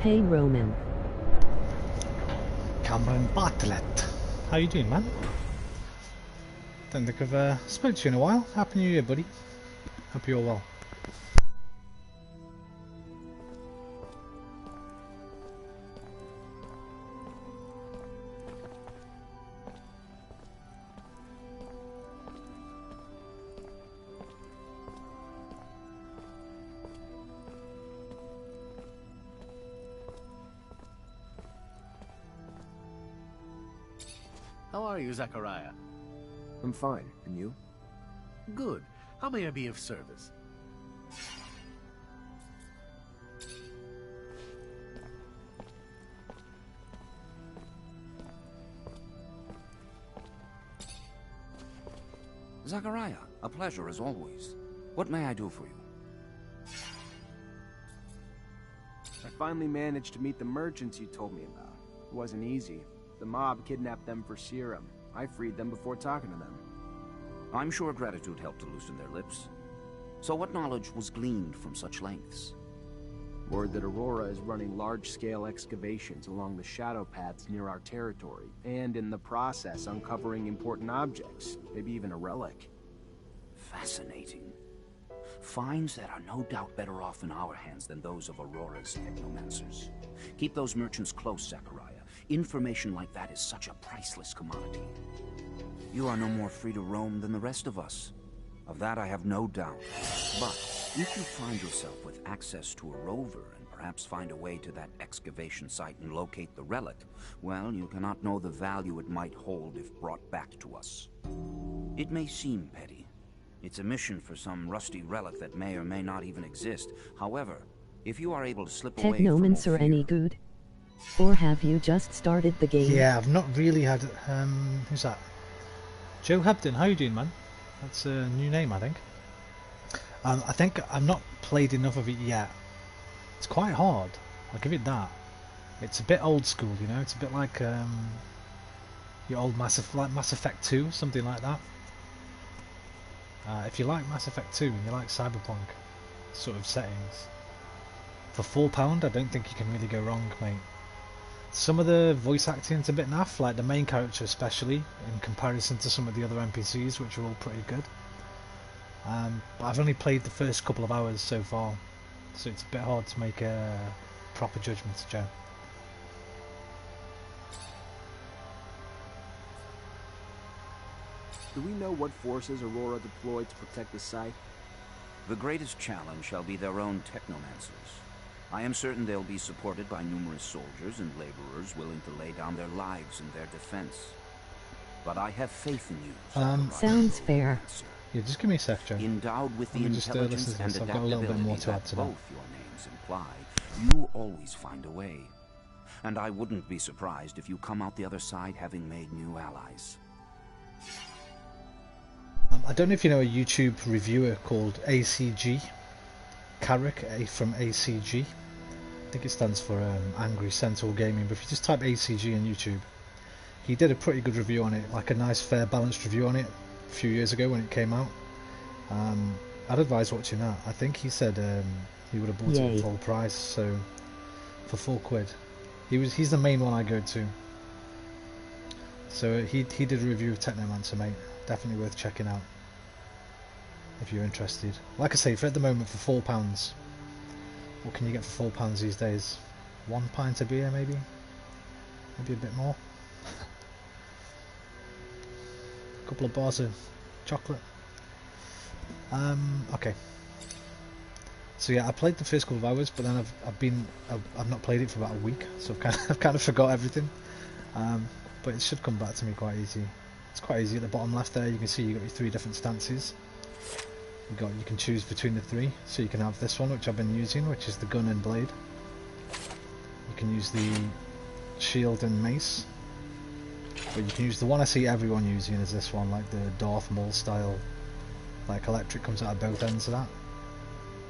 Hey Roman. Cameron Bartlett. How you doing, man? Don't think I've spoken to you in a while. Happy New Year, buddy. Hope you're well. How are you, Zachariah? I'm fine. And you? Good. How may I be of service? Zachariah, a pleasure as always. What may I do for you? I finally managed to meet the merchants you told me about. It wasn't easy. The mob kidnapped them for serum. I freed them before talking to them. I'm sure gratitude helped to loosen their lips. So what knowledge was gleaned from such lengths? Word that Aurora is running large-scale excavations along the shadow paths near our territory, and in the process uncovering important objects, maybe even a relic. Fascinating. Finds that are no doubt better off in our hands than those of Aurora's Technomancers. Keep those merchants close, Zachariah. Information like that is such a priceless commodity. You are no more free to roam than the rest of us. Of that I have no doubt. But if you find yourself with access to a rover and perhaps find a way to that excavation site and locate the relic, well, you cannot know the value it might hold if brought back to us. It may seem petty. It's a mission for some rusty relic that may or may not even exist. However, if you are able to slip away from Technomancer any good? Or have you just started the game? Yeah, I've not really had... who's that? Joe Hebden, how you doing, man? That's a new name, I think. I think I've not played enough of it yet. It's quite hard, I'll give it that. It's a bit old school, you know, it's a bit like your old Mass Effect 2, something like that. If you like Mass Effect 2 and you like cyberpunk sort of settings, for £4 I don't think you can really go wrong, mate. Some of the voice acting's a bit naff, like the main character especially, in comparison to some of the other NPCs, which are all pretty good. But I've only played the first couple of hours so far, so it's a bit hard to make a proper judgment, Joe. Do we know what forces Aurora deployed to protect the site? The greatest challenge shall be their own Technomancers. I am certain they'll be supported by numerous soldiers and laborers willing to lay down their lives in their defense. But I have faith in you. Sounds fair. Yeah, just give me a sec, Joe. Endowed with the just, intelligence and I've got a little bit more adaptability to add that to that. both your names imply, you always find a way. And I wouldn't be surprised if you come out the other side having made new allies. I don't know if you know a YouTube reviewer called ACG. Carrick, from ACG. I think it stands for Angry Sentinel Gaming, but if you just type ACG on YouTube, he did a pretty good review on it, like a nice fair balanced review on it a few years ago when it came out. I'd advise watching that. I think he said he would have bought it at full price, so for £4. He's the main one I go to. So he did a review of Technomancer, mate. Definitely worth checking out if you're interested. Like I say, for at the moment for £4, what can you get for £4 these days? 1 pint of beer, maybe a bit more. A couple of bars of chocolate. Okay. So yeah, I played the first couple of hours, but then I've not played it for about a week, so I've kind of forgot everything. But it should come back to me quite easy. It's quite easy. At the bottom left there, you can see you've got your 3 different stances. You can choose between the 3, so you can have this one, which I've been using, which is the gun and blade. You can use the shield and mace, but you can use the one I see everyone using is this one, like the Darth Maul style, like electric comes out of both ends of that.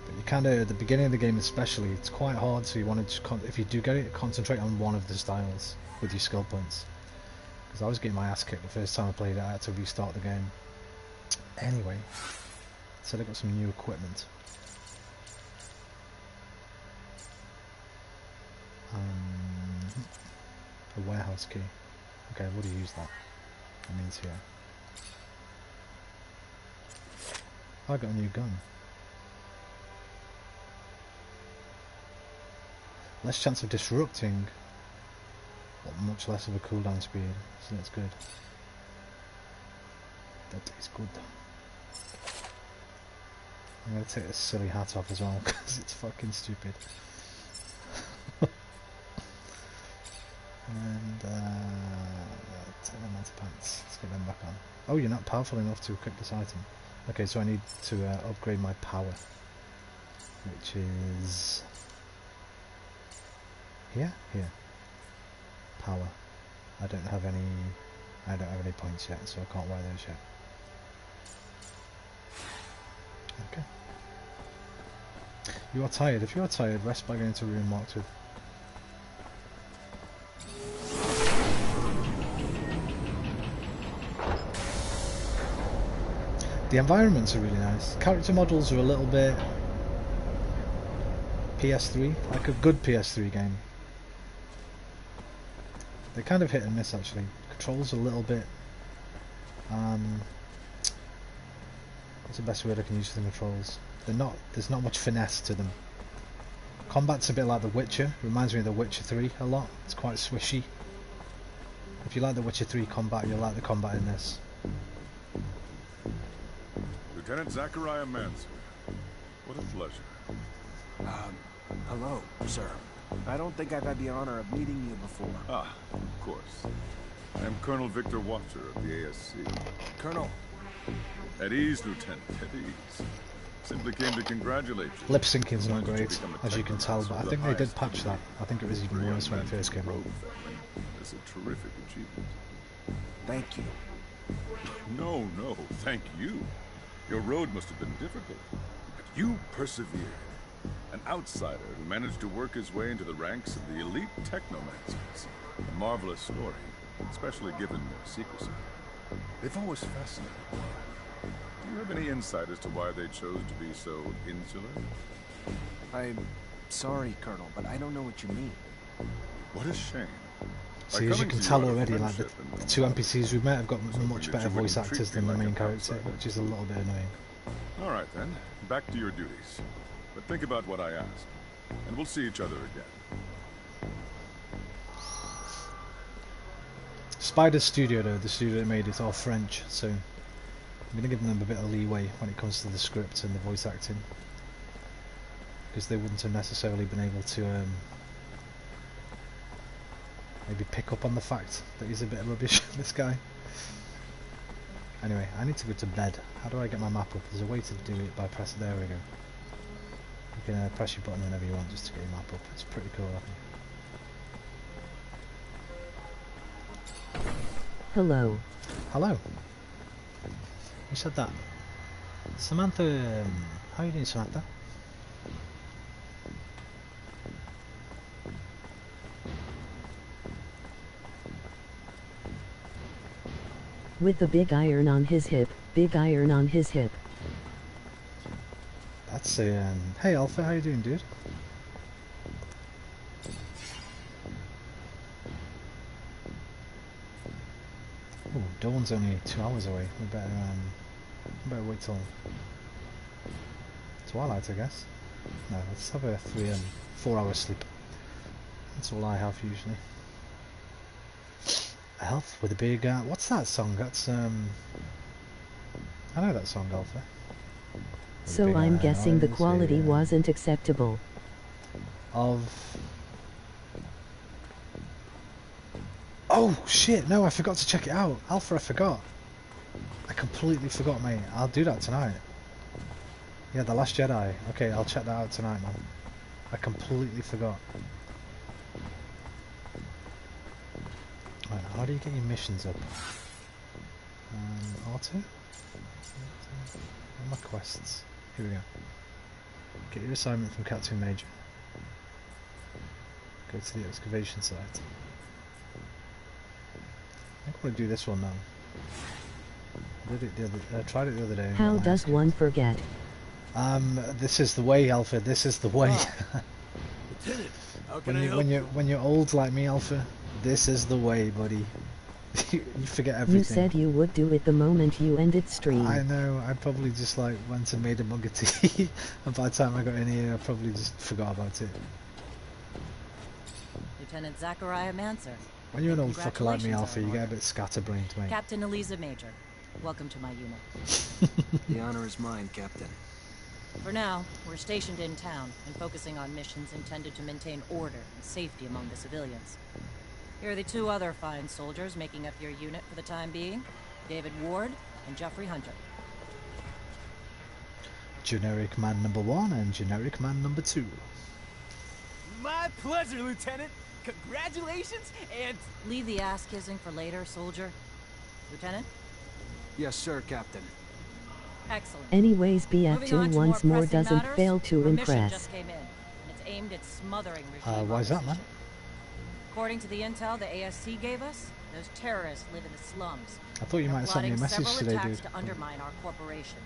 But you kind of, at the beginning of the game especially, it's quite hard, so you want to, if you do get it, concentrate on one of the styles with your skill points. Because I was getting my ass kicked the first time I played it, I had to restart the game. Anyway, so I got some new equipment. A warehouse key. Okay, I've already used that. That means here. I got a new gun. Less chance of disrupting, but much less of a cooldown speed, so that's good. That is good. I'm going to take this silly hat off as well, because it's fucking stupid. And, Technomancer pants, let's get them back on. Oh, you're not powerful enough to equip this item. Okay, so I need to upgrade my power, which is here. Power. I don't have any points yet, so I can't wear those yet. Okay. You are tired. If you are tired, rest by going to a room marked with. The environments are really nice. Character models are a little bit PS3, like a good PS3 game. They kind of hit and miss actually. Controls a little bit. What's the best word I can use for the controls? There's not much finesse to them. Combat's a bit like The Witcher. Reminds me of The Witcher 3 a lot. It's quite swishy. If you like The Witcher 3 combat, you'll like the combat in this. Lieutenant Zachariah Manser. What a pleasure. Hello, sir. I don't think I've had the honor of meeting you before. Ah, of course. I am Colonel Victor Watcher of the ASC. Colonel. At ease, Lieutenant, at ease. Simply came to congratulate you. Lip syncing's not great, as you can tell, but I think they did patch that. I think it was even worse when it first came out. It's a terrific achievement. Thank you. No, thank you. Your road must have been difficult, but you persevered. An outsider who managed to work his way into the ranks of the elite Technomancers. A marvelous story, especially given their secrecy. They've always fascinated me. Do you have any insight as to why they chose to be so insular? I'm sorry, Colonel, but I don't know what you mean. What a shame. See, as you can tell already, like the two NPCs we met have got much better voice actors than the main character, which is a little bit annoying. Alright then, back to your duties. But think about what I asked, and we'll see each other again. Spider Studio though, the studio that made it, all French, so I'm going to give them a bit of leeway when it comes to the script and the voice acting. Because they wouldn't have necessarily been able to maybe pick up on the fact that he's a bit rubbish, this guy. Anyway, I need to go to bed. How do I get my map up? There's a way to do it by pressing, there we go. You can press your button whenever you want just to get your map up. It's pretty cool, I think. Hello. Hello. Who said that? Samantha. How are you doing, Samantha? With the big iron on his hip, big iron on his hip. That's a hey Alpha, how you doing, dude? Oh, dawn's only 2 hours away. We better wait till twilight, I guess. No, let's have a 4 hour sleep. That's all I have usually. Health with a big what's that song? That's I know that song, Alpha. So I'm guessing the quality wasn't acceptable. Of oh shit, no, I forgot to check it out. Alpha, I forgot. I completely forgot, mate. I'll do that tonight. Yeah, The Last Jedi. Okay, I'll check that out tonight, man. I completely forgot. Right, how do you get your missions up? R2? Where are my quests? Here we go. Get your assignment from Captain Major. Go to the excavation site. I think I want to do this one now. I tried it the other day. How does one forget? This is the way, Alpha. This is the way. Lieutenant, How can I help when you're old like me, Alpha, this is the way, buddy. You forget everything. You said you would do it the moment you ended stream. I know. I probably just like went and made a mug of tea, and by the time I got in here, I probably just forgot about it. Lieutenant Zachariah Mancer. When you're an old fucker like me, Alpha, you get a bit scatterbrained, mate. Captain Eliza Major. Welcome to my unit. The honor is mine, Captain. For now, we're stationed in town and focusing on missions intended to maintain order and safety among the civilians. Here are the two other fine soldiers making up your unit for the time being. David Ward and Jeffrey Hunter. Generic man number 1 and generic man number 2. My pleasure, Lieutenant. Congratulations, and... Leave the ass-kissing for later, soldier. Lieutenant? Yes, sir, Captain. Excellent. Anyways, Moving on BF2 to once more more pressing doesn't matters, fail to a mission impress. just came in, and it's aimed at smothering regime Why is that, man? opposition. According to the intel the ASC gave us, those terrorists live in the slums. I thought you might have sent me a message several today, attacks dude. to undermine our corporation.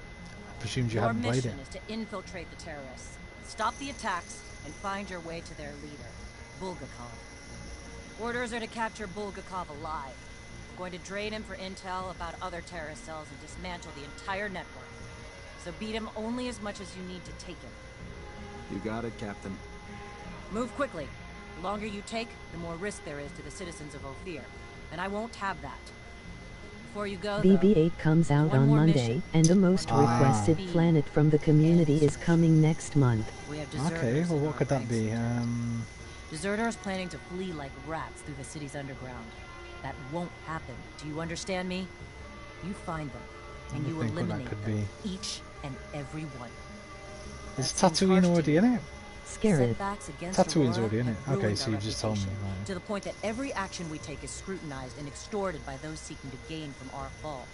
I presumed you Your hadn't played it. mission is to infiltrate the terrorists, stop the attacks, and find your way to their leader, Bulgakov. Orders are to capture Bulgakov alive. We're going to drain him for intel about other terrorist cells and dismantle the entire network. So beat him only as much as you need to take him. You got it, Captain. Move quickly. The longer you take, the more risk there is to the citizens of Ophir. And I won't have that. Before you go, though, BB-8 comes out one on more Monday, mission. and the most requested planet from the community is coming next month. We have deserters Okay, well in what our could that ranks. be? Deserters planning to flee like rats through the city's underground. That won't happen. Do you understand me? You find them, and Let me you think what that eliminate could them, each and every one. Is That seems Tatooine harsh to already you. in it? Scarif. Setbacks against Tatooine's Aurora already in have it. Okay, ruined so our you've just told me. reputation, Right. to the point that every action we take is scrutinized and extorted by those seeking to gain from our fall.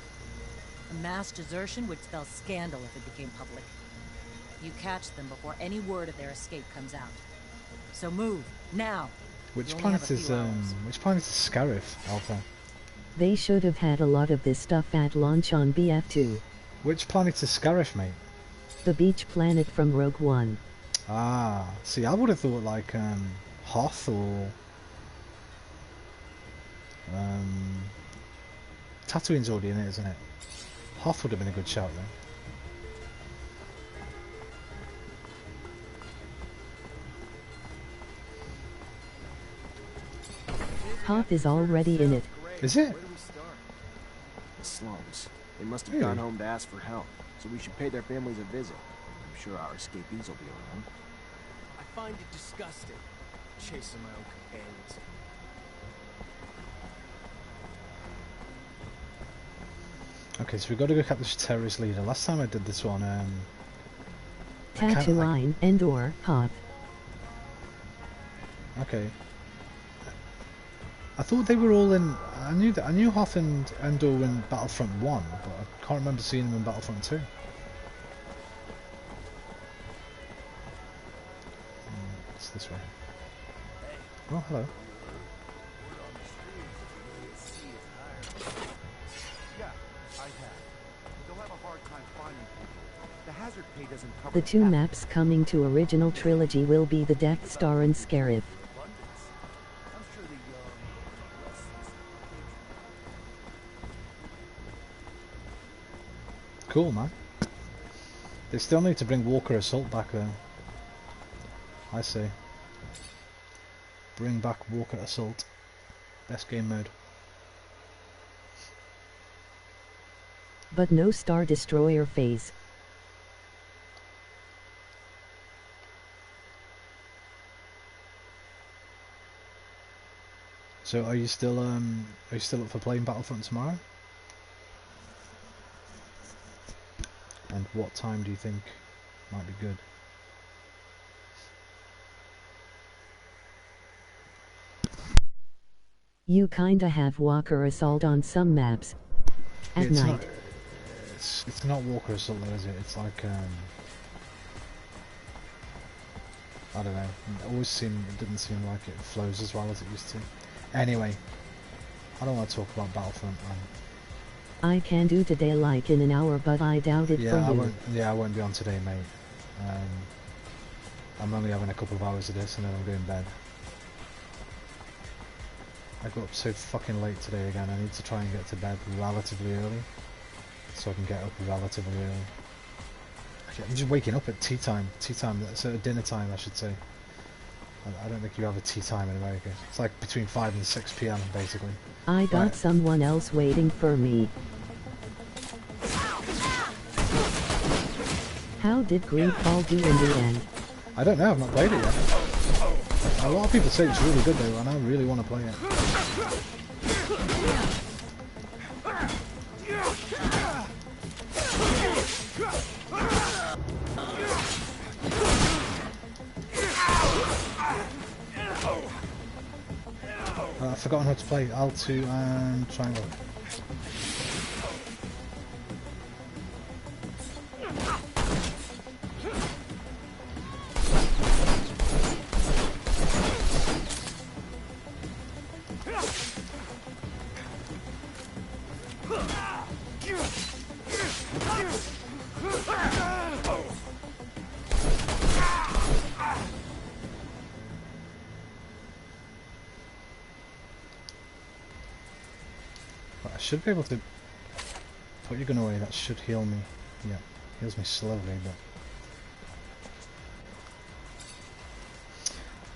A mass desertion would spell scandal if it became public. You catch them before any word of their escape comes out. So move, now! Which You only planet have a is few hours. which planet is Scarif, Alpha? They should have had a lot of this stuff at launch on BF2. Which planet is Scarif, mate? The beach planet from Rogue One. Ah, see, I would have thought like Hoth or Tatooine's already in it, isn't it? Hoth would have been a good shout then. Hoth is already in it. Is it? Where do we start? The slums. They must have Really? gone home to ask for help, so we should pay their families a visit. I'm sure our escapees will be around. I find it disgusting. Chasing my own companions. Okay, so we've got to go catch this terrorist leader. Last time I did this one, can't- Tatooine, Endor, Hoth. okay. I thought they were all in. I knew Hoth and Endor were in Battlefront 1, but I can't remember seeing them in Battlefront 2. It's this way. Oh, hello. Yeah, I have. They'll have a hard time finding people. The hazard pay doesn't cover The two path. maps coming to original trilogy will be the Death Star and Scarif. I'm sure the young, restless, Cool, man. They still need to bring Walker Assault back though. I say. Bring back Walker Assault. Best game mode. But no Star Destroyer phase. So are you still up for playing Battlefront tomorrow? And what time do you think might be good? You kinda have Walker Assault on some maps. At It's night. not, it's not Walker Assault though, is it? It's like I don't know. It didn't seem like it flows as well as it used to. Anyway, I don't want to talk about Battlefront, man. I can do today like in an hour, but I doubt it for I you. won't be on today, mate. I'm only having a couple of hours of this and then I'm going to bed. I got up so fucking late today again. I need to try and get to bed relatively early, so I can get up relatively early. I'm just waking up at tea time, so dinner time I should say. I don't think you have a tea time in America. It's like between 5 and 6 p.m. basically. I got someone else waiting for me. How did Greedfall do in the end? I don't know, I've not played it yet. A lot of people say it's really good though, and I really want to play it. I've forgotten how to play L2 and triangle. I should be able to put your gun away. That should heal me. Yeah, heals me slowly, but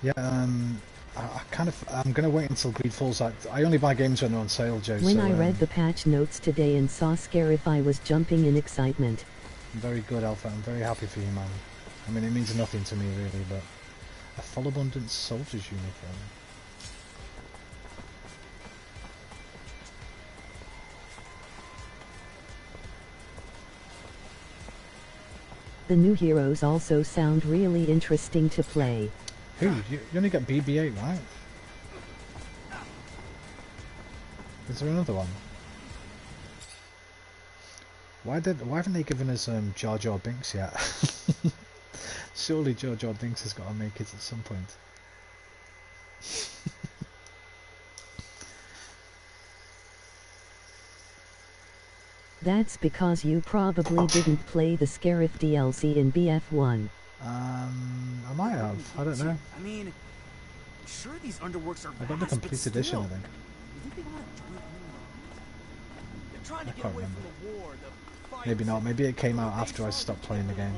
yeah. I'm gonna wait until Greedfall's out. I only buy games when they're on sale, Joe. When I read the patch notes today and saw Scarif, I was jumping in excitement. Very good, Alpha. I'm very happy for you, man. I mean, it means nothing to me really, but a full abundance soldier's uniform. The new heroes also sound really interesting to play. Who? You only get BB-8, right? Is there another one? Why haven't they given us Jar Jar Binks yet? Surely Jar Jar Binks has got to make it at some point. That's because you probably didn't play the Scarif DLC in BF1. I might have. I don't know. I mean, sure these underworks are I got the complete edition, I think. I can't remember. Maybe not. Maybe it came out after I stopped playing the game.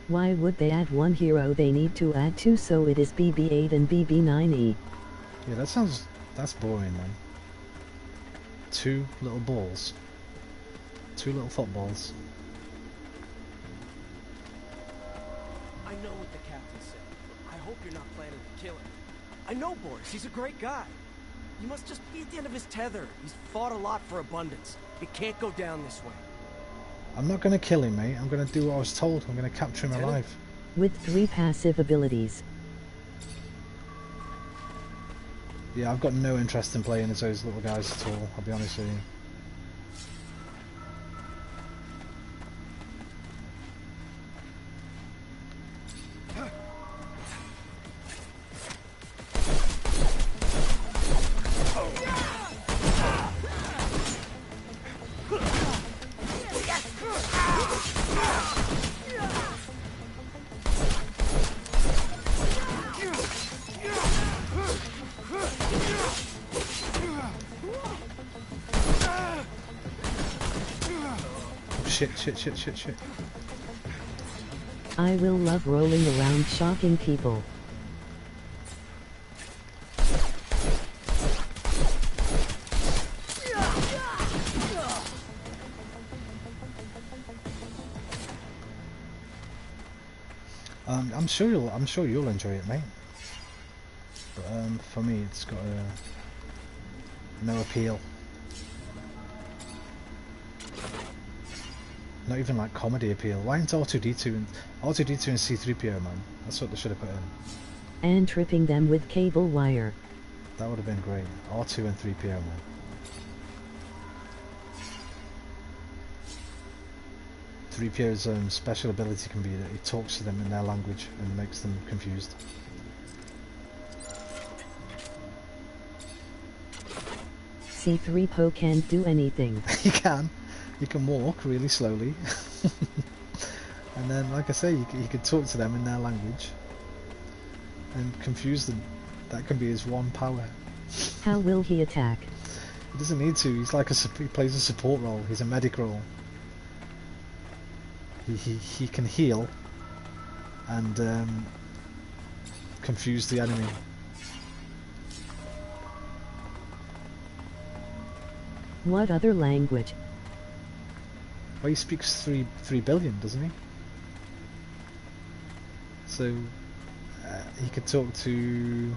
Why would they add one hero? They need to add two, so it is BB-8 and BB-9E. Yeah, that's boring, man. Two little balls. Two little footballs. I know what the captain said. I hope you're not planning to kill him. I know Boris, he's a great guy. He must just be at the end of his tether. He's fought a lot for abundance. It can't go down this way. I'm not going to kill him, mate. I'm going to do what I was told. I'm going to capture him alive. With 3 passive abilities. Yeah, I've got no interest in playing as those little guys at all, I'll be honest with you. Shit. I will love rolling around shocking people. I'm sure you'll enjoy it, mate. But for me, it's got no appeal. Not even like comedy appeal. Why isn't R2-D2 and C-3PO, man? That's what they should have put in. And tripping them with cable wire. That would have been great. R2 and 3PO, man. PO's special ability can be that he talks to them in their language and makes them confused. C-3PO can't do anything. He can. He can walk really slowly. And then, like I say, you can talk to them in their language. and confuse them. That can be his one power. How will he attack? He doesn't need to. He's like he plays a support role. He's a medic role. He can heal and confuse the enemy. What other language? Well, he speaks 3 billion, doesn't he? So he could talk to.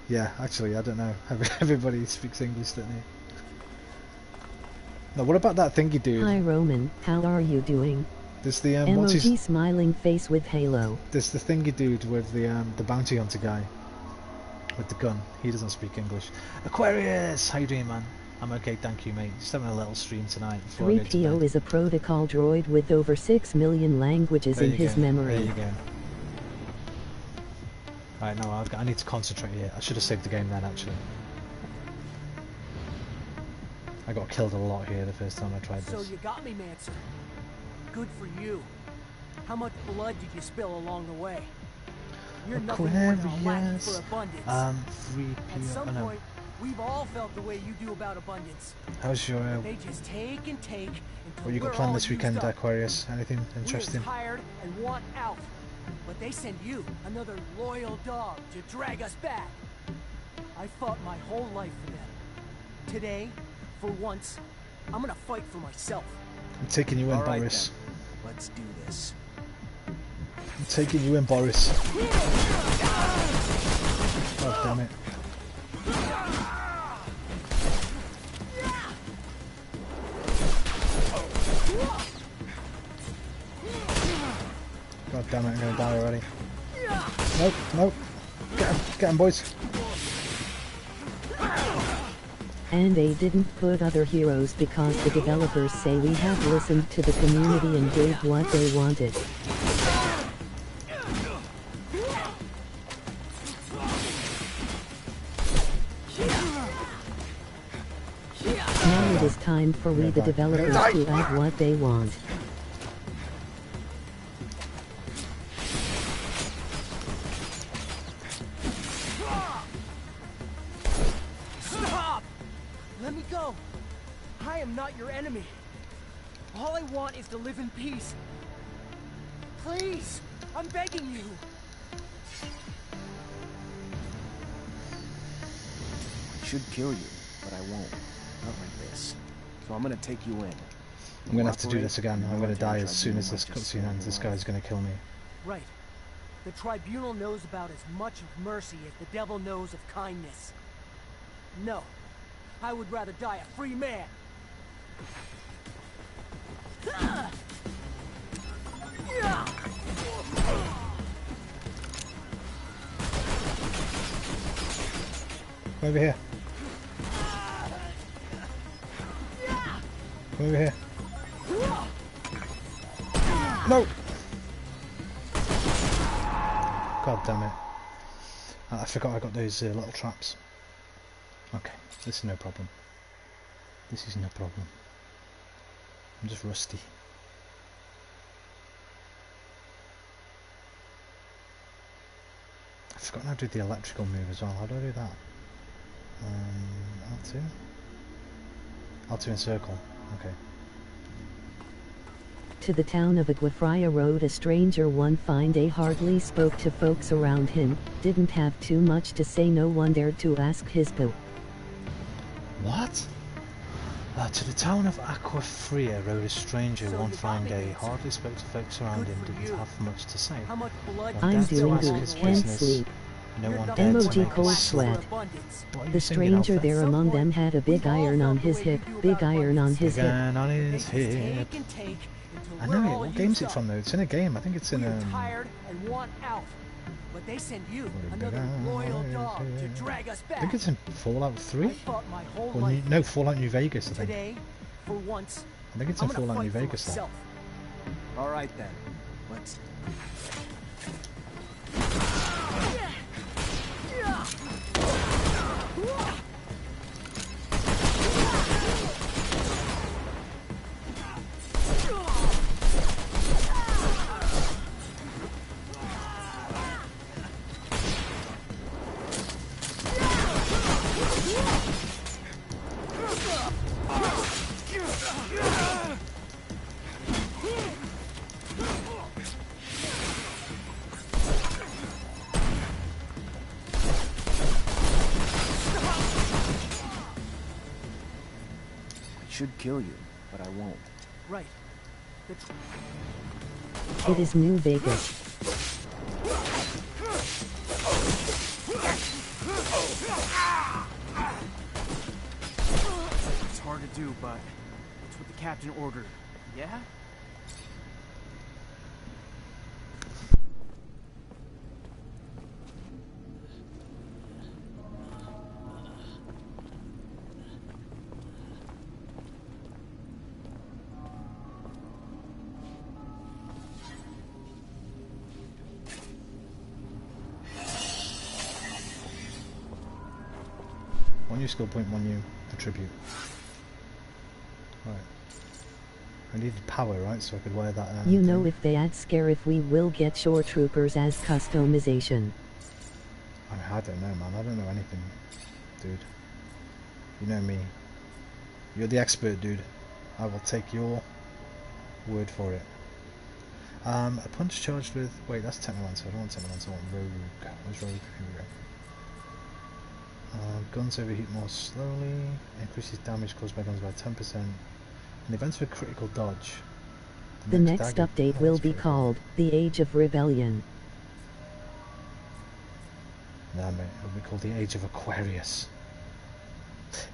Yeah, actually, I don't know. Everybody speaks English, don't they? Now, what about that thingy dude? Hi Roman, how are you doing? There's the what's Emoji his... smiling face with halo. There's the thingy dude with the bounty hunter guy with the gun. He doesn't speak English. Aquarius, how you doing, man? I'm okay, thank you, mate. Just having a little stream tonight. 3PO is a protocol droid with over 6 million languages in his memory. There you go. Right, no, I need to concentrate here. I should have saved the game then, actually. I got killed a lot here the first time I tried this. So you got me, Mancer. Good for you. How much blood did you spill along the way? You're nothing more than a lackey for abundance. 3PO. At some point, we've all felt the way you do about abundance. How's your... They just take and take until what you got we're planned all this weekend, used up. Aquarius? Anything interesting? We're tired and want out. But they send you, another loyal dog, to drag us back. I fought my whole life for them. Today, for once, I'm gonna fight for myself. I'm taking you in, All right, Boris. then. Let's do this. I'm taking you in, Boris. God damn it. God damn it, I'm gonna die already. Nope, nope. Get him, boys. And they didn't put other heroes because the developers say we have listened to the community and gave what they wanted. Now it is time for we the developers to add what they want. Stop! Let me go. I am not your enemy. All I want is to live in peace. Please, I'm begging you. I should kill you, but I won't. Not like this. So I'm gonna take you in. I'm gonna have to do this again. I'm gonna die as soon as this cutscene ends. This guy's gonna kill me. Right. The Tribunal knows about as much of mercy as the devil knows of kindness. No. I would rather die a free man. Come over here. Come over here. No! God damn it. I forgot I got those little traps. Okay, this is no problem. This is no problem. I'm just rusty. I've forgotten how to do the electrical move as well. How do I do that? L2? L2 in circle. Okay. To the town of Aguafria rode a stranger one fine day, hardly spoke to folks around him, didn't have too much to say, no one dared to ask his bill. What? To the town of Aguafria rode a stranger one fine day, hardly spoke to folks around him, didn't have much to say. How much blood I'm dared to doing ask good, his can't business. sleep. No one dared to Emoji make cold a slip. sweat. What are you The singing, stranger Alpha? there among them had a big iron on his hip, big iron on his hip. Again on his hip. Take and take until I we're know it. all What game's used it up. from though? It's in a game. I think it's in We're tired and want out. But they send you, another loyal dog, to drag us I back. think it's in Fallout 3? I fought my whole Or life. no, Fallout New Vegas, I think. Today, for once, I think it's I'm in gonna Fallout New fight for Vegas though. myself. All right then. Let's. should kill you, but I won't. Right. It is New Vegas. It's hard to do, but it's what the captain ordered. Yeah? One new skill point, one new attribute. Right. I needed power, right? So I could wear that. You know, if they add scare, if we will get shore troopers as customization. I don't know, man. I don't know anything, dude. You know me. You're the expert, dude. I will take your word for it. A punch charged with... Wait, that's Technomancer. I don't want Technomancer. I want Rogue. Where's Rogue? Here we go. Guns overheat more slowly. Increases damage caused by guns by 10%. In events of a critical dodge. The next update will be called The Age of Rebellion. Nah, mate. It'll be called The Age of Aquarius.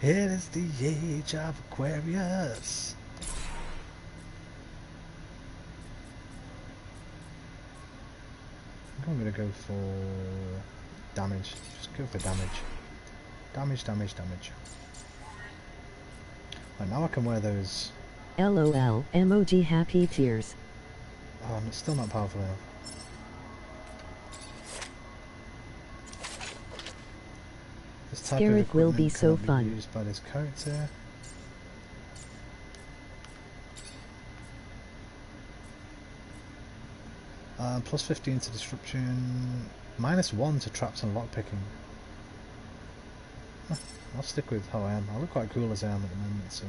It is the Age of Aquarius. I think I'm going to go for damage. Just go for damage. Damage. Right, now I can wear those. LOL, emoji happy tears. Oh, I'm still not powerful enough. This type Scarif of will be equipment so cannot fun. be used by this character. Plus 15 to disruption, minus 1 to traps and lockpicking. Huh, I'll stick with how I am. I look quite cool as I am at the moment, so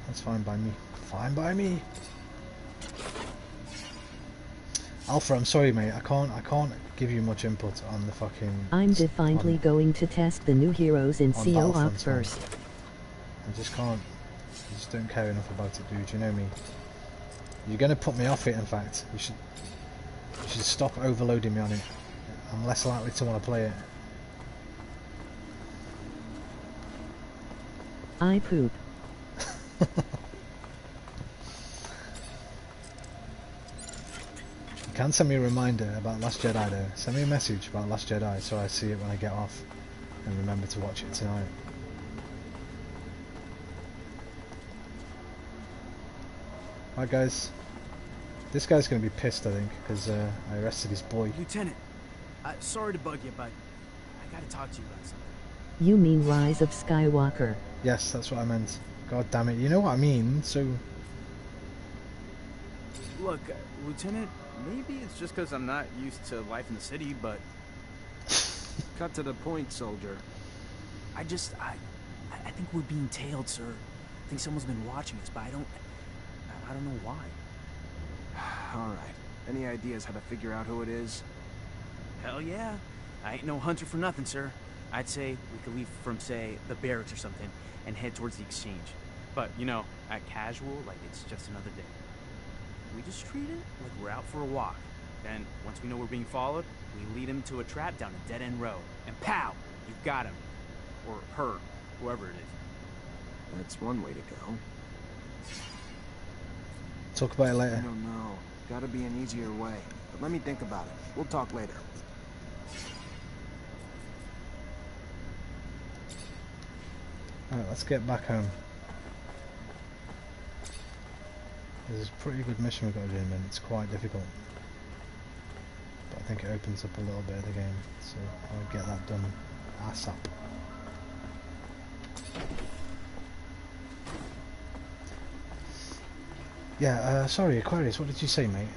that's fine by me. Fine by me. Alpha, I'm sorry, mate. I can't give you much input on the fucking. I'm definitely going to test the new heroes in CO op Battlefront, first. I just can't. I just don't care enough about it, dude. You know me. You're gonna put me off it. In fact, you should stop overloading me on it. I'm less likely to want to play it. I poop. You can send me a reminder about Last Jedi though. Send me a message about Last Jedi so I see it when I get off and remember to watch it tonight. Alright guys, this guy's going to be pissed I think because I arrested his boy. Lieutenant, sorry to bug you, but I gotta talk to you about something. You mean Rise of Skywalker? Yes, that's what I meant. God damn it, you know what I mean, so... Look, Lieutenant, maybe it's just because I'm not used to life in the city, but... Cut to the point, soldier. I think we're being tailed, sir. I think someone's been watching us, but I don't know why. Alright. Any ideas how to figure out who it is? Hell yeah. I ain't no hunter for nothing, sir. I'd say we could leave from, say, the barracks or something, and head towards the exchange. But, you know, act casual, like it's just another day. We just treat it like we're out for a walk. Then, once we know we're being followed, we lead him to a trap down a dead-end road. And pow! You've got him. Or her. Whoever it is. That's one way to go. Talk about it later. I don't know. Gotta be an easier way. But let me think about it. We'll talk later. Alright, let's get back home. There's a pretty good mission we've got to do, and it's quite difficult. But I think it opens up a little bit of the game, so I'll get that done ASAP. Yeah, sorry, Aquarius, what did you say, mate?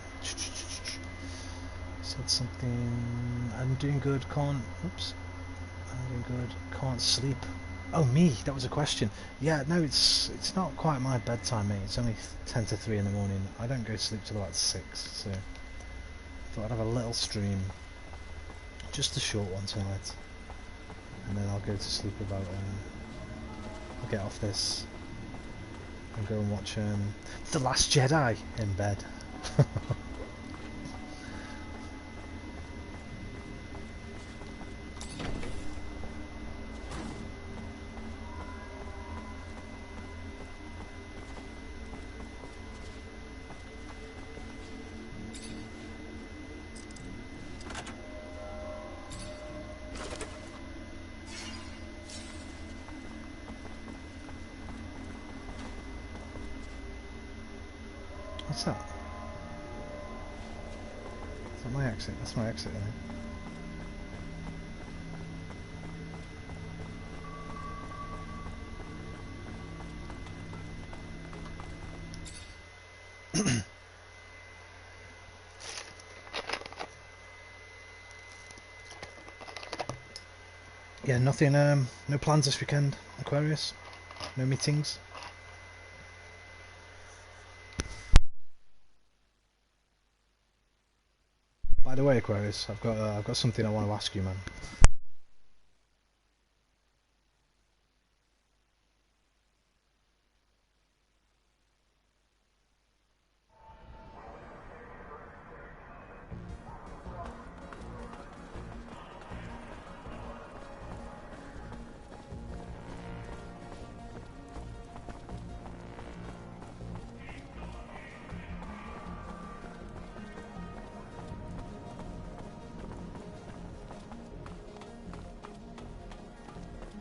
Said something... I'm doing good, can't... Oops. I'm doing good, can't sleep. Oh, me, that was a question. Yeah, no, it's not quite my bedtime, mate. It's only 10 to 3 in the morning. I don't go to sleep till about 6, so... Thought I'd have a little stream. Just a short one tonight. And then I'll go to sleep about... I'll get off this and go and watch The Last Jedi in bed. What's that? Is that my exit? That's my exit, isn't it? Yeah, nothing, no plans this weekend, Aquarius? No meetings? By the way, Aquarius, I've got something I want to ask you, man.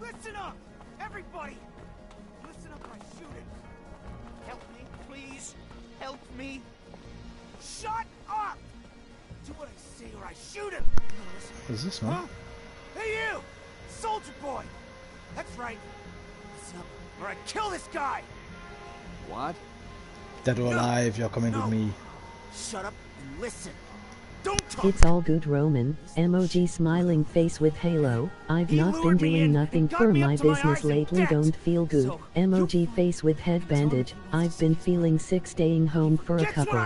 Listen up! Everybody! Listen up or I shoot him! Help me, please! Help me! Shut up! Do what I say or I shoot him! What is this, man? Huh? Hey you! Soldier boy! That's right! Listen up or I kill this guy! What? Dead or alive, you're coming with me. Shut up and listen! Don't talk! It's all good, Roman. Emoji smiling face with halo. I've not been doing nothing for my business lately, don't feel good. Emoji face with head bandage. I've been feeling sick, staying home for a couple.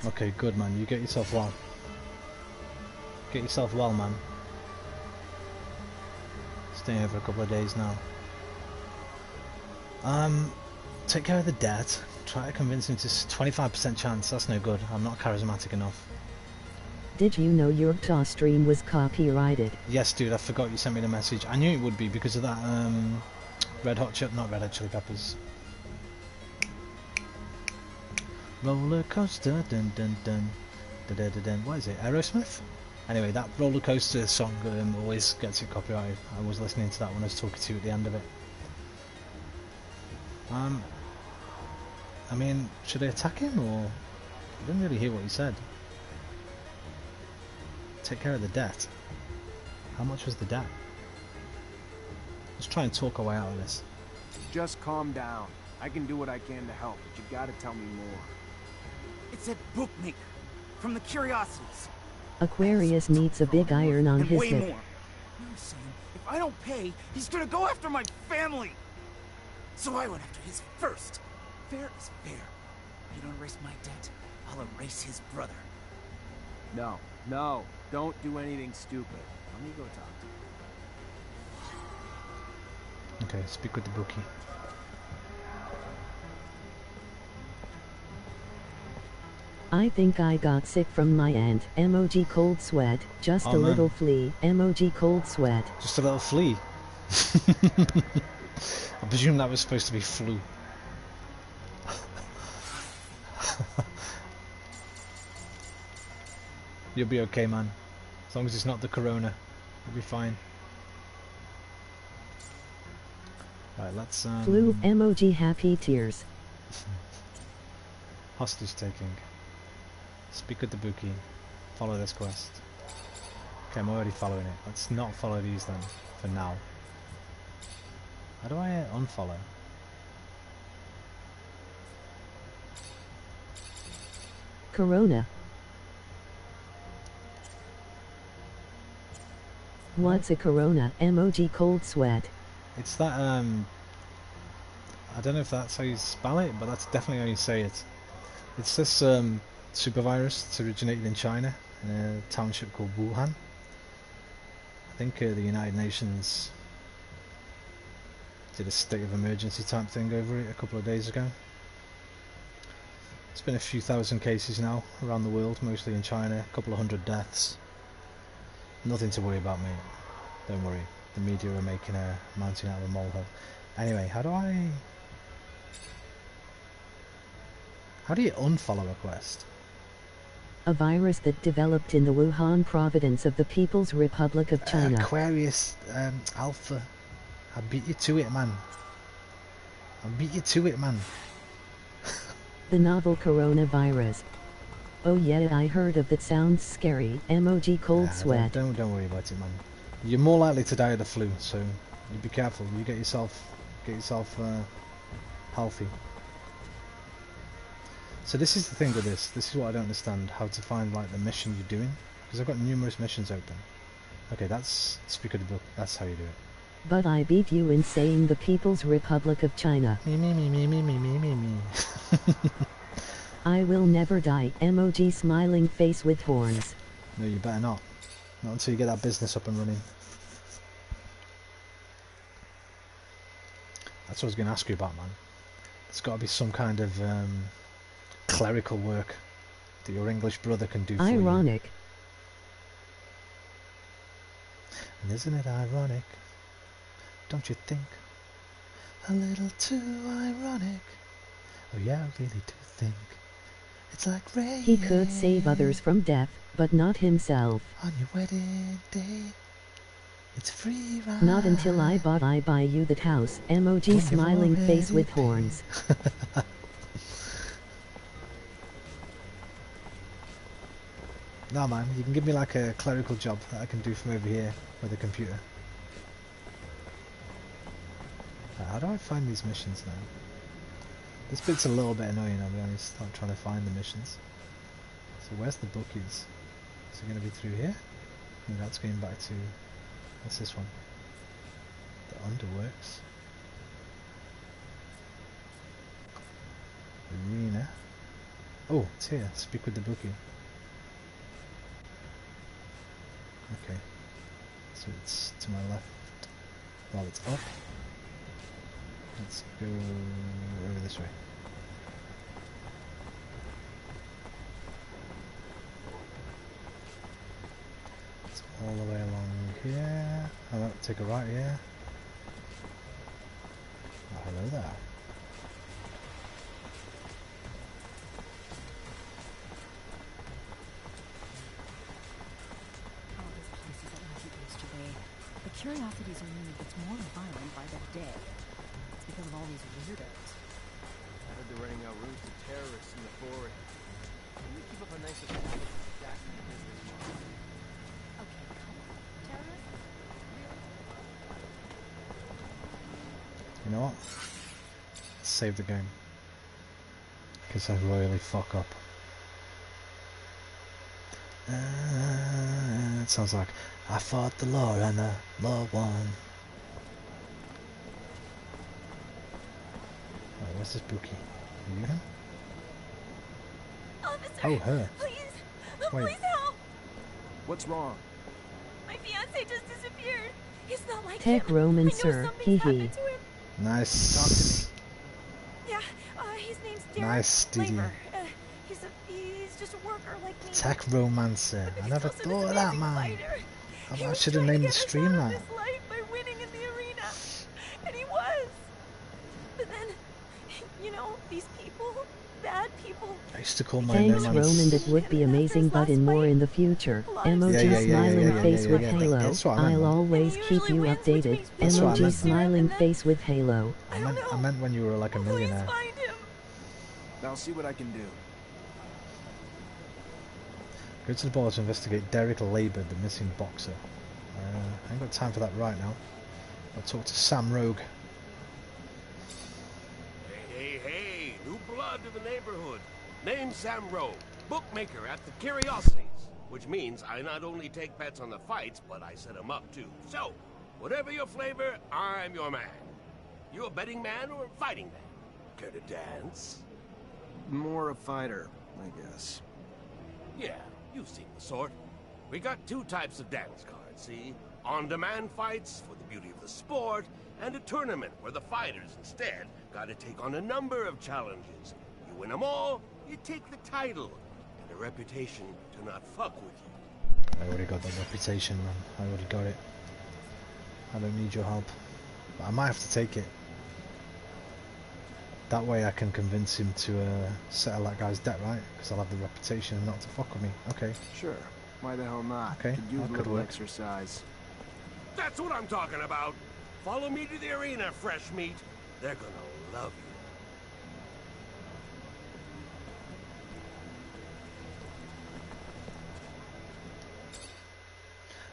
Okay, good, man. You get yourself well. Get yourself well, man. Staying here for a couple of days now. Take care of the debt. Try to convince him to 25% chance. That's no good. I'm not charismatic enough. Did you know your TAW stream was copyrighted? Yes, dude. I forgot you sent me the message. I knew it would be because of that not Red Hot Chili Peppers. Roller coaster, dun dun dun, dun dun dun dun. What is it? Aerosmith? Anyway, that roller coaster song always gets it copyrighted. I was listening to that when I was talking to you at the end of it. I mean, should I attack him or? I didn't really hear what he said. Take care of the debt. How much was the debt? Let's try and talk our way out of this. Just calm down. I can do what I can to help, but you gotta tell me more. It's that bookmaker from the Curiosities. Aquarius needs a big iron on And his way hip. more. You're saying if I don't pay, he's gonna go after my family. So I went after his first. Fair is fair. You don't erase my debt, I'll erase his brother. No, no, don't do anything stupid. Let me go talk to him. Okay, speak with the bookie. I think I got sick from my aunt. Emoji cold sweat. Just Oh, a man. little flea. Emoji cold sweat. Just a little flea. I presume that was supposed to be flu. You'll be okay, man. As long as it's not the corona, you'll be fine. Right, let's Flu emoji happy tears. hostage taking. Speak with the bookie. Follow this quest. Okay, I'm already following it. Let's not follow these then, for now. How do I unfollow? Corona. What's a corona? Emoji cold sweat. It's that, I don't know if that's how you spell it, but that's definitely how you say it. It's this super virus. It's originated in China, in a township called Wuhan. I think the United Nations Did a state of emergency type thing over it a couple of days ago. It's been a few thousand cases now around the world, mostly in China, a couple of hundred deaths. Nothing to worry about, mate. Don't worry. The media are making a mountain out of a molehill. Anyway, how do you unfollow a quest? A virus that developed in the Wuhan province of the People's Republic of China. Aquarius Alpha. I beat you to it, man. The novel coronavirus. Oh yeah, I heard of that. Sounds scary. Emoji cold sweat. Don't worry about it, man. You're more likely to die of the flu, so you be careful. You get yourself healthy. So this is the thing with this. This is what I don't understand. How to find like the mission you're doing, because I've got numerous missions open. Okay, that's speak of the book. That's how you do it. But I beat you in saying the People's Republic of China. Me. I will never die. Emoji smiling face with horns. No, you better not. Not until you get that business up and running. That's what I was going to ask you about, man. There's got to be some kind of clerical work that your English brother can do for you. Ironic. And isn't it ironic? Don't you think? A little too ironic. Oh yeah, I really do think. It's like rain. He could save others from death, but not himself. On your wedding day, it's free ride. Not until I buy you that house. Emoji smiling face with horns. No man, you can give me like a clerical job that I can do from over here with a computer. How do I find these missions now? This bit's a little bit annoying, I'll be honest. I'm trying to find the missions. So where's the bookies? Is it going to be through here? No, that's going back to... What's this one? The Underworks. Arena. Oh, it's here. Speak with the bookie. Okay. So it's to my left. Well, it's up. Let's go over this way. It's all the way along here. I'm going to take a right here. Oh, hello there. Oh, this place isn't like it used to be. The Curiosities Arena gets more violent by the day. Because of all these weirdos. I heard they're renting out rooms to terrorists in the forest. Can you keep up a nice attack? That's the business model. Okay, come on. Terrorists? You know what? Let's save the game. Because I royally fuck up. It sounds like I fought the law and the law won. Where's this bookie? Are you him? Officer! Oh, her. Please! Wait. Please help! What's wrong? My fiancé just disappeared. He's not like Technomancer, hee hee. Nice. Yeah, his name's Derek. Nice, Didi. Labor. He's just a worker like me. Technomancer. I never thought of that, man. I should have named the stream that. By winning in the arena. And he was. But then, you know, these people, bad people. I used to call my Thanks, Roman. That would be amazing, but in more in the future. Emoji smiling face with halo. I'll always keep you updated. Emoji smiling face with halo. I meant when you were like a millionaire. I'll see what I can do. Go to the bar to investigate Derek Labor, the missing boxer. I ain't got time for that right now. I'll talk to Sam Rogue. Hey, new blood to the neighborhood. Name's Sam Rowe, bookmaker at the Curiosities. Which means I not only take bets on the fights, but I set them up too. So, whatever your flavor, I'm your man. You a betting man or a fighting man? Care to dance? More a fighter, I guess. Yeah, you've seen the sort. We got two types of dance cards, see? on-demand fights for the beauty of the sport, and a tournament where the fighters instead gotta take on a number of challenges. You win them all, you take the title, and a reputation to not fuck with you. I already got that reputation, man. I already got it. I don't need your help. But I might have to take it. That way I can convince him to settle that guy's debt, right? Because I'll have the reputation not to fuck with me. Okay. Sure. Why the hell not? Okay, Could use that a could little work. exercise. That's what I'm talking about. Follow me to the arena, fresh meat. They're gonna love you.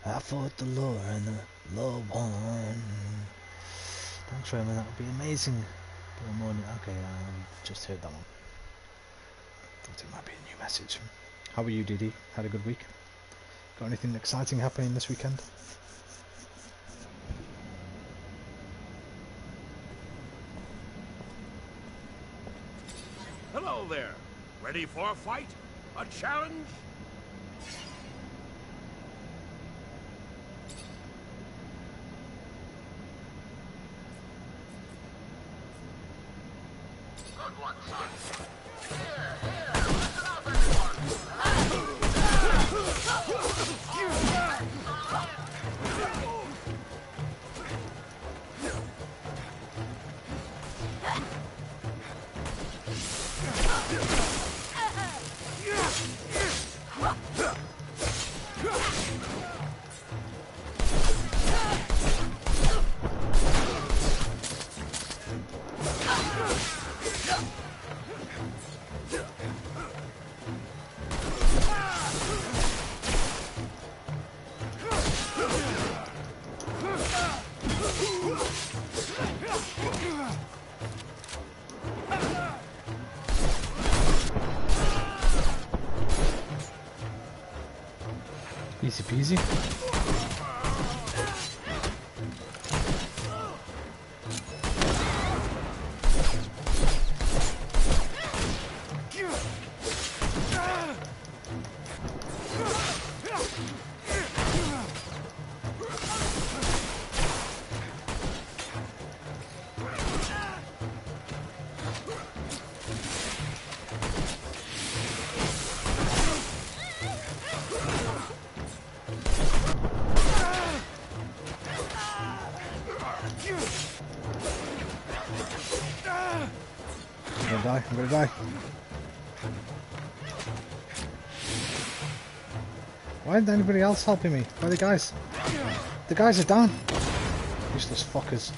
I fought the law and the law won. Thanks, Roman. That would be amazing. Good morning. Okay, just heard that one. Thought it might be a new message. How are you, Didi? Had a good week? Got anything exciting happening this weekend? Hello there. Ready for a fight? A challenge? Good one, son. Listen up, Easy peasy. I'm gonna die. Why isn't anybody else helping me? Where are the guys? The guys are down. Useless fuckers.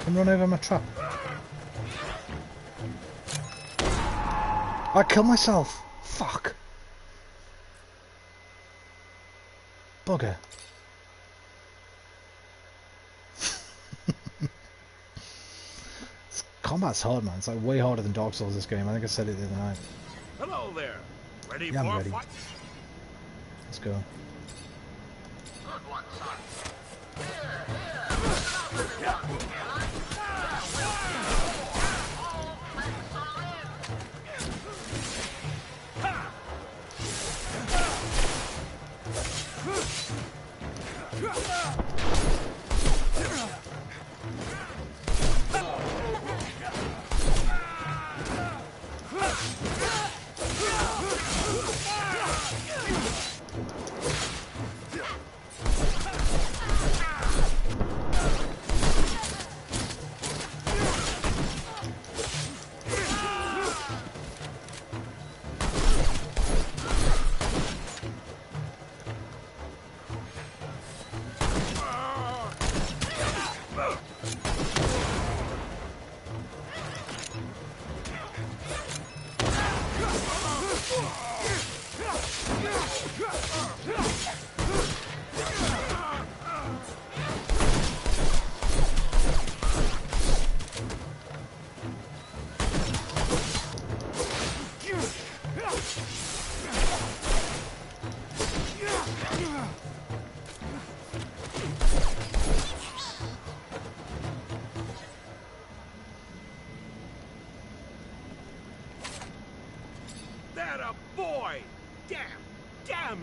Come run over my trap. I killed myself. Fuck. Bugger. This combat's hard, man. It's like way harder than Dark Souls, this game. I think I said it the other night. Hello there. Ready Yeah, for I'm a ready. fight? Let's go. Good one, son.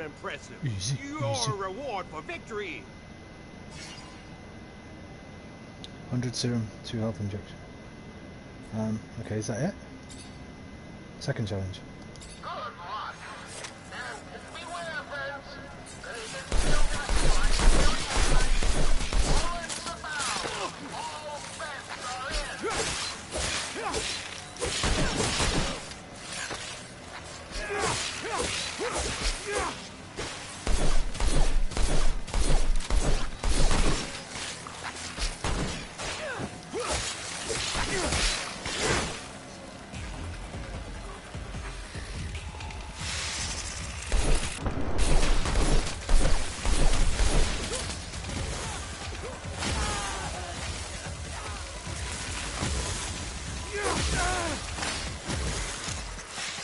impressive. Easy, Your easy. reward for victory. 100 serum, 2 health injection. Okay, is that it? Second challenge.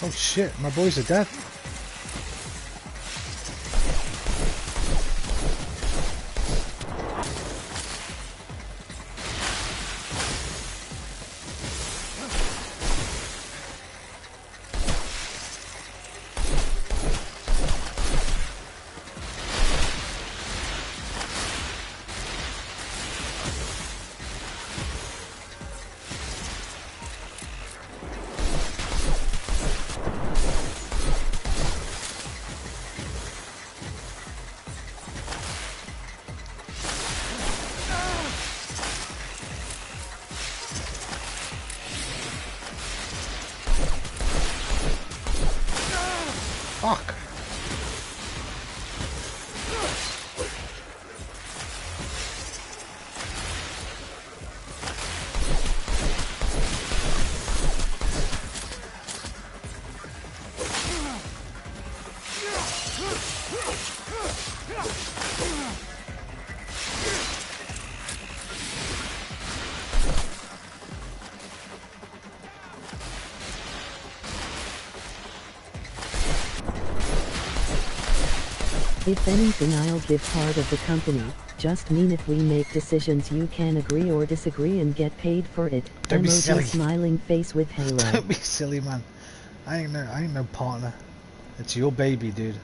Oh shit, my boys are dead. Fuck! If anything, I'll give part of the company. Just mean if we make decisions you can agree or disagree and get paid for it. Don't be silly. Smiling face with halo. Don't be silly, man. I ain't no partner. It's your baby, dude.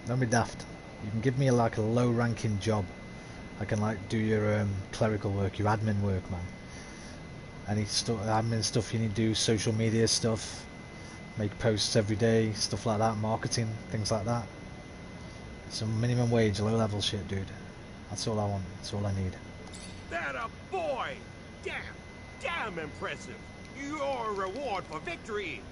Don't be daft. You can give me like a low-ranking job. I can like do your clerical work, your admin work, man. Any admin stuff you need to do, social media stuff, make posts every day, stuff like that, marketing, things like that. Some minimum wage, low-level shit, dude. That's all I want. That's all I need. That a boy! Damn impressive. Your reward for victory.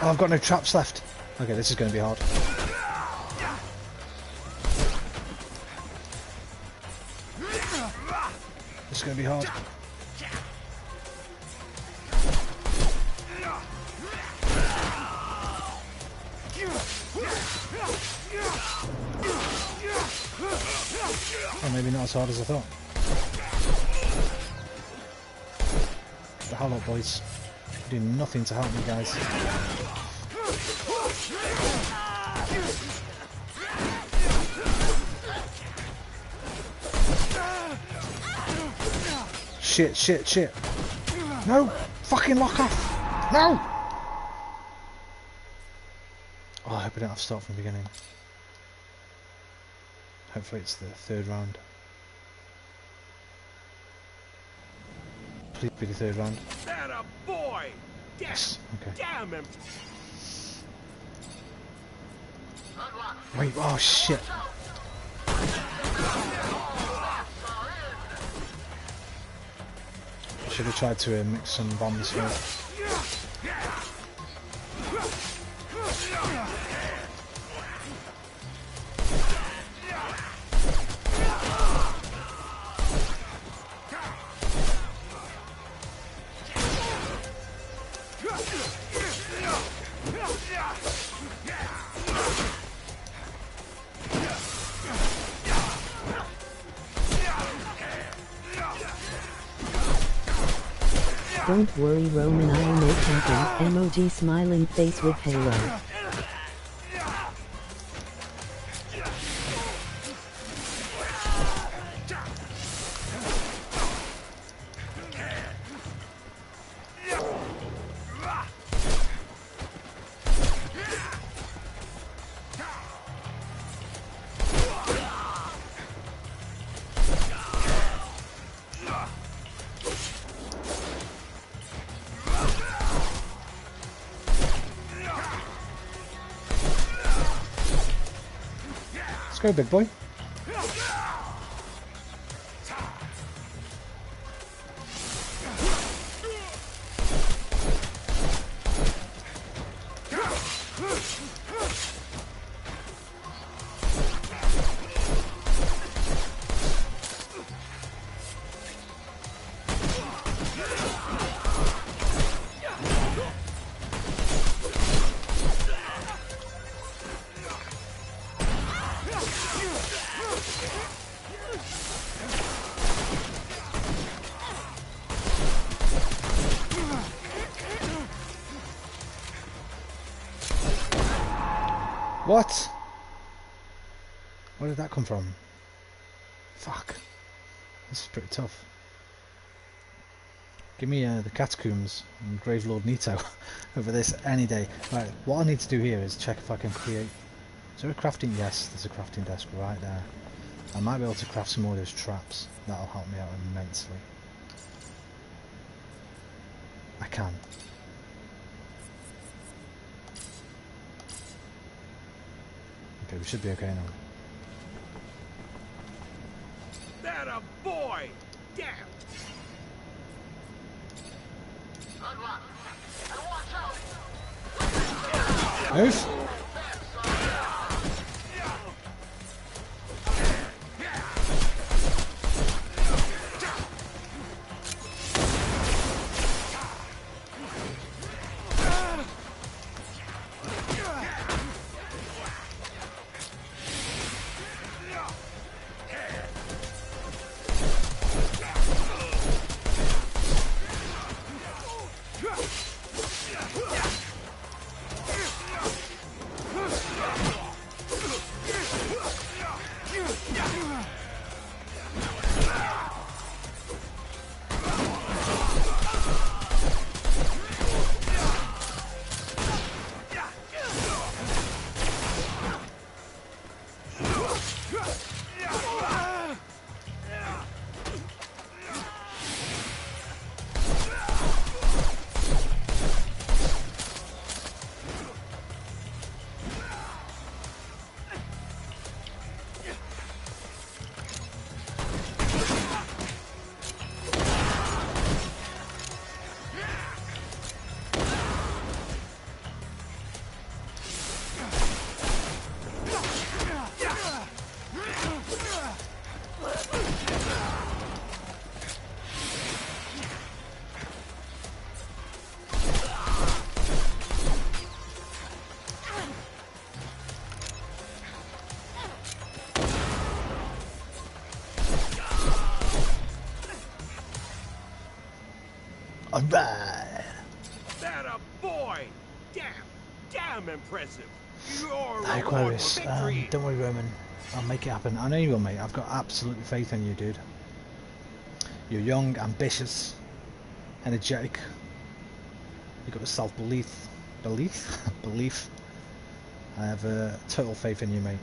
Oh, I've got no traps left. Okay, this is going to be hard. This is going to be hard. Or maybe not as hard as I thought. The hell up, boys. You're doing nothing to help me, guys. Shit. No! Fucking lock off! No! Oh, I hope I don't have to start from the beginning. Hopefully it's the third round. Please be the third round. That a boy! Yes, okay. Damn him! Wait, oh shit. I should have tried to mix some bombs first. Don't worry Roman, I'll make happen. Emoji smiling face with halo. Go, big boy. What? Where did that come from? Fuck. This is pretty tough. Give me the catacombs and Gravelord Nito over this any day. Right, what I need to do here is check if I can create... Is there a crafting? Yes, there's a crafting desk right there. I might be able to craft some more of those traps. That'll help me out immensely. I can. Okay, we should be okay now. That a boy! Damn! Move! Alright. That a boy! Damn impressive. You're Hi, reward for Aquarius. victory. Don't worry, Roman. I'll make it happen. I know you will, mate. I've got absolute faith in you, dude. You're young, ambitious, energetic. You've got the self-belief. Belief? I have total faith in you, mate.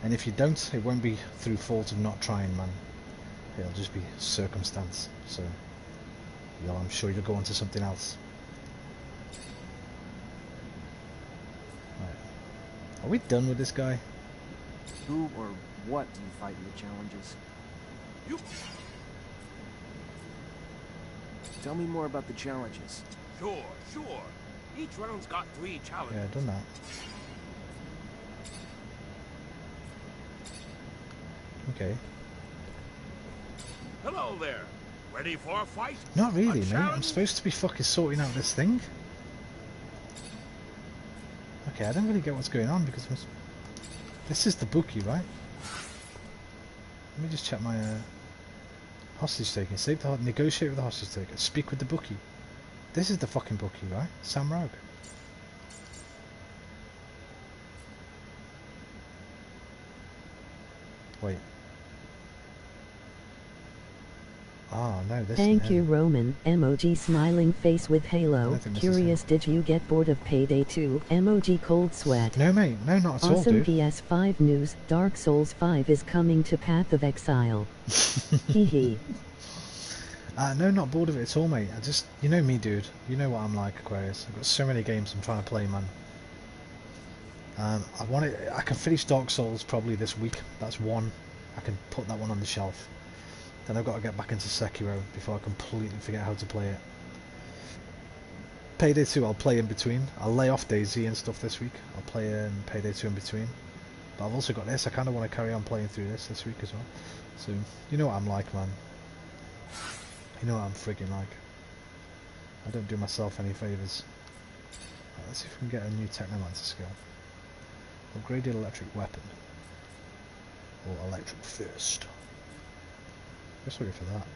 And if you don't, it won't be through fault of not trying, man. It'll just be circumstance. So, I'm sure you'll go on to something else. Right. Are we done with this guy? Who or what do you fight in the challenges? You. Tell me more about the challenges. Sure. Each round's got 3 challenges. Yeah, I've done that. Okay. Hello there. Ready for a fight? Not really, mate. I'm supposed to be fucking sorting out this thing. Okay, I don't really get what's going on because this is the bookie, right? Let me just check my... Hostage taking. Save the negotiate with the hostage taker. Speak with the bookie. This is the fucking bookie, right? Sam Rogue. Wait. Oh no, this. Thank you, Roman. Emoji smiling face with halo. Curious, did you get bored of Payday 2? Emoji cold sweat. No, mate. No, not at all, Awesome. dude. PS5 news. Dark Souls 5 is coming to Path of Exile. Hee hee. No, not bored of it at all, mate. I just, you know me, dude. You know what I'm like, Aquarius. I've got so many games I'm trying to play, man. I can finish Dark Souls probably this week. That's one. I can put that one on the shelf. Then I've got to get back into Sekiro before I completely forget how to play it. Payday 2 I'll play in between. I'll lay off DayZ and stuff this week. I'll play Payday 2 in between. But I've also got this. I kind of want to carry on playing through this week as well. So, you know what I'm like, man. You know what I'm friggin' like. I don't do myself any favours. Right, let's see if we can get a new Technomancer skill. Upgraded electric weapon. Or electric fist. Let's wait for that.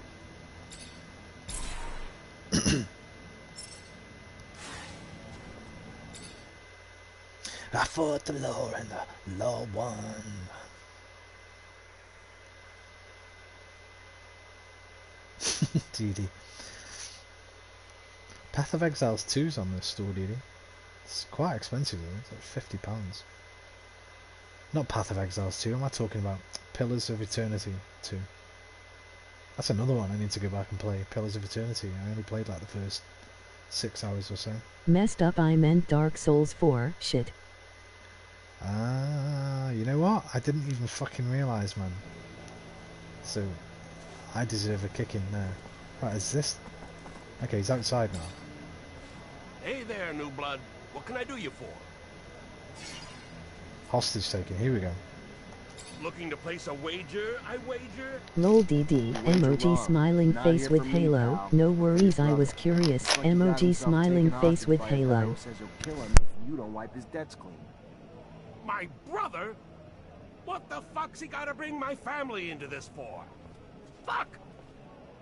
I fought the law and the law won. DD. Path of Exiles 2's on this store, DD. It's quite expensive though, it's like £50. Not Path of Exiles 2, am I talking about Pillars of Eternity 2? That's another one I need to go back and play, Pillars of Eternity. I only played like the first 6 hours or so. Messed up, I meant Dark Souls 4, shit. Ah, you know what? I didn't even fucking realise, man. So, I deserve a kick in there. Right, is this... Okay, he's outside now. Hey there, new blood. What can I do you for? Hostage taking, here we go. Looking to place a wager? I wager? Lol DD, emoji smiling face with halo. No worries, I was curious. Emoji smiling face with halo. Says he'll kill him if you don't wipe his debts clean. My brother? What the fuck's he gotta bring my family into this for? Fuck!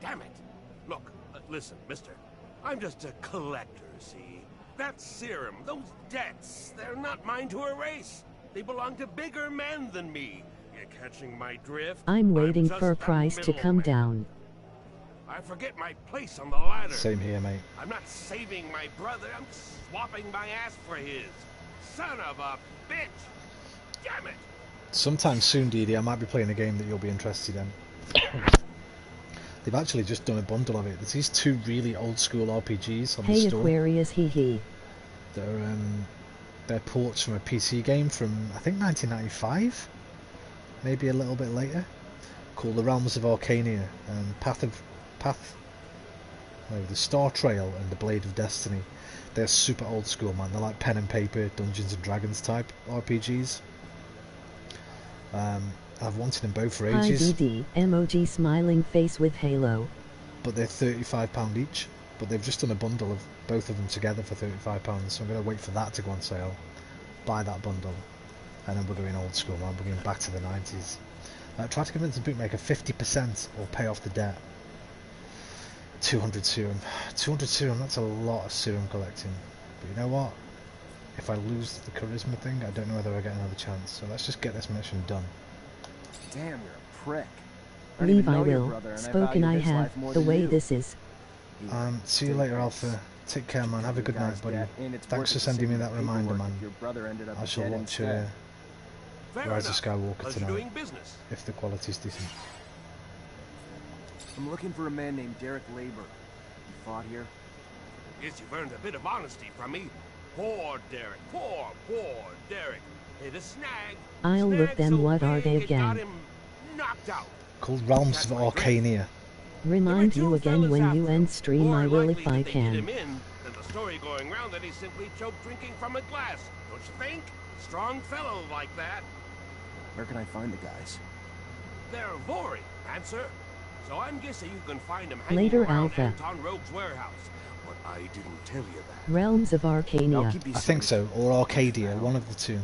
Damn it. Look, listen, mister. I'm just a collector, see? That serum, those debts, they're not mine to erase. They belong to bigger men than me. You're catching my drift? I'm waiting just for a the price to come middleman. down. I forget my place on the ladder. Same here, mate. I'm not saving my brother, I'm swapping my ass for his. Son of a bitch! Damn it! Sometime soon, DD, I might be playing a game that you'll be interested in. They've actually just done a bundle of it. There's these two really old school RPGs on the Hey store. Aquarius, hee hee. They're ports from a PC game from, I think, 1995? Maybe a little bit later. Called The Realms of Arcania and the Star Trail and the Blade of Destiny. They're super old school, man. They're like pen and paper, Dungeons and Dragons type RPGs. I've wanted them both for ages. Hi DD, emoji smiling face with halo. But they're £35 each. But they've just done a bundle of both of them together for £35, so I'm going to wait for that to go on sale, buy that bundle, and then we're going old school, man. We're going back to the 90s. Try to convince the bookmaker 50% or pay off the debt. 200 serum. 200 serum, that's a lot of serum collecting. But you know what? If I lose the charisma thing, I don't know whether I get another chance. So let's just get this mission done. Damn, you're a prick. Leave I will. Spoken I have. The way this is. See you later, Alpha. Take care, man. Have a good night, buddy. Thanks for sending me that reminder, man. I shall watch Rise of Skywalker tonight, if the quality's decent. I'm looking for a man named Derek Labor. He fought here? Guess you've earned a bit of honesty from me. Poor Derek. Poor Derek. Hey, the snag. I'll look them. What are they again? Knocked out. Called Realms of Arcania. Remind you again when you end stream. I will if I can. There's a story going around that he simply choked drinking from a glass. Don't you think? Strong fellow like that. Where can I find the guys? They're Vori, answer. So I'm guessing you can find them hanging Later, around Alpha. Anton Rogue's warehouse. But I didn't tell you that. Realms of Arcania. I think so, or Arcadia, one of the two.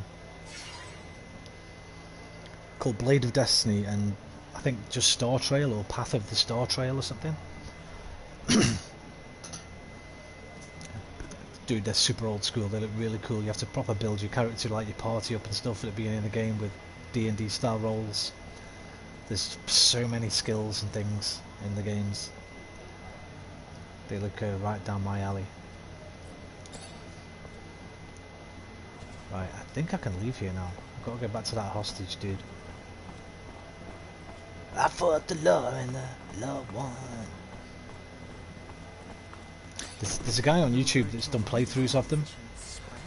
Called Blade of Destiny, and I think just Star Trail or Path of the Star Trail or something. Dude, they're super old school. They look really cool. You have to proper build your character, like your party up and stuff at the beginning of the game with D&D style roles. There's so many skills and things in the games. They look right down my alley. Right, I think I can leave here now. I've got to go back to that hostage, dude. I fought the law and the law won. There's a guy on YouTube that's done playthroughs of them.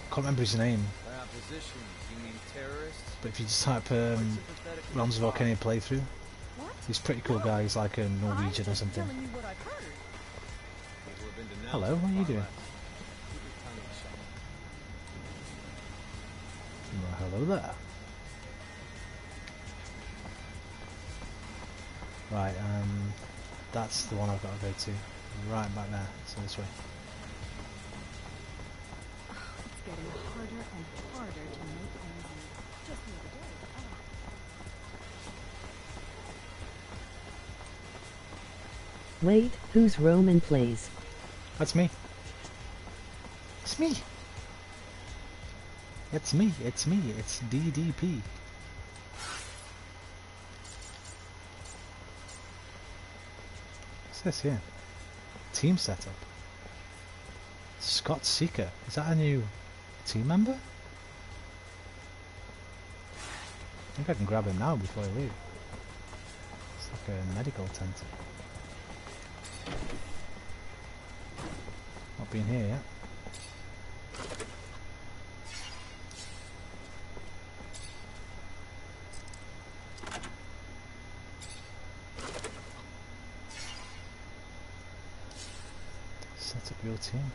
Can't remember his name. But if you just type Realms of Arcania playthrough, he's a pretty cool guy. He's like a Norwegian or something. Hello, what are you doing? Well, hello there. Right, that's the one I've got to go to. Right back there, so this way. It's getting harder and harder to make ends meet. Just the other day. Wait, who's Roman plays? That's me. It's me. It's me. It's me. It's DDP. What's this here? Team setup. Scott Seeker. Is that a new team member? I think I can grab him now before I leave. It's like a medical tent. Not been here yet. Set up your team.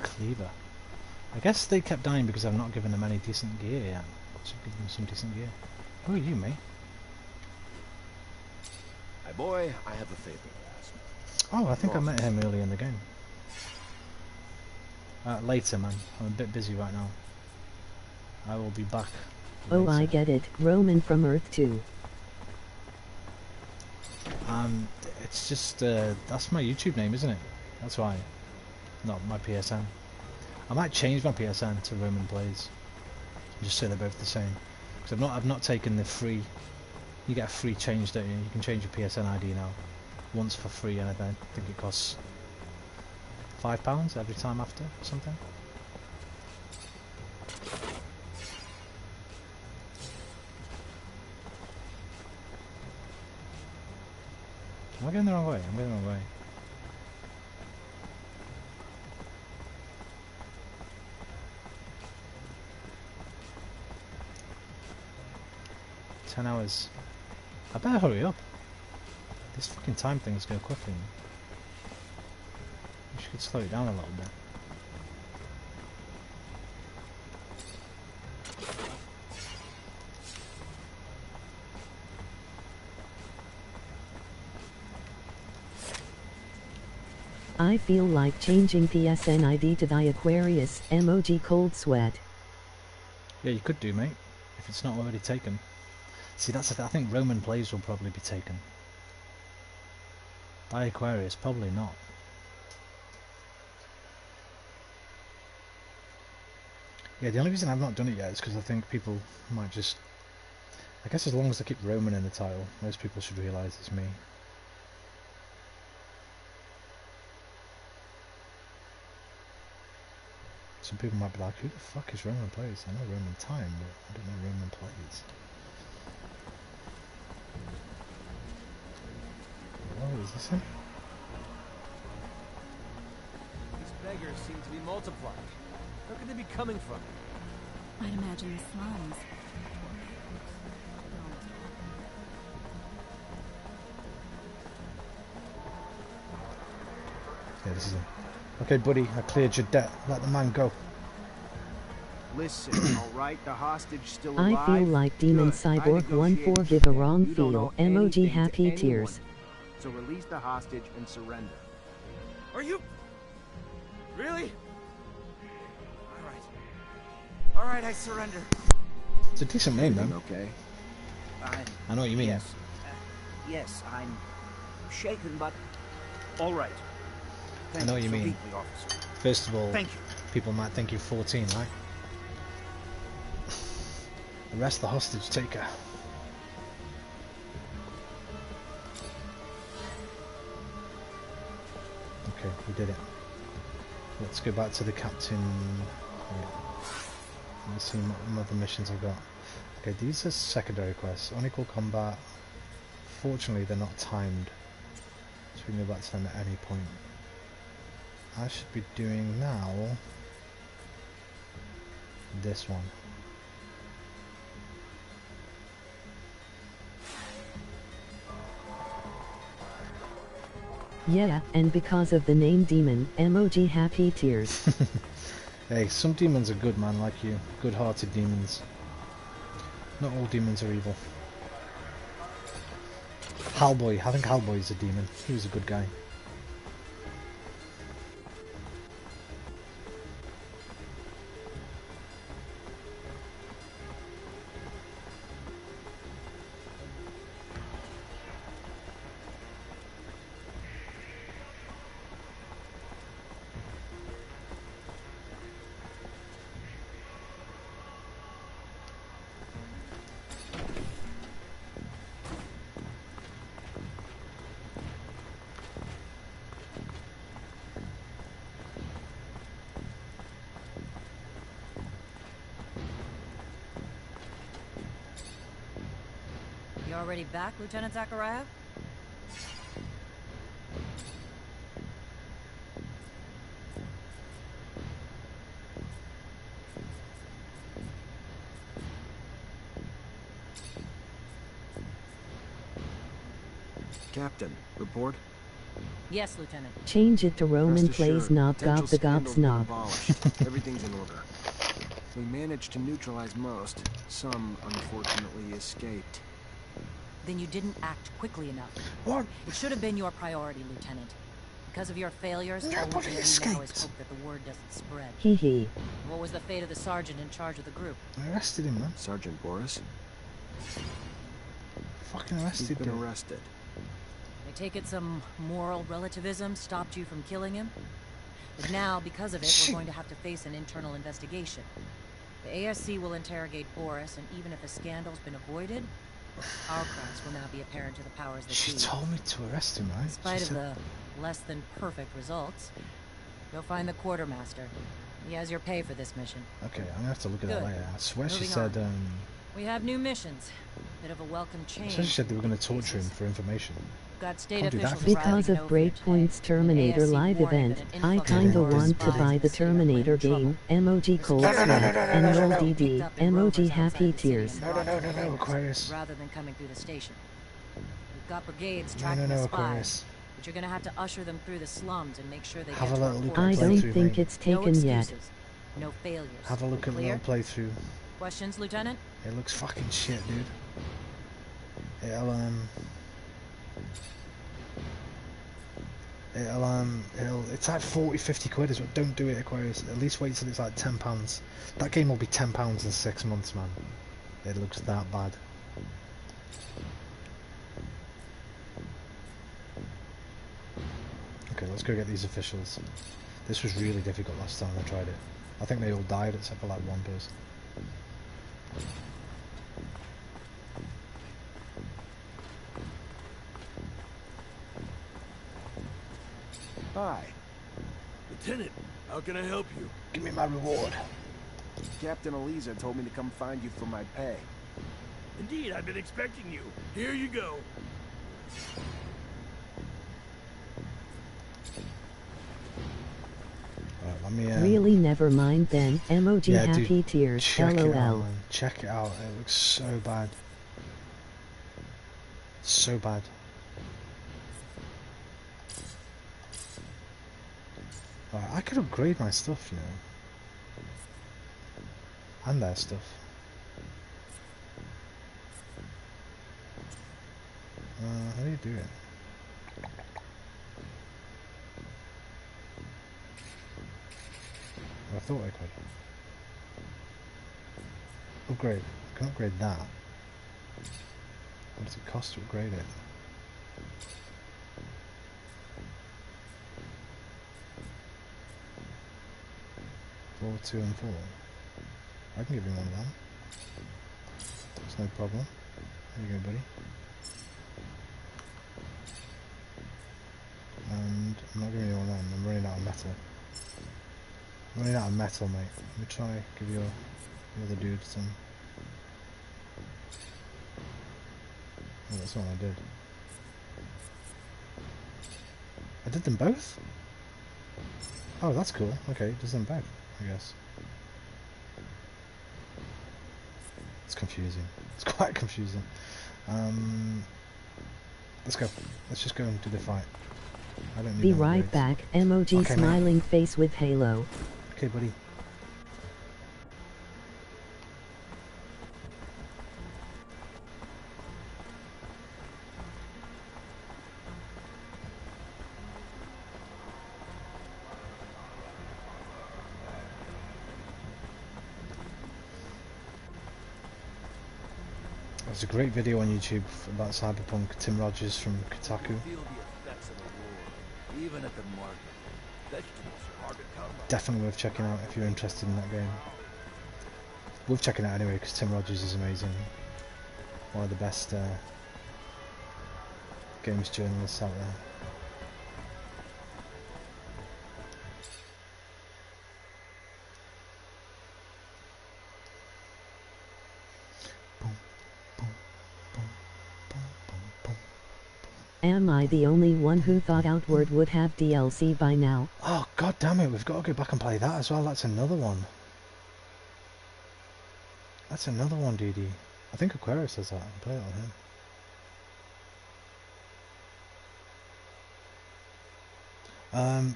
Cleaver. I guess they kept dying because I've not given them any decent gear yet. Should give them some decent gear. Who are you, mate? My boy, I have a favor to ask. Oh, I think I met him early in the game. Later, man. I'm a bit busy right now. I will be back. Oh, I get it. Roman from Earth 2. It's just, that's my YouTube name, isn't it? That's why. Not my PSN. I might change my PSN to Roman Plays. Just so they're both the same. Because I've not taken the free. You get a free change, don't you? You can change your PSN ID now. Once for free, and I think it costs £5 every time after, or something. Am I going the wrong way? I'm going the wrong way. $10 hours. I better hurry up. This fucking time thing's going quickly. We should slow it down a little bit. I feel like changing PSN ID to the Aquarius emoji cold sweat. Yeah, you could do, mate, if it's not already taken. See, that's I think Roman Plays will probably be taken. By Aquarius, probably not. Yeah, the only reason I've not done it yet is because I think people might just... I guess as long as I keep Roman in the title, most people should realise it's me. Some people might be like, who the fuck is Roman Plays? I know Roman Time, but I don't know Roman Plays. Oh, is this him? These beggars seem to be multiplied. Where could they be coming from? I'd imagine the slums. Yeah, this is him. Okay, buddy, I cleared your debt. Let the man go. Listen, alright, the hostage still alive? I feel like Demon Good. Cyborg I 1-4 give a wrong You don't feel owe emoji anything to happy anyone. tears. So release the hostage and surrender. Are you... Really? All right, I surrender. It's a decent name, man. Okay. I know what you mean. Yes. Yes, I'm shaken, but all right. I know what you so mean. deeply, officer. First of all, Thank you. people might think you're 14, right? Arrest the hostage taker. Okay, we did it. Let's go back to the captain. Yeah. Let's see what other missions I've got. Okay, these are secondary quests. Unequal combat. Fortunately, they're not timed, so we can go back to them at any point. I should be doing now this one. Yeah, and because of the name demon, emoji happy tears. Hey, some demons are good, man, like you. Good-hearted demons. Not all demons are evil. Hellboy, I think Hellboy's a demon. He was a good guy. You already back, Lieutenant Zachariah? Captain, report? Yes, Lieutenant. Change it to Roman Rest plays assured, knock potential off the scandals gops been knob. abolished. Everything's in order. We managed to neutralize most. Some, unfortunately, escaped. Then you didn't act quickly enough. What? It should have been your priority, Lieutenant. Because of your failures, all we Nobody can do now escaped. is hope that the word doesn't spread. Hee hee. What was the fate of the sergeant in charge of the group? I arrested him, man. Sergeant Boris? Fucking He's arrested been him. arrested. I take it some moral relativism stopped you from killing him? But now, because of it, we're going to have to face an internal investigation. The ASC will interrogate Boris, and even if a scandal's been avoided, our crimes will now be apparent to the powers that She be. told me to arrest him, right? In spite She of said... the less than perfect results, you'll find the quartermaster. He has your pay for this mission. Okay, I'm gonna have to look at that Good. later. I swear she Moving said, on. We have new missions. Bit of a welcome I change. swear she said they were gonna torture him for information. Got state Can't do that officials for Because of Breakpoint's Terminator live event, I kinda want to buy the Terminator game, emoji cold sweat, and roll DD, emoji happy tears. No, Aquarius. Rather than coming through the station. We've got brigades No, tracking the spies, Aquarius. but you're gonna have to usher them through the slums and make sure they Have get a to our little look quarters. I don't playthrough, think mate. it's No taken yet. excuses. No failures. Have a look at the Clear? little playthrough. Questions, Lieutenant? It looks fucking shit, dude. It's like 40-50 quid as well. Don't do it, Aquarius. At least wait till it's like £10. That game will be £10 in 6 months, man. It looks that bad. Okay, let's go get these officials. This was really difficult last time I tried it. I think they all died except for like one person. Hi. Lieutenant, how can I help you? Give me my reward. Captain Eliza told me to come find you for my pay. Indeed, I've been expecting you. Here you go. Alright, let me Really never mind then, emoji yeah, happy dude, tears, check it out, lol. man. Check it out. It looks so bad. So bad. Alright, I could upgrade my stuff, you know. And their stuff. How do you do it? I thought I could. upgrade. I can upgrade that. What does it cost to upgrade it? Four, 2, and 4. I can give him one of them. That's no problem. There you go, buddy. And I'm not giving you one of them. I'm running out of metal. I'm running out of metal, mate. Let me try give your other dude some. Oh, that's not what I did. I did them both? Oh, that's cool. Okay, it does them both, I guess. It's confusing. It's quite confusing. Let's go. Let's just go and do the fight. I don't need Be no right upgrades. back. Emoji Okay, smiling mate. face with halo. Okay, buddy. There's a great video on YouTube about Cyberpunk. Tim Rogers from Kotaku. Feel the effects of the war, even at the market. Vegetables are hard to come by. Definitely worth checking out if you're interested in that game. Worth checking out anyway because Tim Rogers is amazing. One of the best games journalists out there. Am I the only one who thought Outward would have DLC by now? Oh god damn it, we've got to go back and play that as well. That's another one. That's another one, DD. I think Aquarius says that. I'll play it on him.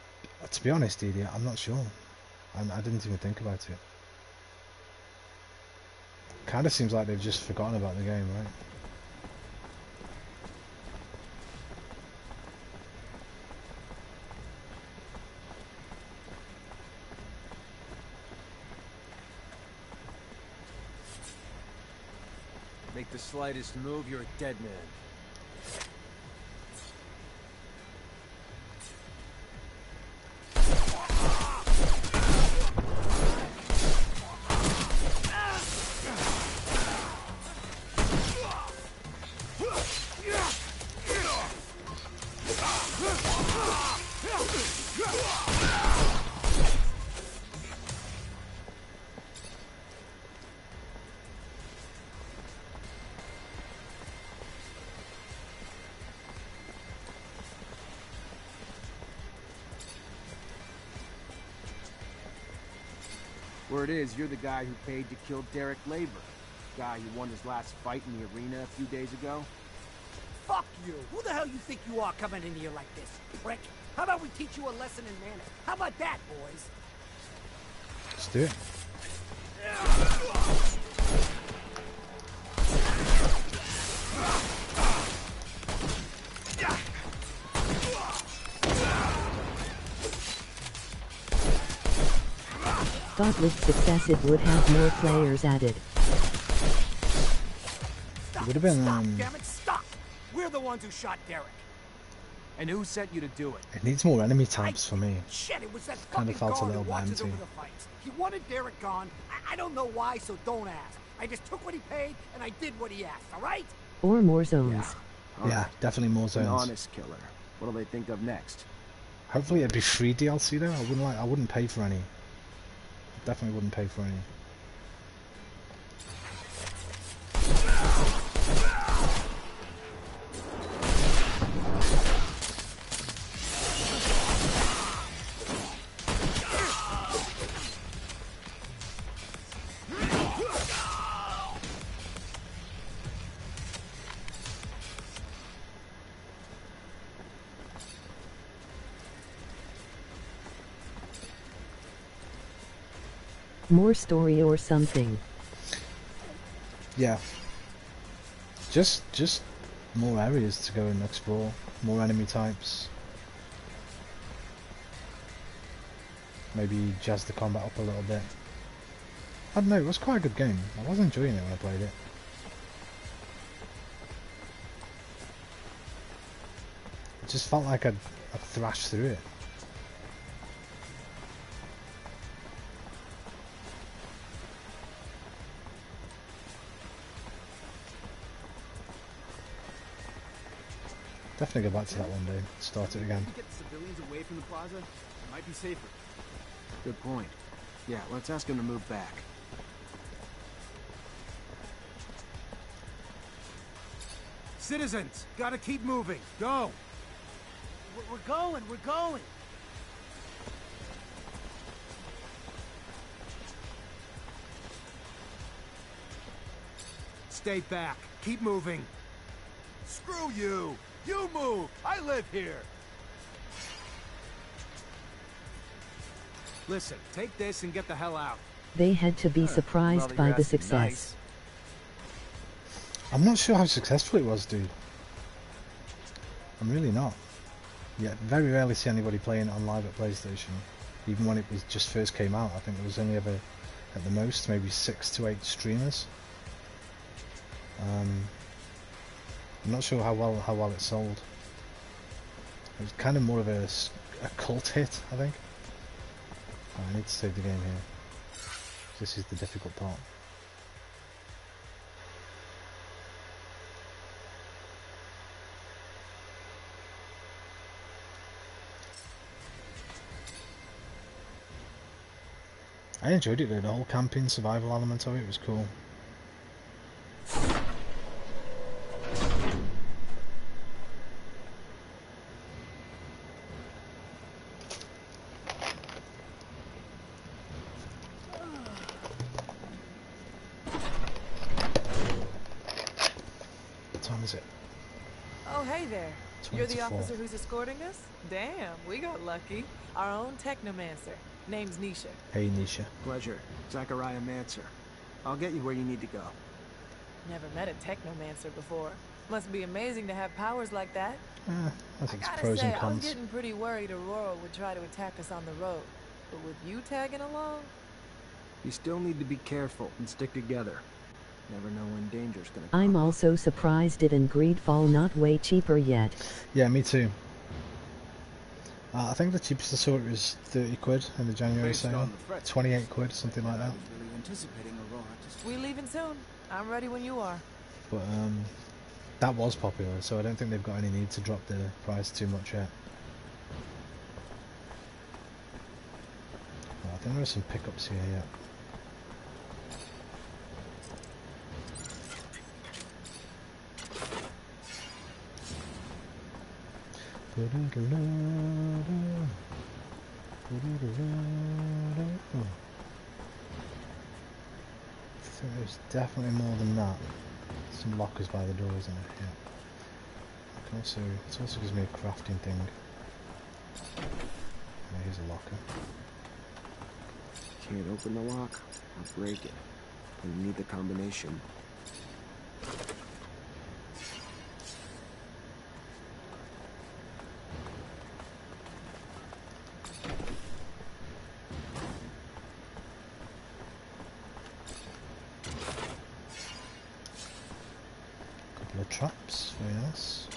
To be honest, DD, I'm not sure. I didn't even think about it. Kind of seems like they've just forgotten about the game, right? Make the slightest move, you're a dead man. Word is, you're the guy who paid to kill Derek Labor. Guy who won his last fight in the arena a few days ago. Fuck you! Who the hell you think you are coming in here like this, prick? How about we teach you a lesson in manners? How about that, boys? Let's do it. Thought with success it would have more players added. It would have been. Damn it, stop! We're the ones who shot Derek. And who sent you to do it? It needs more enemy types for me. Shit, it was that Kind fucking of felt a guard little who bit watches empty. over the fights. He wanted Derek gone. I don't know why, so don't ask. I just took what he paid, and I did what he asked, alright? Or more zones. Yeah, definitely more An zones. honest killer. What'll they think of next? Hopefully it'd be free DLC though. I wouldn't pay for any. Definitely wouldn't pay for any. More story or something. Yeah. Just more areas to go and explore. More enemy types. Maybe jazz the combat up a little bit. I don't know, it was quite a good game. I was enjoying it when I played it. It just felt like I'd thrashed through it. Definitely go back to that one day. Start it again. Get the civilians away from the plaza. It might be safer. Good point. Yeah, let's ask him to move back. Citizens, gotta keep moving. Go! We're going, we're going! Stay back. Keep moving. Screw you! You move! I live here! Listen, take this and get the hell out. They had to be surprised by the success. I'm not sure how successful it was, dude. I'm really not. Yeah, very rarely see anybody playing it on live at PlayStation. Even when it was just first came out, I think there was only ever, at the most, maybe 6 to 8 streamers. I'm not sure how well it sold. It was kind of more of a cult hit, I think. Oh, I need to save the game here. This is the difficult part. I enjoyed it though, the whole camping survival element of it was cool. What time is it? Oh, hey there. 20 You're to the 4. officer who's escorting us? Damn, we got lucky. Our own Technomancer. Name's Nisha. Hey Nisha. Pleasure. Zachariah Mancer. I'll get you where you need to go. Never met a Technomancer before. Must be amazing to have powers like that. I think I it's gotta pros say, and I was cons. getting pretty worried Aurora would try to attack us on the road. But with you tagging along? You still need to be careful and stick together. Never know when danger's gonna come. I'm also surprised it in Greedfall not way cheaper yet. Yeah, me too. I think the cheapest I saw it was 30 quid in the January sale. 28 quid, something like that. We leaving soon. I'm ready when you are. But that was popular, so I don't think they've got any need to drop the price too much yet. I think there are some pickups here yet. I think there's definitely more than that. Some lockers by the door, isn't it? Yeah. I can also, it also gives me a crafting thing. Oh, here's a locker. Can't open the lock or break it. You need the combination. Couple of traps, very nice.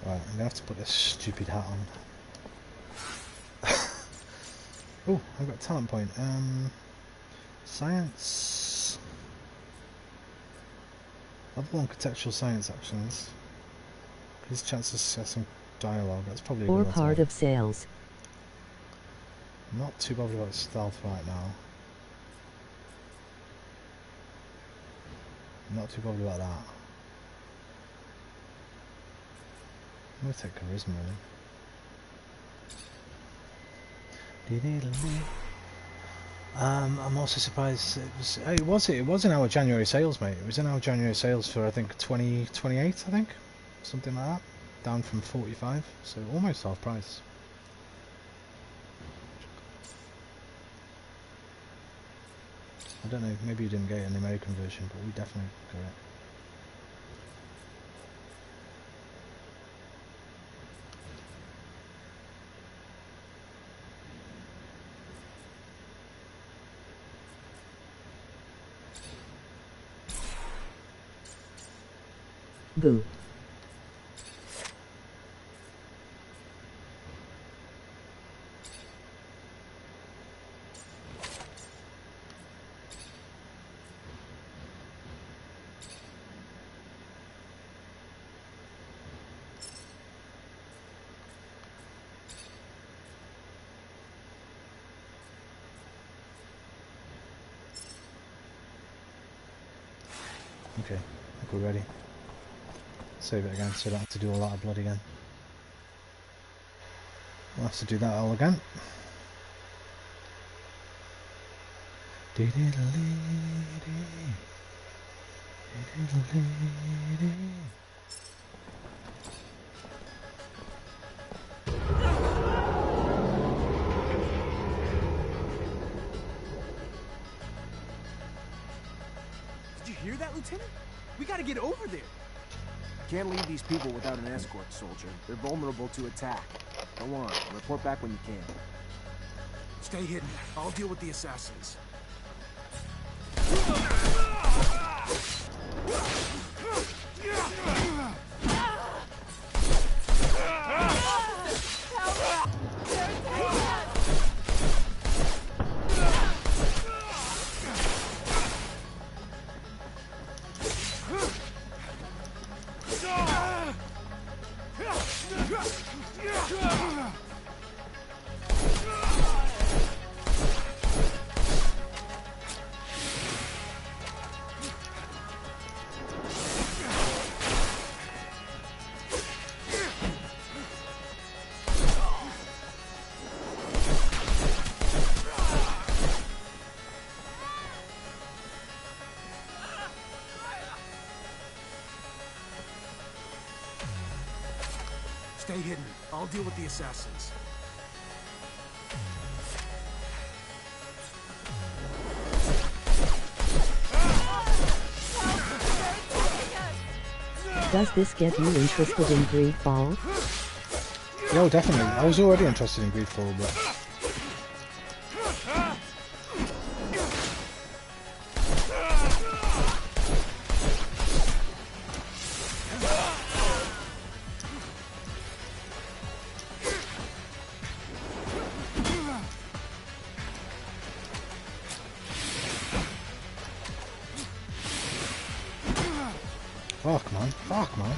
Right, I'm gonna have to put this stupid hat on. Oh, I've got a talent point. Science. Level 1 contextual science actions. His chance of success in dialogue. That's probably a Or good one to part have. of sales. I'm not too bothered about stealth right now. I'm not too bothered about that. I'm gonna take charisma. I'm also surprised it was in our January sales, mate. It was in our January sales for I think 28, I think, something like that, down from 45, so almost half price. I don't know, maybe you didn't get it in the American version, but we definitely got it. Boo. Okay, I think we're ready. Save it again so I don't have to do all that blood again. We'll have to do that all again. Did you hear that, Lieutenant? We gotta get over there. Can't leave these people without an escort, soldier. They're vulnerable to attack. Go on, report back when you can. Stay hidden. I'll deal with the assassins. Stay hidden. I'll deal with the assassins. Does this get you interested in Greedfall? Yo, definitely. I was already interested in Greedfall, but... Fuck, man. Fuck, man.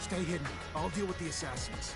Stay hidden. I'll deal with the assassins.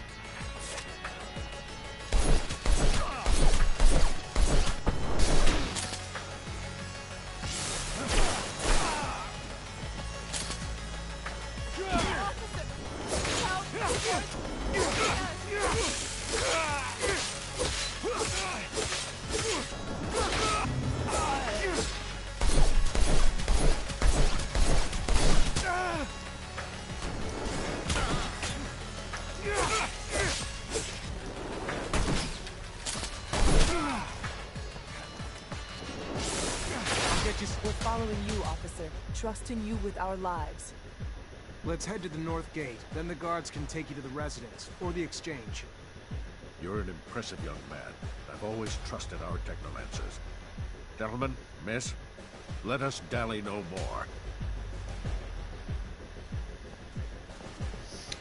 We're following you, officer, trusting you with our lives. Let's head to the north gate, then the guards can take you to the residence, or the exchange. You're an impressive young man. I've always trusted our Technomancers. Gentlemen, miss, let us dally no more.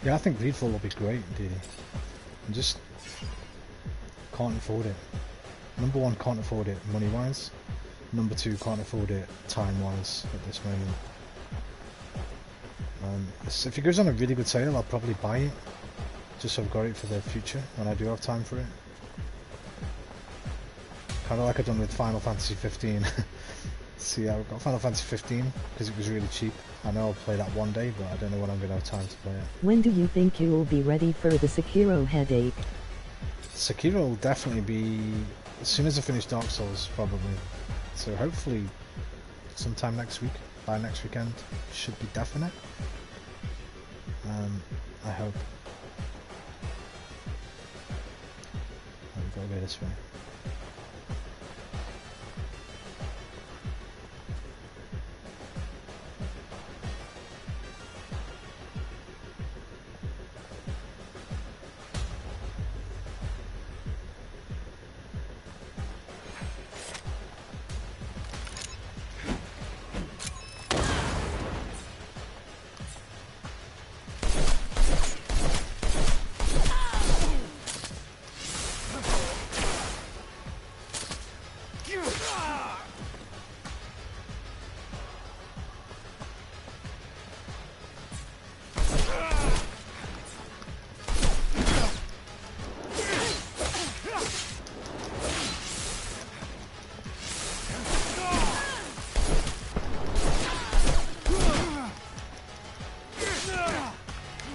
Yeah, I think Greedfall will be great, dude. I just can't afford it. Number one, can't afford it money-wise. Number two, can't afford it time-wise at this moment. If it goes on a really good sale, I'll probably buy it, just so I've got it for the future when I do have time for it. Kind of like I've done with Final Fantasy 15. So yeah, I've got Final Fantasy 15 because it was really cheap. I know I'll play that one day, but I don't know when I'm going to have time to play it. When do you think you will be ready for the Sekiro headache? Sekiro will definitely be as soon as I finish Dark Souls, probably. So hopefully sometime next week, by next weekend, should be definite. I hope. Gotta go this way.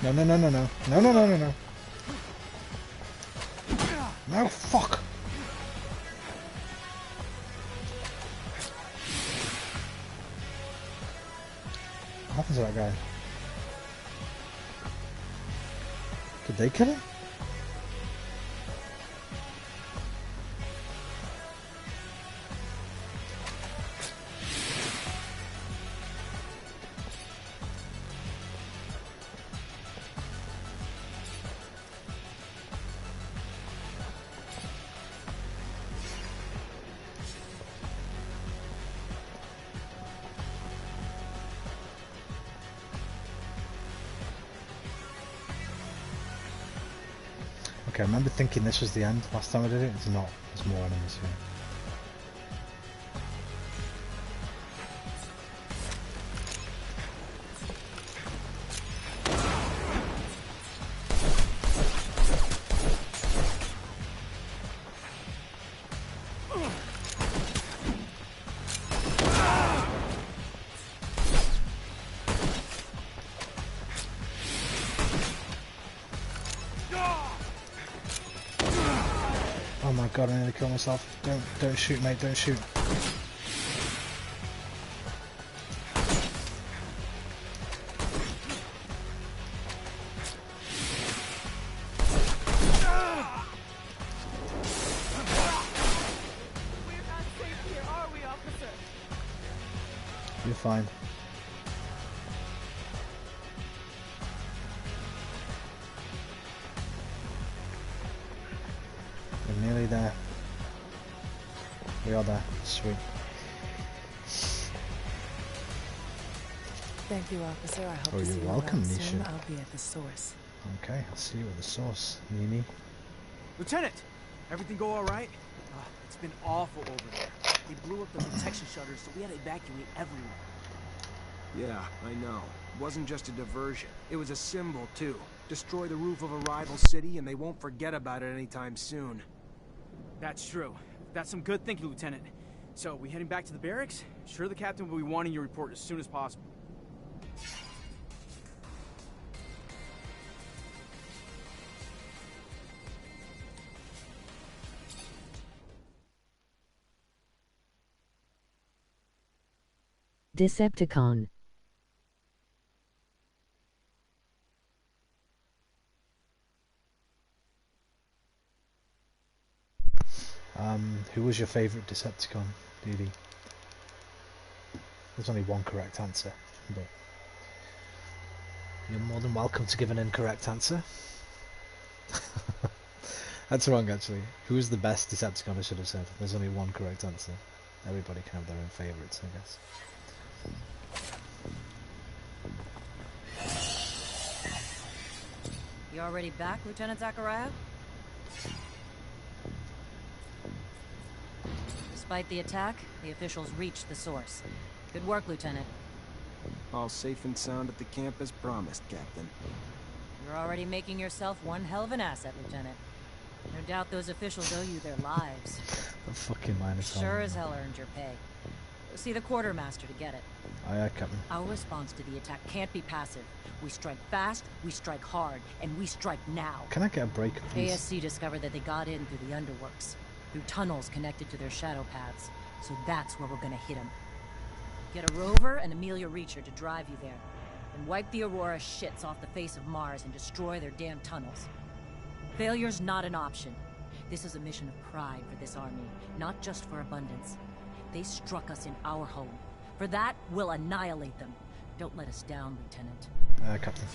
No, no, no, no, no. No, no, no, no, no. No, fuck! What happened to that guy? Did they kill him? Okay, I remember thinking this was the end last time I did it. It's not. There's more enemies here. Oh my god, I nearly killed myself. Don't shoot, mate, don't shoot. You're fine. We're nearly there. We are there. Sweet. Thank you, officer. I hope Oh, to see you're you welcome, around soon. Nisha. I'll be at the source. Okay, I'll see you at the source, Nini. Lieutenant! Everything go alright? It's been awful over there. They blew up the protection shutters, so we had to evacuate everyone. Yeah, I know. It wasn't just a diversion. It was a symbol, too. Destroy the roof of a rival city, and they won't forget about it anytime soon. That's true. That's some good thinking, Lieutenant. So, we heading back to the barracks? Sure the captain will be wanting your report as soon as possible. Decepticon. Who was your favourite Decepticon, Didi? There's only one correct answer, but you're more than welcome to give an incorrect answer. That's wrong, actually. Who is the best Decepticon, I should have said. There's only one correct answer. Everybody can have their own favourites, I guess. You already back, Lieutenant Zachariah? Despite the attack, the officials reached the source. Good work, Lieutenant. All safe and sound at the camp as promised, Captain. You're already making yourself one hell of an asset, Lieutenant. No doubt those officials owe you their lives. The fucking Minotaur. Sure as hell earned your pay. Go see the quartermaster to get it. Aye, aye, Captain. Our response to the attack can't be passive. We strike fast, we strike hard, and we strike now. Can I get a break, please? ASC discovered that they got in through the underworks, through tunnels connected to their shadow paths. So that's where we're gonna hit them. Get a rover and Amelia Reacher to drive you there, and wipe the Aurora shits off the face of Mars and destroy their damn tunnels. Failure's not an option. This is a mission of pride for this army, not just for abundance. They struck us in our home. For that, we'll annihilate them. Don't let us down, Lieutenant. Captain.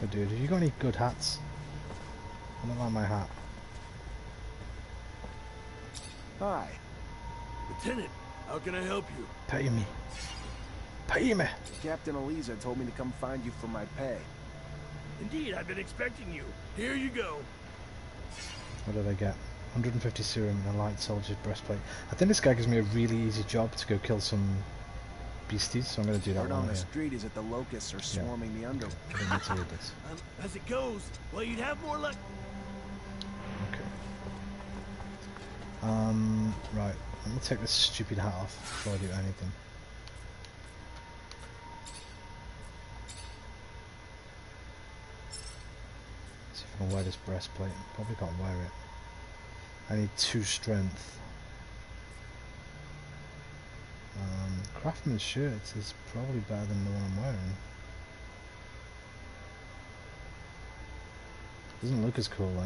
Oh, dude, have you got any good hats? I don't like my hat. Hi. Lieutenant, how can I help you? Pay me. Pay me. Captain Eliza told me to come find you for my pay. Indeed, I've been expecting you. Here you go. What did I get? 150 serum and a light soldier's breastplate. I think this guy gives me a really easy job to go kill some beasties, so I'm going to do that Word one on the here. street is that the locusts are swarming the underworld. I don't need to read this. As it goes, well, you'd have more luck. Okay. Right. Let me take this stupid hat off before I do anything. See if I can wear this breastplate. Probably can't wear it. I need 2 strength. Craftsman's shirt is probably better than the one I'm wearing. Doesn't look as cool though.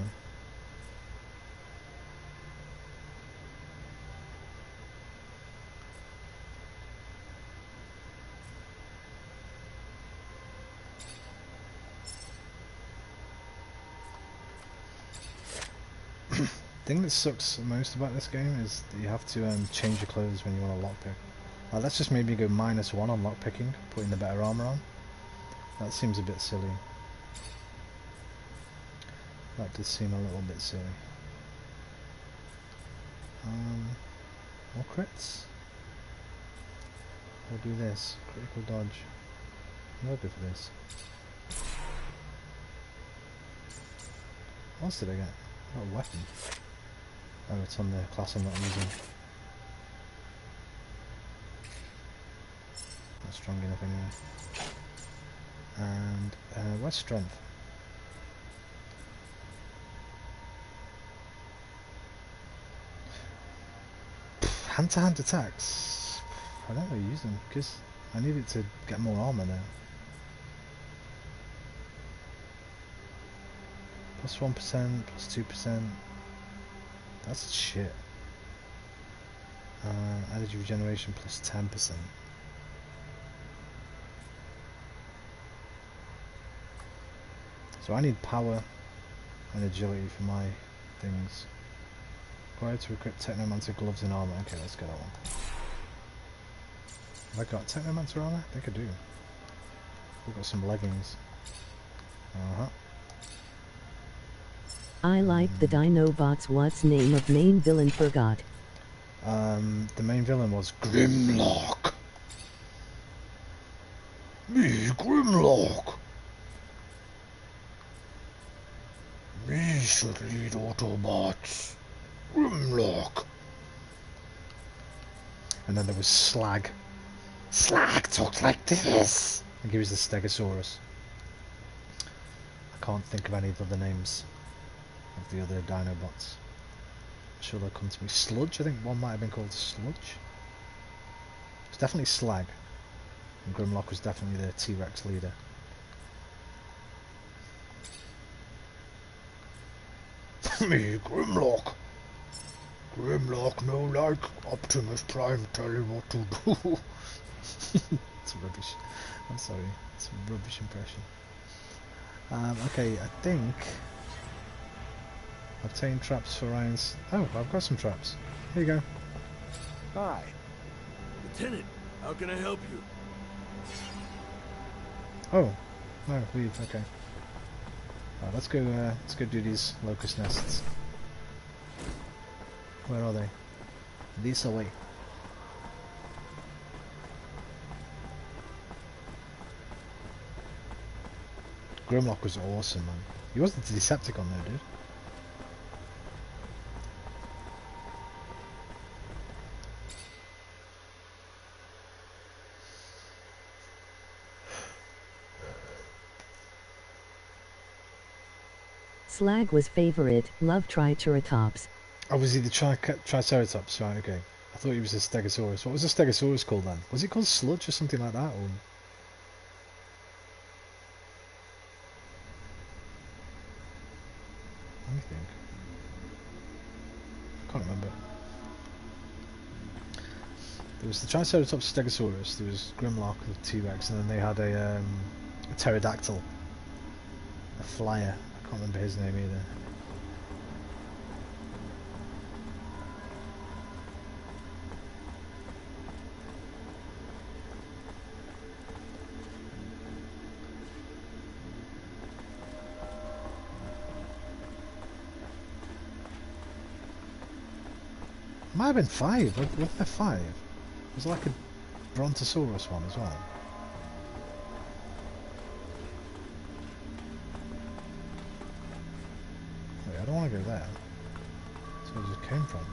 The thing that sucks most about this game is that you have to change your clothes when you want to lockpick. Let's just maybe go -1 on lockpicking, putting the better armor on. That seems a bit silly. That does seem a little bit silly. More crits? We'll do this. Critical dodge. No good for this. What else did I get? I got a weapon. Oh, it's on the class I'm not using. Not strong enough anyway. And where's strength? Hand-to-hand attacks. I don't really use them because I need it to get more armor now. +1%, +2%. That's shit. Energy regeneration +10%. So I need power and agility for my things. Required to equip Technomancer gloves and armor. Okay, let's get that one. Have I got Technomancer armor? I think I do. We've got some leggings. I like the Dinobots. What's name of main villain? Forgot. The main villain was Grimlock. Me, Grimlock. Me should lead Autobots. Grimlock. And then there was Slag. Slag talks like this. And he was the Stegosaurus. I can't think of any of the other names of the other Dinobots. I'm sure they'll come to me. Sludge, I think one might have been called Sludge. It's definitely Slag. And Grimlock was definitely the T-Rex leader. Me, Grimlock. Grimlock, no like Optimus Prime, tell him what to do. It's rubbish. I'm sorry. It's a rubbish impression. Okay, I think obtain traps for Ryan's. Oh, I've got some traps. Here you go. Hi. Lieutenant, how can I help you? Oh, no, leave. Okay. Right, let's go do these locust nests. Where are they? This away. Grimlock was awesome, man. He wasn't a Decepticon though, dude. Slag was favorite. Love Triceratops. Oh, was he the Triceratops? Right, okay. I thought he was a Stegosaurus. What was a Stegosaurus called then? Was it called Sludge or something like that? Or... Let me think. I can't remember. There was the Triceratops Stegosaurus, there was Grimlock, the T-Rex, and then they had a pterodactyl. A flyer. I can't remember his name either. Might have been 5. Wasn't there 5? Was like a Brontosaurus one as well. Wait, I don't want to go there. That's where it just came from.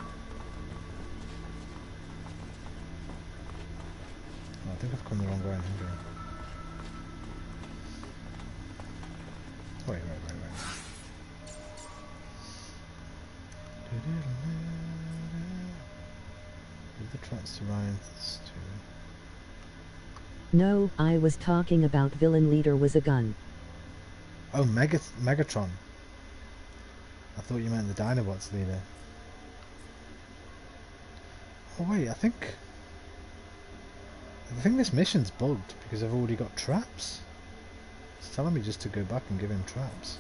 Oh, I think I've come the wrong way. Wait. The tracks to Ryan's too. No, I was talking about villain leader was a gun. Oh, Megatron. I thought you meant the Dinobots leader. Oh wait, I think this mission's bugged because I've already got traps. It's telling me just to go back and give him traps.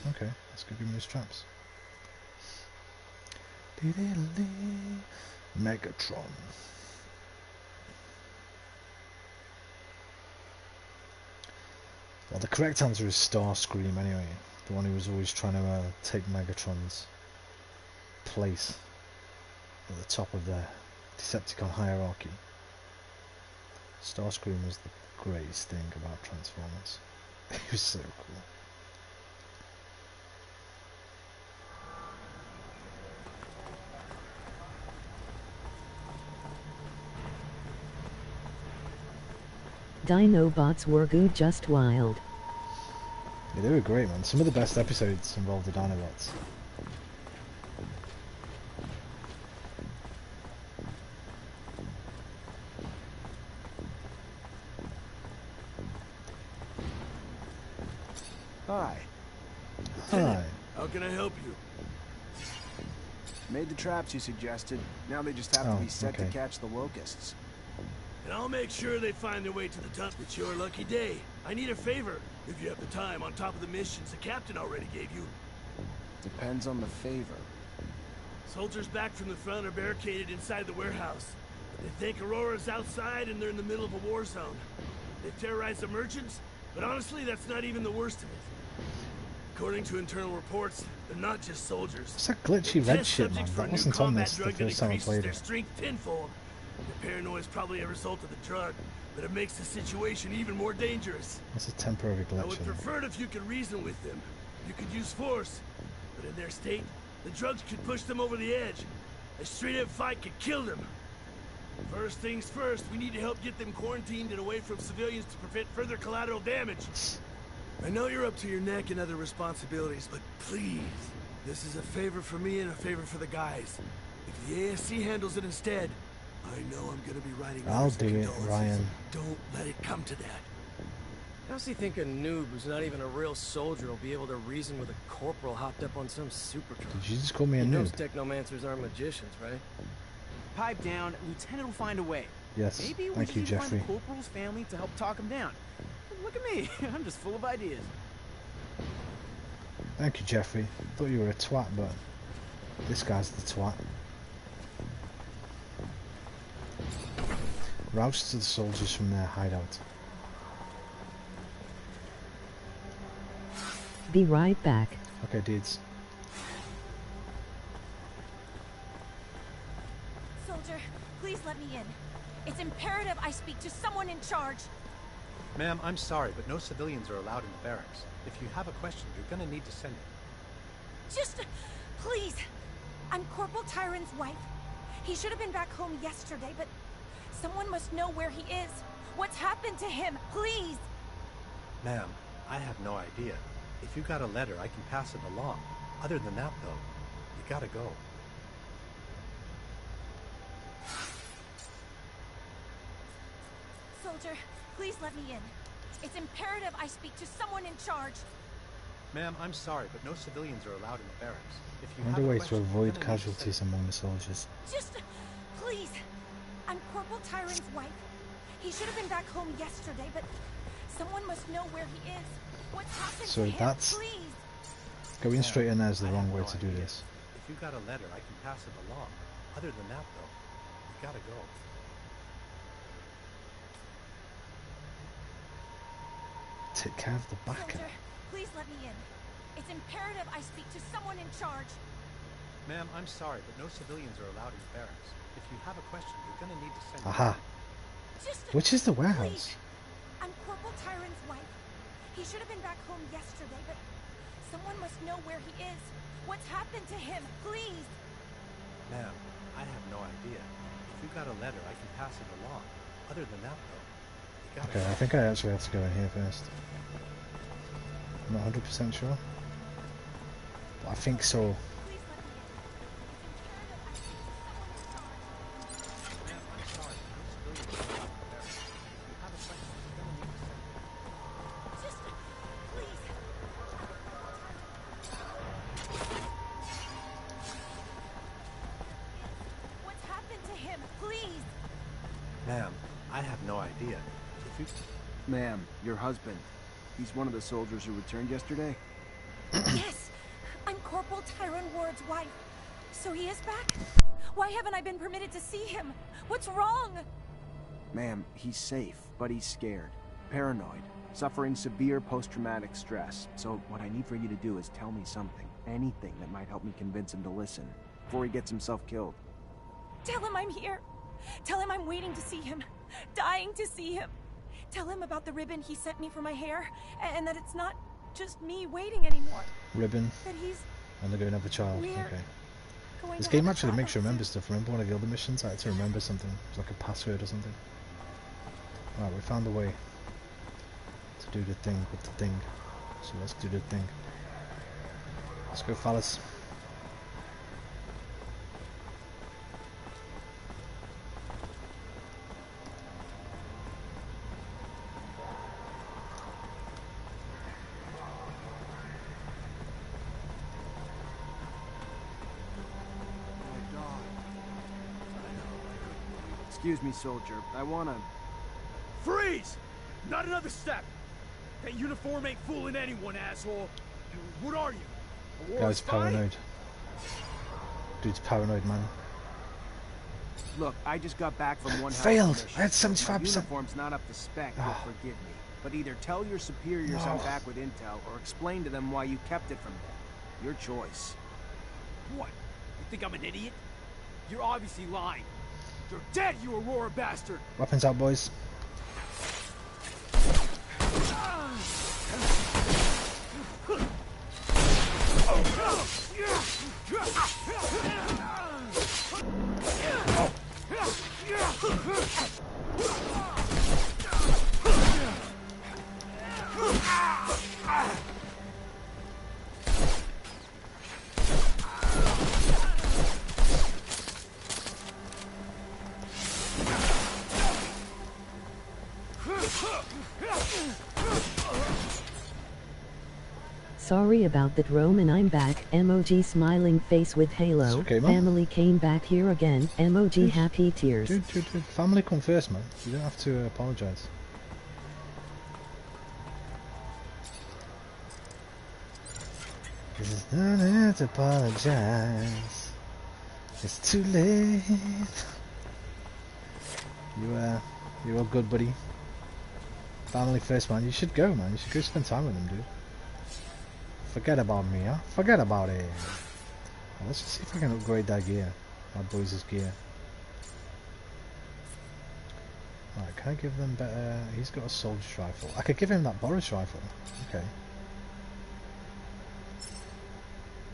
Okay, let's go give him his traps. Megatron. Well, the correct answer is Starscream anyway. The one who was always trying to take Megatron's place at the top of the Decepticon hierarchy. Starscream was the greatest thing about Transformers. He was so cool. Dinobots were good, just wild. Yeah, they were great, man. Some of the best episodes involved the Dinobots. Hi. Hi. How can I help you? Made the traps you suggested. Now they just have to be set to catch the locusts. And I'll make sure they find their way to the tunnel. It's your lucky day. I need a favor, if you have the time, on top of the missions the captain already gave you. Depends on the favor. Soldiers back from the front are barricaded inside the warehouse. They think Aurora's outside and they're in the middle of a war zone. They've terrorized the merchants, but honestly, that's not even the worst of it. According to internal reports, they're not just soldiers. It's that glitchy red shit, man. That wasn't on this the first time I played their it. strength tenfold. The paranoia is probably a result of the drug, but it makes the situation even more dangerous. That's a temporary glitch. I would prefer it if you could reason with them. You could use force, but in their state, the drugs could push them over the edge. A straight-up fight could kill them. First things first, we need to help get them quarantined and away from civilians to prevent further collateral damage. I know you're up to your neck in other responsibilities, but please, this is a favor for me and a favor for the guys. If the ASC handles it instead, I know I'm gonna be writing. I'll do it, Ryan. Don't let it come to that. I honestly think a noob who's not even a real soldier will be able to reason with a corporal hopped up on some super truck. Did you just call me a noob? Those Technomancers aren't magicians, right? Pipe down, Lieutenant will find a way. Yes, Maybe we thank should you, even Jeffrey. find the corporal's family to help talk him down. Look at me, I'm just full of ideas. Thank you, Jeffrey. Thought you were a twat, but this guy's the twat. Routes to the soldiers from their hideout. Be right back. Okay, dudes. Soldier, please let me in. It's imperative I speak to someone in charge. Ma'am, I'm sorry, but no civilians are allowed in the barracks. If you have a question, you're gonna need to send it. Just, please. I'm Corporal Tyron's wife. He should have been back home yesterday, but someone must know where he is. What's happened to him? Please. Ma'am, I have no idea. If you got a letter, I can pass it along. Other than that, though, You gotta go. Soldier, please let me in. It's imperative I speak to someone in charge. Ma'am, I'm sorry, but no civilians are allowed in the barracks. If you Find have a way to question, avoid you're gonna need to casualties among the soldiers. Just, please. I'm Corporal Tyron's wife. He should have been back home yesterday, but someone must know where he is. What's happened So to him, that's please? going straight in there is the I wrong have way no to do idea. this. If you got a letter, I can pass it along. Other than that, though, you gotta go. Take care of the backer. Soldier, please let me in. It's imperative I speak to someone in charge. Ma'am, I'm sorry, but no civilians are allowed in the barracks. If you have a question, you're gonna need to send Aha. Just, Which is the please. warehouse? I'm Corporal Tyron's wife. He should have been back home yesterday, but someone must know where he is. What's happened to him, please? Ma'am, I have no idea. If you got a letter, I can pass it along. Other than that, though, you gotta Okay, I think I actually have to go in here first. I'm not 100% sure. But I think so. What's happened to him, please? Ma'am, I have no idea. If you... Ma'am, your husband. He's one of the soldiers who returned yesterday? Yes, I'm Corporal Tyron Ward's wife. So he is back? Why haven't I been permitted to see him? What's wrong? Ma'am, he's safe, but he's scared. Paranoid. Suffering severe post-traumatic stress. So what I need for you to do is tell me something. Anything that might help me convince him to listen. Before he gets himself killed. Tell him I'm here. Tell him I'm waiting to see him. Dying to see him. Tell him about the ribbon he sent me for my hair. And that it's not just me waiting anymore. Ribbon. That he's... And they're going to have a child. We're Okay. going This to game have a actually makes you child. remember stuff. Remember one of the other missions? I had to remember something. It's like a password or something. Alright, we found a way to do the thing with the thing. So let's do the thing. Let's go, fellas. Excuse me, soldier. I wanna... Freeze! Not another step! That uniform ain't fooling anyone, asshole! What are you? A war Guy's spy? paranoid. Dude's paranoid, man. Look, I just got back from one Failed! hell of a I had mission. If 75%. my uniform's not up to spec, you'll forgive me. But either tell your superiors I'm No. back with intel, or explain to them why you kept it from them. Your choice. What? You think I'm an idiot? You're obviously lying. You're dead, you Aurora bastard! Weapons out, boys. Sorry about that, Roman. I'm back. Emoji smiling face with halo. It's okay, man. Family came back here again. Emoji happy tears. Dude, family come first, man. You don't have to apologize. Cause it's no need to apologize. It's too late. You're all good, buddy. Family first, man. You should go, man. You should go spend time with them, dude. Forget about me, huh? Forget about it. Well, let's just see if I can upgrade that gear. My boys' gear. Alright, can I give them better... He's got a soldier's rifle. I could give him that Boris rifle. Okay.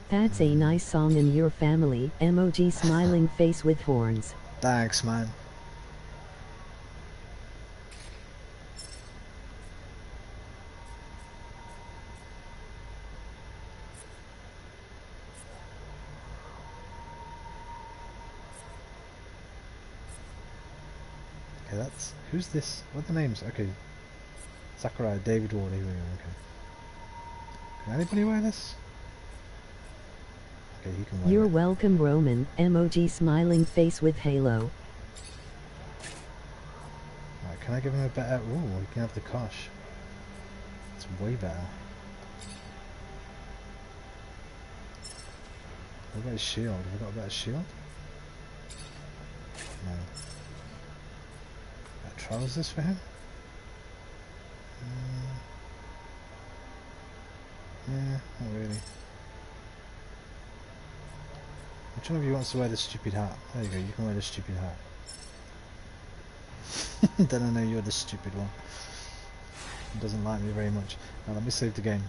That's a nice song in your family. Emoji smiling face with horns. Thanks, man. Okay, that's... Who's this? What are the names? Okay. Zachariah, David Ward, here we go, okay. Can anybody wear this? Okay, he can wear You're it. welcome, Roman. Emoji smiling face with halo. Right, can I give him a better... Ooh, he can have the Kosh. It's way better. What about his shield? Have we got a better shield? No. Better trousers for him? Yeah, not really. Which one of you wants to wear the stupid hat? There you go, you can wear the stupid hat. Then I know you're the stupid one. He doesn't like me very much. Now let me save the game.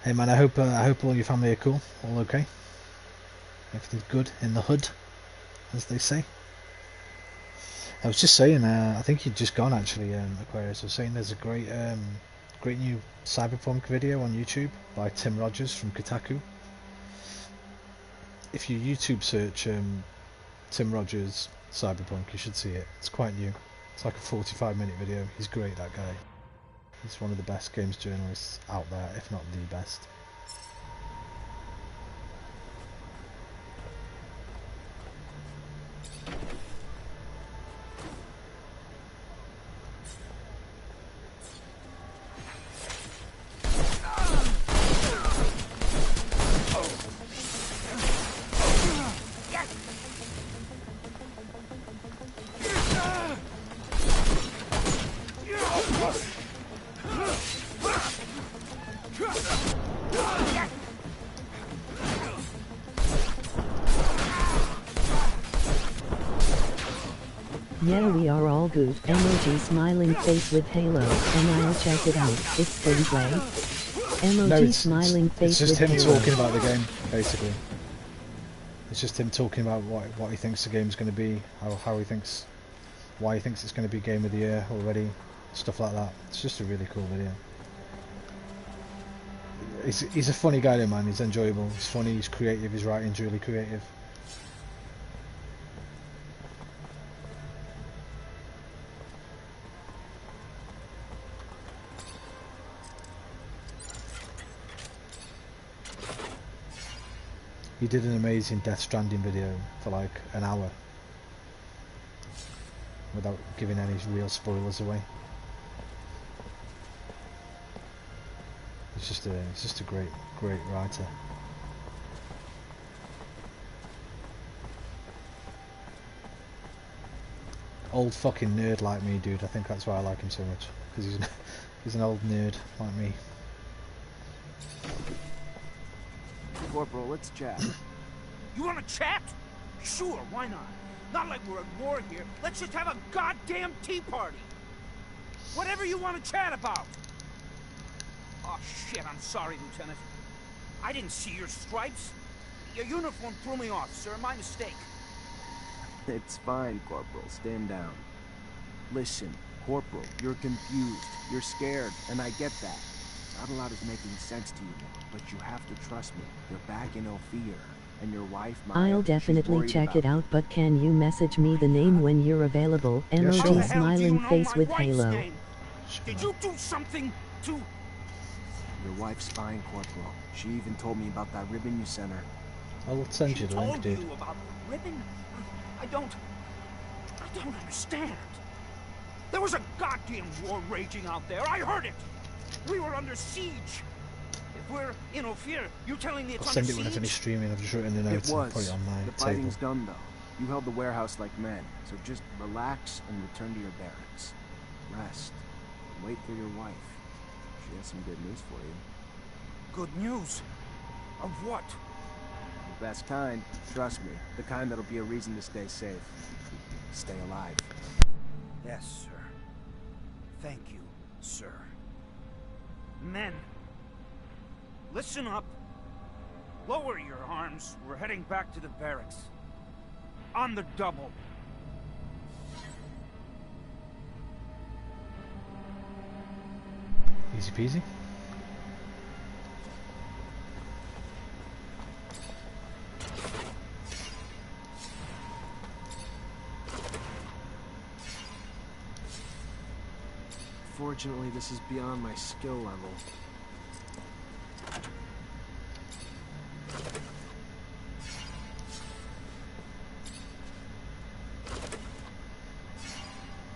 Hey man, I hope all your family are cool, all okay. Everything's good in the hood, as they say. I was just saying, I think you'd just gone actually, Aquarius. I was saying there's a great new Cyberpunk video on YouTube by Tim Rogers from Kotaku. If you YouTube search Tim Rogers Cyberpunk, you should see it. It's quite new. It's like a 45-minute video. He's great, that guy. He's one of the best games journalists out there, if not the best. Yeah, we are all good. Emoji smiling face with halo, and I'll check it out. It's gameplay. Emoji smiling face with halo. It's just him talking about the game, basically. It's just him talking about what he thinks the game's going to be, how he thinks, why he thinks it's going to be Game of the Year already, stuff like that. It's just a really cool video. He's a funny guy though, man. He's enjoyable. He's funny. He's creative. His writing's really creative. He did an amazing Death Stranding video for like an hour without giving any real spoilers away. He's just a great writer. Old fucking nerd like me, dude. I think that's why I like him so much, because he's an old nerd like me. Corporal, let's chat. You wanna chat? Sure, why not? Not like we're at war here. Let's just have a goddamn tea party. Whatever you want to chat about. Oh shit, I'm sorry, Lieutenant. I didn't see your stripes. Your uniform threw me off, sir. My mistake. It's fine, Corporal. Stand down. Listen, Corporal, you're confused. You're scared, and I get that. Not a lot is making sense to you, but you have to trust me. You're back in Ophir, and your wife, Maya, I'll definitely check it out, but can you message me the name when you're available? Emoji smiling face with halo. Did you do something to... Your wife's fine, Corporal. She even told me about that ribbon you sent her. I'll send you the link, dude. She told you about the ribbon? I don't understand. There was a goddamn war raging out there. I heard it. We were under siege. If we're in Ophir, you're telling me it's I'll send under it when I siege? finish streaming. I've just written the notes and put it on my The table. fighting's done, though. You held the warehouse like men, so just relax and return to your barracks. Rest. And wait for your wife. She has some good news for you. Good news? Of what? The best kind. Trust me. The kind that'll be a reason to stay safe. Stay alive. Yes, sir. Thank you, sir. Men, listen up. Lower your arms. We're heading back to the barracks. On the double. Easy peasy. Unfortunately, this is beyond my skill level.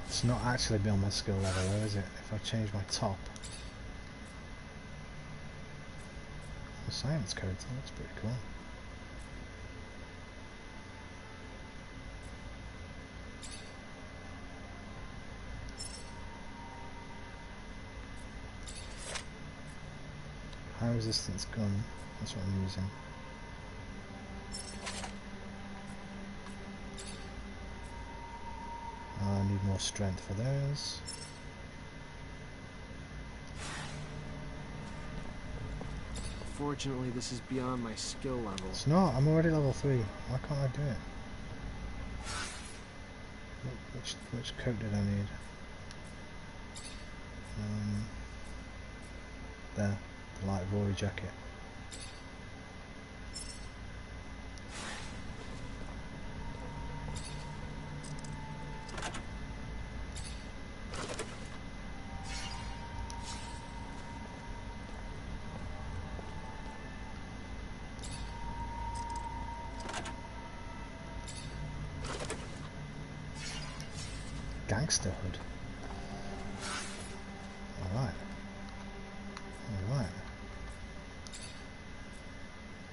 It's not actually beyond my skill level though, is it? If I change my top. The science character, that's pretty cool. High resistance gun, that's what I'm using. I need more strength for those. Fortunately, this is beyond my skill level. It's not, I'm already level 3. Why can't I do it? Which coat did I need? There, the light Rory jacket. Gangsterhood. Alright. Alright.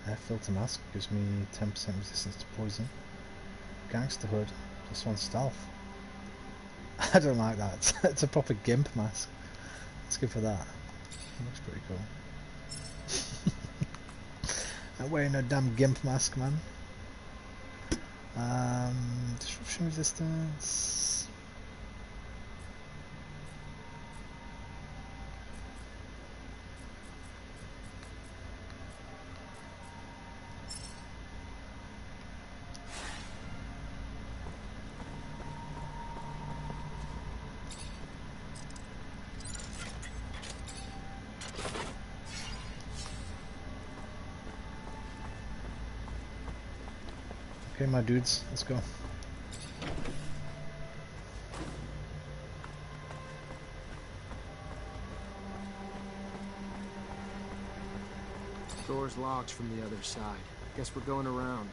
Air filter mask gives me 10% resistance to poison. Gangsterhood, +1 stealth. I don't like that. It's a proper gimp mask. Let's go for that. It looks pretty cool. I'm wearing a damn gimp mask, man. Disruption resistance. Okay, my dudes, let's go. Door's locked from the other side. Guess we're going around.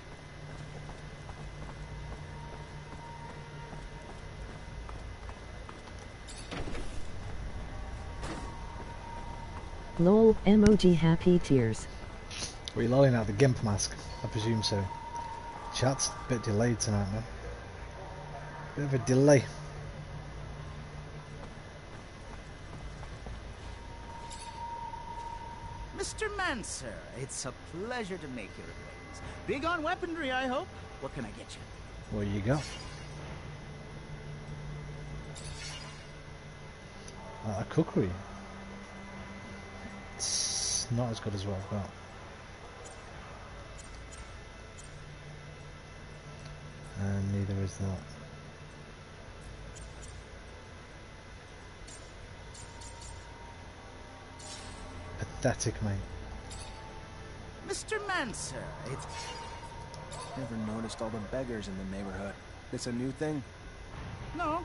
Lol, emoji happy tears. Were you lolling at the gimp mask? I presume so. Chat's a bit delayed tonight, man. Bit of a delay. Mr. Mancer, it's a pleasure to make your acquaintance. Big on weaponry, I hope. What can I get you? What you got? A cookery. It's not as good as what I've got. And neither is that. Pathetic, mate. Mr. Mancer, it's... Never noticed all the beggars in the neighborhood. This a new thing? No.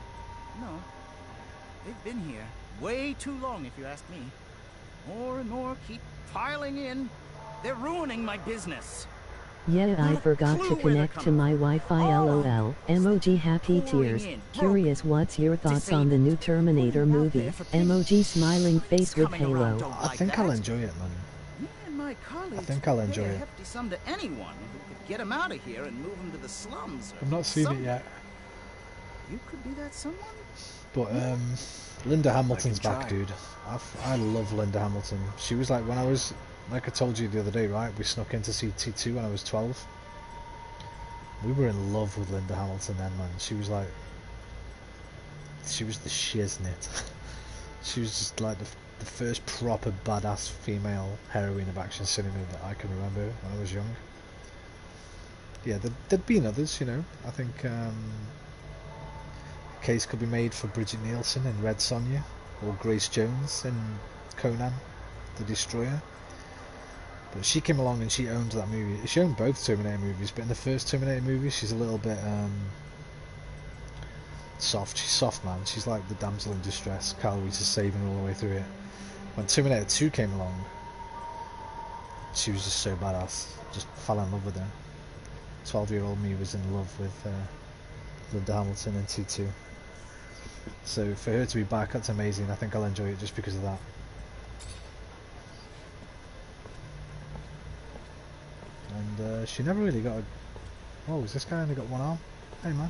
They've been here way too long, if you ask me. More and more keep piling in. They're ruining my business. Yeah, I forgot to connect to my Wi-Fi. LOL. Emoji happy tears. Curious, what's your thoughts on the new Terminator movie? Emoji smiling face with Halo. I think I'll enjoy it, man. Me and my colleagues I think I'll enjoy pay a it. hefty sum to anyone who could get him out of here and move him to the slums. Or I've not seen it yet. You could be that someone? But Linda Hamilton's back, dude. I love Linda Hamilton. She was like, when I was, like I told you the other day, right? We snuck in to see T2 when I was 12. We were in love with Linda Hamilton then, man. She was like, she was the shiznit. She was just like the first proper badass female heroine of action cinema that I can remember when I was young. Yeah, there'd been others, you know. I think a case could be made for Bridget Nielsen in Red Sonja, or Grace Jones in Conan the Destroyer. But she came along and she owned that movie. She owned both Terminator movies, but in the first Terminator movie she's a little bit soft. She's soft, man. She's like the damsel in distress. Carl Reese is saving her all the way through it. When Terminator 2 came along, she was just so badass. Just fell in love with her. 12-year-old me was in love with Linda Hamilton in T2. So for her to be back, that's amazing. I think I'll enjoy it just because of that. And she never really got a... Oh, has this guy only got one arm? Hey, man.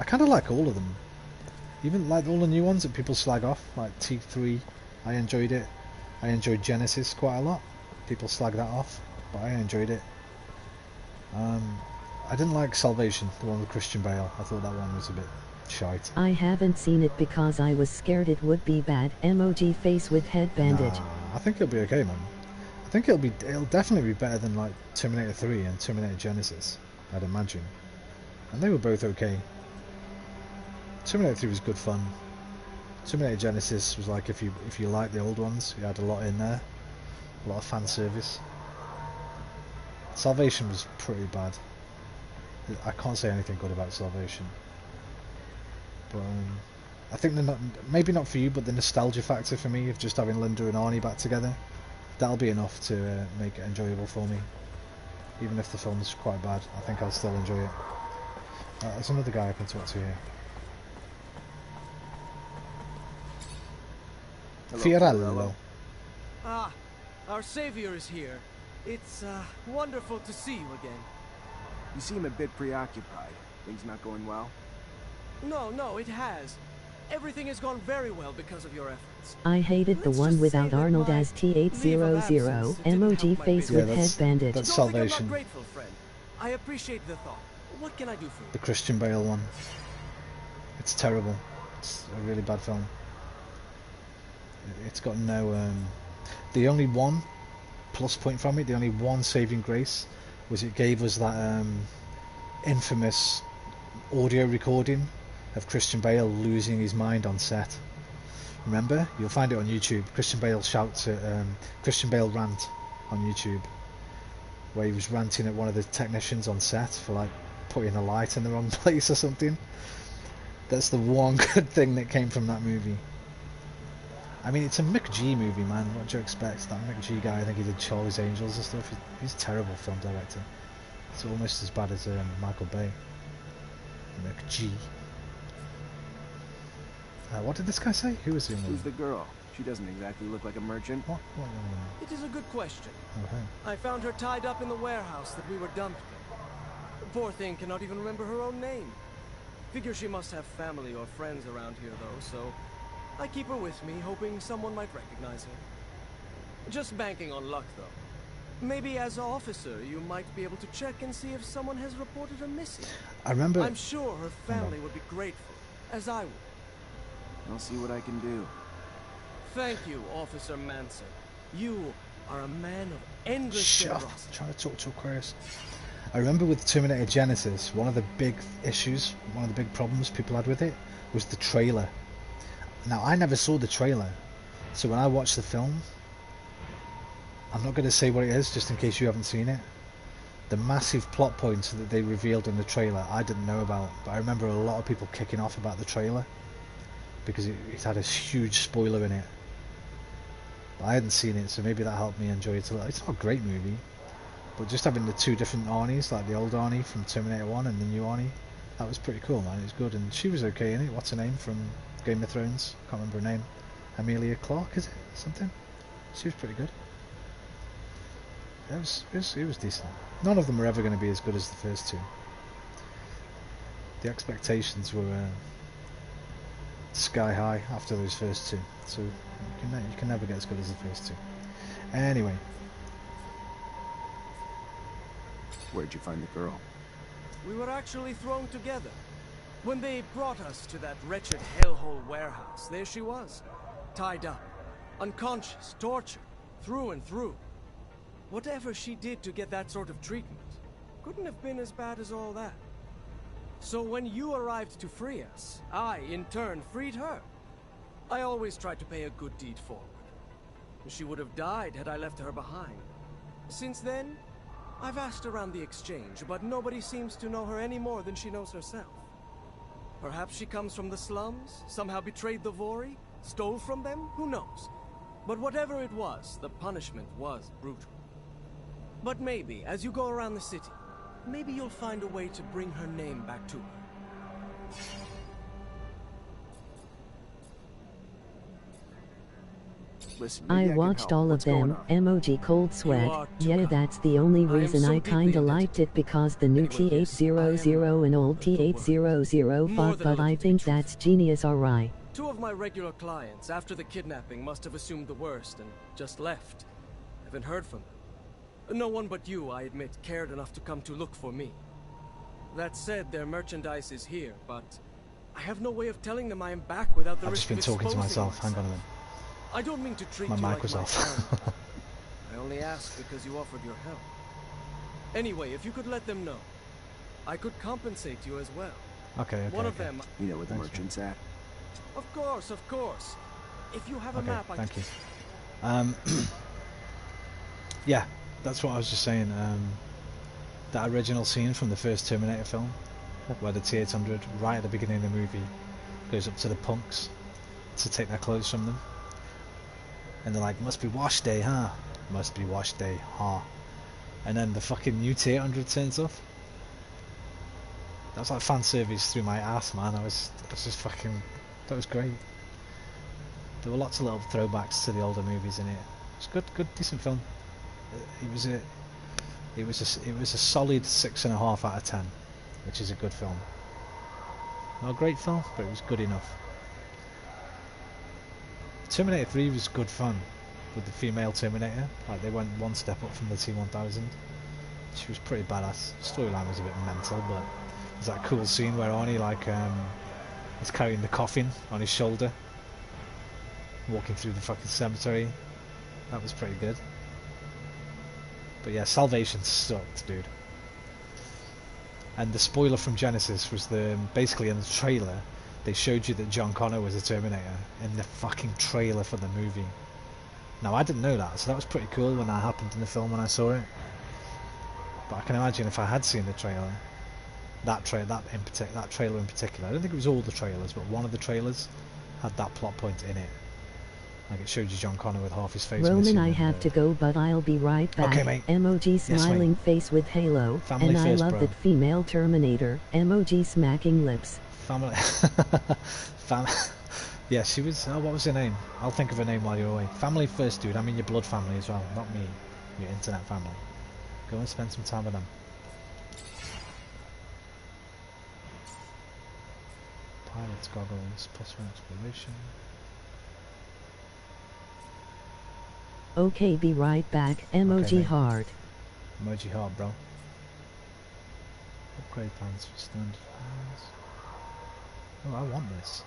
I kind of like all of them. Even like all the new ones that people slag off, like T3, I enjoyed it. I enjoyed Genesis quite a lot. People slag that off, but I enjoyed it. I didn't like Salvation, the one with Christian Bale. I thought that one was a bit shite. I haven't seen it because I was scared it would be bad. Emoji face with head bandage. Nah, I think it'll be okay, man. I think it'll definitely be better than like Terminator 3 and Terminator Genesis, I'd imagine. And they were both okay. Terminator 3 was good fun. Terminator Genesis was like, if you like the old ones, you had a lot in there, a lot of fan service. Salvation was pretty bad. I can't say anything good about Salvation. But I think they're not, maybe not for you, but the nostalgia factor for me of just having Linda and Arnie back together, that'll be enough to make it enjoyable for me. Even if the film's quite bad, I think I'll still enjoy it. There's another guy I can talk to here. Fiorello. Ah, our savior is here. It's wonderful to see you again. You seem a bit preoccupied. Things not going well? No, it has. Everything has gone very well because of your efforts. I hated the one without Arnold as T800, emoji face with head bandage. That's Salvation. I'm not grateful, friend. I appreciate the thought. What can I do for you? The Christian Bale one. It's terrible. It's a really bad film. It's got no... the only one plus point from it, the only one saving grace, was it gave us that infamous audio recording of Christian Bale losing his mind on set. Remember? You'll find it on YouTube. Christian Bale shouts at... Christian Bale rant on YouTube, where he was ranting at one of the technicians on set for like putting a light in the wrong place or something. That's the one good thing that came from that movie. I mean, it's a McG movie, man. What do you expect? That McG guy, I think he did Charlie's Angels and stuff. He's a terrible film director. It's almost as bad as Michael Bay. McG. What did this guy say? Who was he? Who's the girl? She doesn't exactly look like a merchant. What? It is a good question. Okay. I found her tied up in the warehouse that we were dumped in. The poor thing cannot even remember her own name. Figure she must have family or friends around here, though, so I keep her with me, hoping someone might recognize her. Just banking on luck, though. Maybe as an officer, you might be able to check and see if someone has reported her missing. I remember... I'm sure her family would be grateful, as I would. I'll see what I can do. Thank you, Officer Manson. You are a man of endless Shut generosity. up. Trying to talk to a chorus. I remember with Terminator Genesis, one of the big issues, one of the big problems people had with it, was the trailer. Now, I never saw the trailer, so when I watched the film, I'm not going to say what it is, just in case you haven't seen it. The massive plot points that they revealed in the trailer, I didn't know about, but I remember a lot of people kicking off about the trailer, because it had a huge spoiler in it. But I hadn't seen it, so maybe that helped me enjoy it a little. It's not a great movie, but just having the two different Arnies, like the old Arnie from Terminator 1 and the new Arnie, that was pretty cool, man. It was good, and she was okay in it. What's her name from Game of Thrones? Can't remember her name. Emilia Clarke, is it? Something? She was pretty good. It was decent. None of them are ever going to be as good as the first two. The expectations were sky high after those first two, so you can never get as good as the first two. Anyway, where'd you find the girl? We were actually thrown together. When they brought us to that wretched hellhole warehouse, there she was, tied up, unconscious, tortured, through and through. Whatever she did to get that sort of treatment couldn't have been as bad as all that. So when you arrived to free us, I, in turn, freed her. I always tried to pay a good deed forward. She would have died had I left her behind. Since then, I've asked around the exchange, but nobody seems to know her any more than she knows herself. Perhaps she comes from the slums, somehow betrayed the Vori, stole from them, who knows? But whatever it was, the punishment was brutal. But maybe, as you go around the city, maybe you'll find a way to bring her name back to her. Listen, I maybe watched can help. all of What's going them, on? emoji cold sweat, yeah that's the only reason I kinda liked it because the new T800 and old T800 fought, but I think that's genius alright. 2 of my regular clients, after the kidnapping, must have assumed the worst and just left. Haven't heard from them. No one but you, I admit, cared enough to come to look for me. That said, their merchandise is here, but I have no way of telling them I am back without the I've risk just been of talking to exposing myself. Hang on a minute. I don't mean to treat My you mic like was my off. friend. I only asked because you offered your help. Anyway, if you could let them know, I could compensate you as well. Okay. One of them. You know where the merchant's at? Of course, of course. If you have a Okay, map, I thank you. Yeah, that's what I was just saying. That original scene from the first Terminator film, where the T-800, right at the beginning of the movie, goes up to the punks to take their clothes from them. And they're like, must be wash day, huh? Must be wash day, huh? And then the fucking new T-800 turns up. That was like fan service through my ass, man. I was just fucking... That was great. There were lots of little throwbacks to the older movies in it. It's good, decent film. It was a solid 6.5 out of 10, which is a good film. Not a great film, but it was good enough. Terminator 3 was good fun with the female Terminator. Like they went one step up from the T-1000. She was pretty badass. Storyline was a bit mental, but there's that cool scene where Arnie is carrying the coffin on his shoulder, walking through the fucking cemetery. That was pretty good. But yeah, Salvation sucked, dude. And the spoiler from Genesis was basically in the trailer, they showed you that John Connor was a Terminator in the fucking trailer for the movie. Now I didn't know that, so that was pretty cool when that happened in the film when I saw it. But I can imagine if I had seen the trailer, that trailer in particular, I don't think it was all the trailers, but one of the trailers had that plot point in it. Like it showed you John Connor with half his face Roman, missing. I have to go, but I'll be right back. Okay, mate. Emoji smiling yes, face with halo. Family and first, I love bro. that female Terminator. Emoji smacking lips. Family. Yeah, she was. Oh, what was her name? I'll think of her name while you're away. Family first, dude. I mean your blood family as well, not me. Your internet family. Go and spend some time with them. Pilot's goggles, plus 1 exploration. Okay, be right back. Emoji Okay, hard. Emoji hard, bro. Upgrade plans for standard plans. Oh, I want this.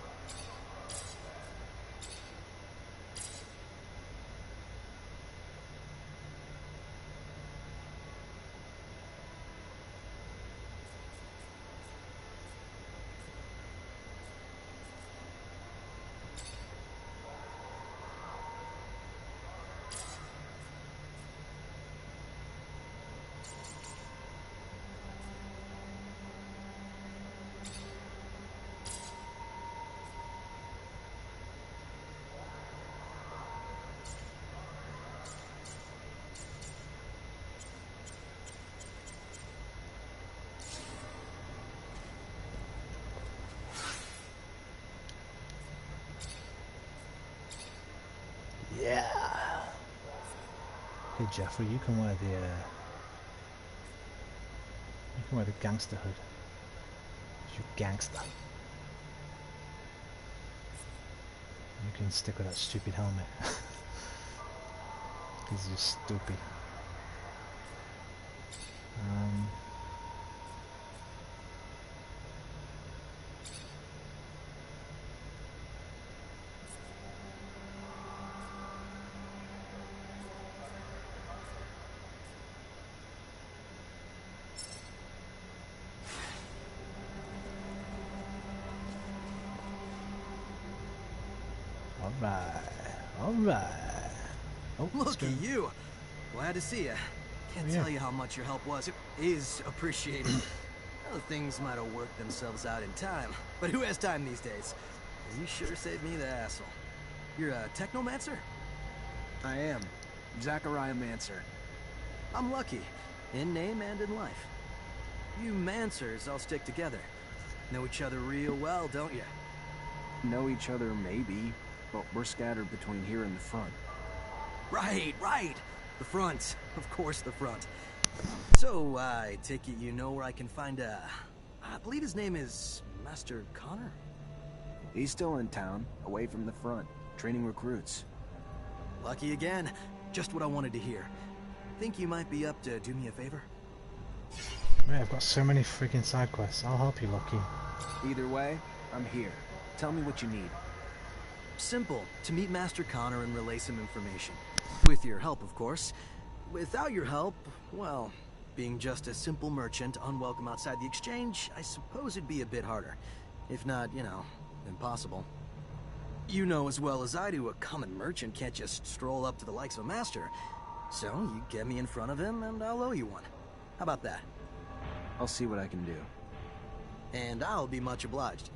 Yeah. Hey Jeffrey, you can wear the gangster hood. You gangster. You can stick with that stupid helmet. Because you're stupid. Alright. Oh, look at you. Glad to see you. Can't tell you how much your help was. It is appreciated. Well, things might have worked themselves out in time, but who has time these days? You sure saved me the hassle. You're a Technomancer? I am. Zachariah Mancer. I'm lucky, in name and in life. You Mancers all stick together. Know each other real well, don't you? Know each other, maybe, but we're scattered between here and the front. Right. The front. Of course, the front. So, I take it you know where I can find I believe his name is Master Connor? He's still in town, away from the front, training recruits. Lucky again. Just what I wanted to hear. Think you might be up to do me a favor? Man, I've got so many freaking side quests. I'll help you, Lucky. Either way, I'm here. Tell me what you need. Simple. To meet Master Connor and relay some information. With your help, of course. Without your help, well, being just a simple merchant, unwelcome outside the exchange, I suppose it'd be a bit harder. If not, you know, impossible. You know as well as I do, a common merchant can't just stroll up to the likes of a master. So, you get me in front of him, and I'll owe you one. How about that? I'll see what I can do. And I'll be much obliged.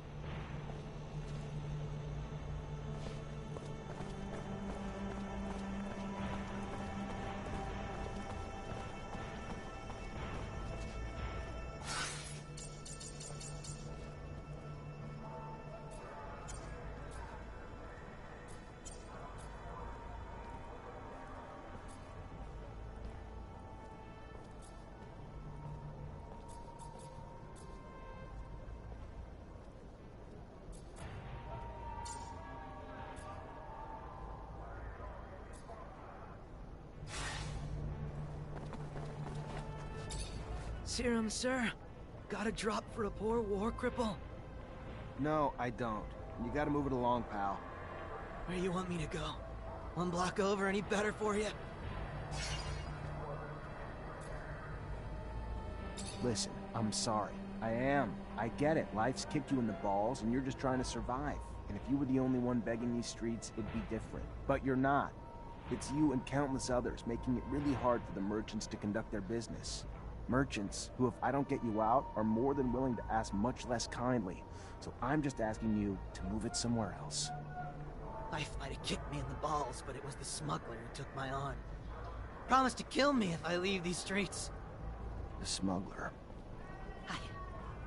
Serum, sir? Got a drop for a poor war cripple? No, I don't. You gotta move it along, pal. Where you want me to go? One block over, any better for you? Listen, I'm sorry. I am. I get it. Life's kicked you in the balls, and you're just trying to survive. And if you were the only one begging these streets, it'd be different. But you're not. It's you and countless others making it really hard for the merchants to conduct their business. Merchants who, if I don't get you out, are more than willing to ask much less kindly. So I'm just asking you to move it somewhere else. Life might have kicked me in the balls, but it was the smuggler who took my arm. Promised to kill me if I leave these streets. The smuggler. I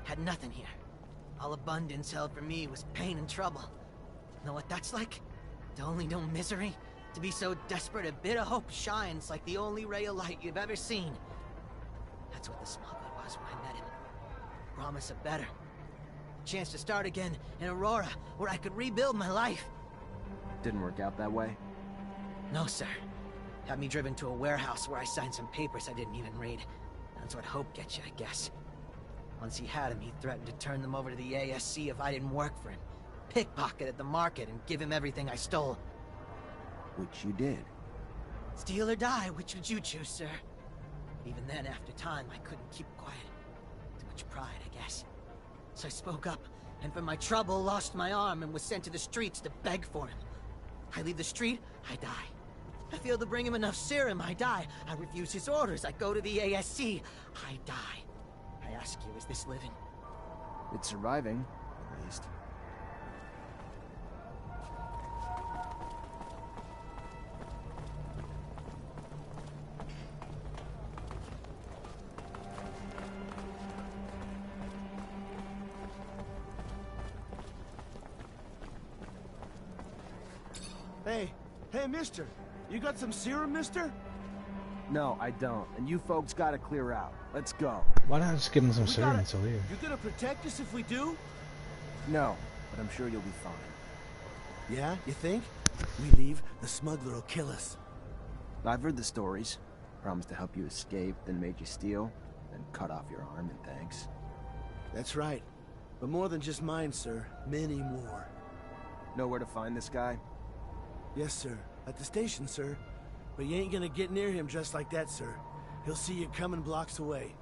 had nothing here. All abundance held for me was pain and trouble. Know what that's like? To only know misery? To be so desperate a bit of hope shines like the only ray of light you've ever seen. That's what the smuggler was when I met him. Promise of better. A chance to start again in Aurora, where I could rebuild my life. Didn't work out that way? No, sir. Had me driven to a warehouse where I signed some papers I didn't even read. That's what hope gets you, I guess. Once he had him, he threatened to turn them over to the ASC if I didn't work for him. Pickpocket at the market and give him everything I stole. Which you did. Steal or die, which would you choose, sir? Even then, after time, I couldn't keep quiet. Too much pride, I guess. So I spoke up, and for my trouble, lost my arm and was sent to the streets to beg for him. I leave the street, I die. I fail to bring him enough serum, I die. I refuse his orders, I go to the ASC, I die. I ask you, is this living? It's surviving, at least. Hey, mister. You got some serum, mister? No, I don't. And you folks gotta clear out. Let's go. Why don't I just give him some serum until leave? You gonna protect us if we do? No, but I'm sure you'll be fine. Yeah, you think? We leave, the smuggler will kill us. I've heard the stories. Promised to help you escape, then made you steal, then cut off your arm in thanks. That's right. But more than just mine, sir. Many more. Know where to find this guy? Yes, sir. At the station, sir. But you ain't gonna get near him just like that, sir. He'll see you coming blocks away.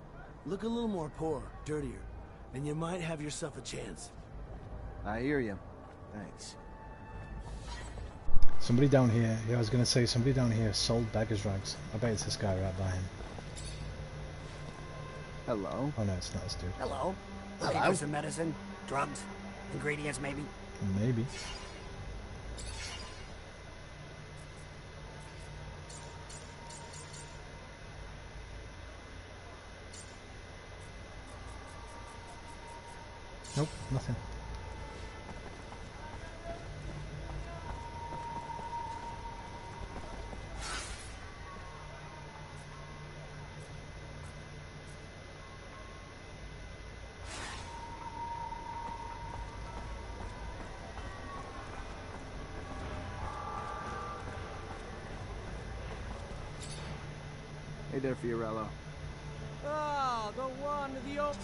Look a little more poor, dirtier, and you might have yourself a chance. I hear you. Thanks. Somebody down here, yeah, I was gonna say, somebody down here sold beggar's rags. I bet it's this guy right by him. Hello. Oh no, it's not this dude. Hello. Looking for some medicine? Drugs? Ingredients, maybe? Maybe. Nope, nothing. Hey there, Fiorello. Ah, the one, the old...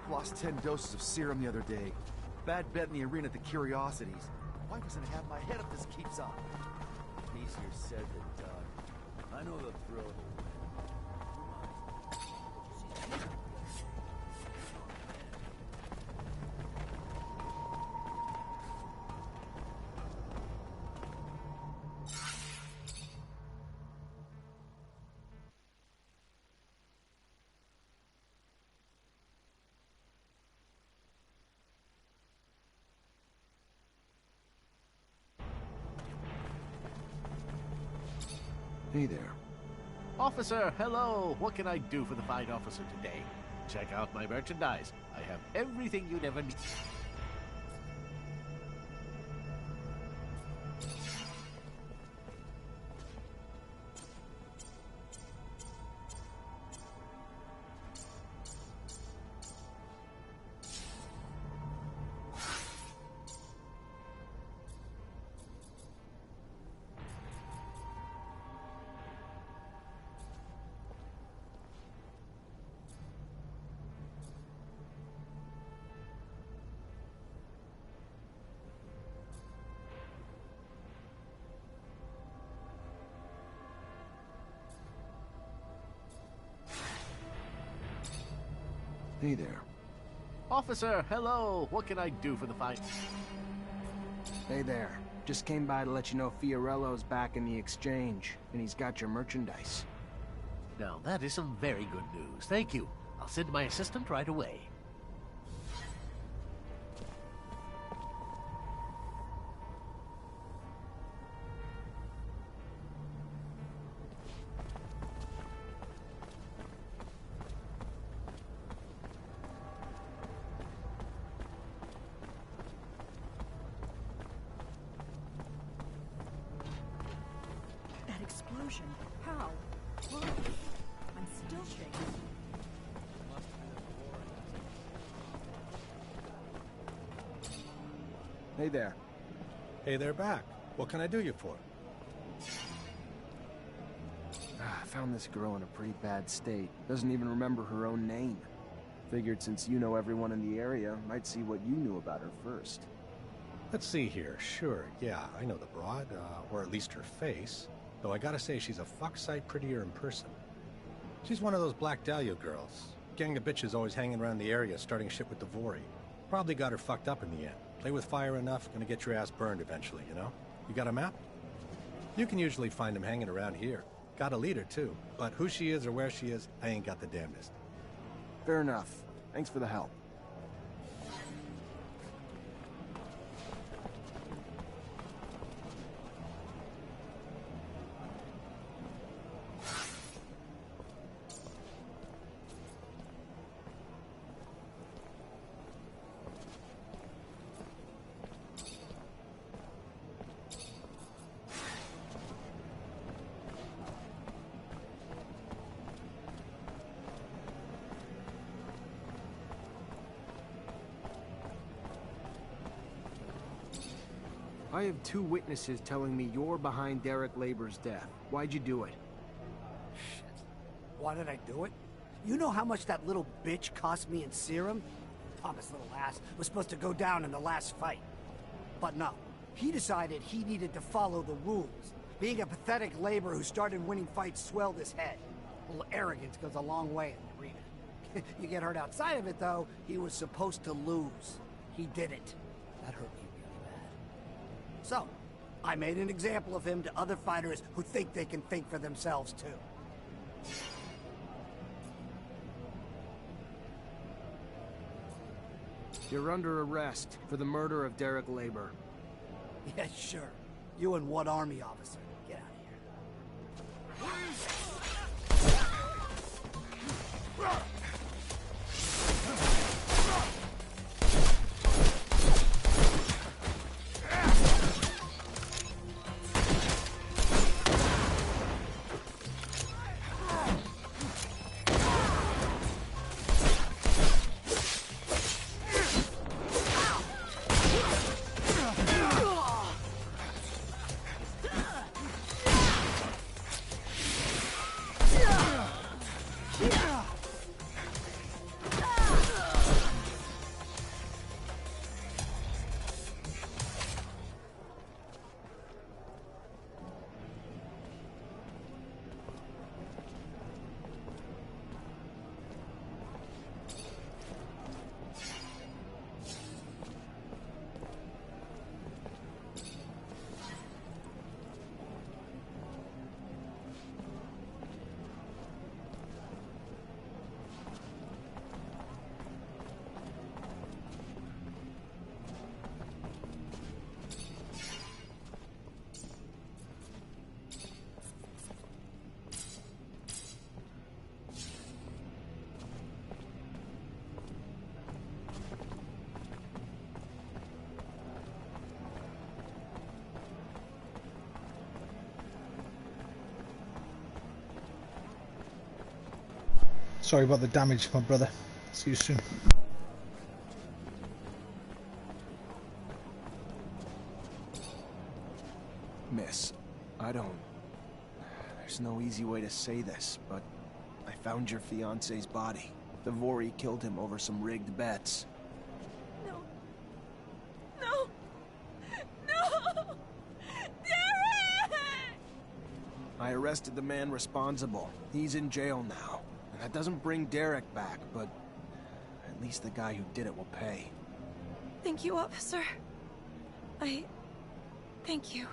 Lost 10 doses of serum the other day. Bad bet in the arena at the Curiosities. Why doesn't it have my head if this keeps up? Easier said than done. I know the thrill. Hey there. Officer, hello! What can I do for the fine officer today? Check out my merchandise. I have everything you'd ever need. Hey there. Officer, hello. What can I do for the fight? Hey there. Just came by to let you know Fiorello's back in the exchange, and he's got your merchandise. Now, that is some very good news. Thank you. I'll send my assistant right away. That explosion. How? Whoa. I'm still shaking. Hey there. Hey there back. What can I do you for? I found this girl in a pretty bad state. Doesn't even remember her own name. Figured since you know everyone in the area, might see what you knew about her first. Let's see here. Sure, yeah, I know the broad, or at least her face. Though I gotta say, she's a fuck sight prettier in person. She's one of those Black Dahlia girls. Gang of bitches always hanging around the area, starting shit with the Vori. Probably got her fucked up in the end. Play with fire enough, gonna get your ass burned eventually, you know? You got a map? You can usually find them hanging around here. Got a leader, too. But who she is or where she is, I ain't got the damnedest. Fair enough. Thanks for the help. I have 2 witnesses telling me you're behind Derek Labor's death. Why'd you do it? Shit. Why did I do it? You know how much that little bitch cost me in serum? Thomas' little ass was supposed to go down in the last fight. But no. He decided he needed to follow the rules. Being a pathetic laborer who started winning fights swelled his head. A little arrogance goes a long way in the arena. You get hurt outside of it, though, he was supposed to lose. He didn't. That hurt me really bad. So, I made an example of him to other fighters who think they can think for themselves, too. You're under arrest for the murder of Derek Labor. Yeah, sure. You and what army officer? Get out of here. Sorry about the damage, my brother. See you soon. Miss, there's no easy way to say this, but I found your fiancé's body. The Vori killed him over some rigged bets. No. No! No! Derek! I arrested the man responsible. He's in jail now. And that doesn't bring Derek back, but At least the guy who did it will pay. Thank you, officer. Thank you.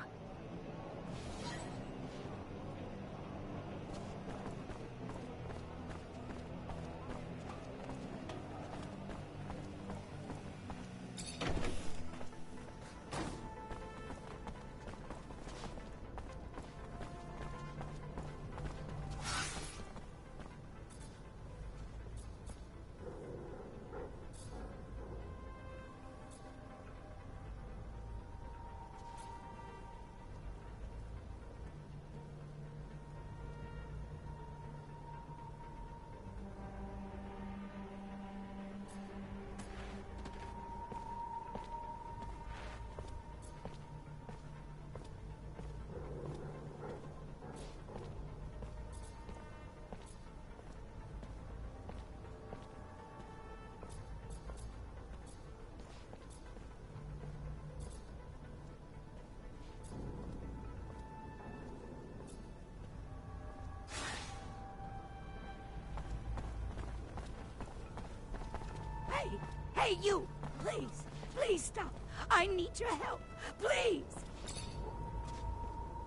Hey, you! Please, please stop. I need your help. Please!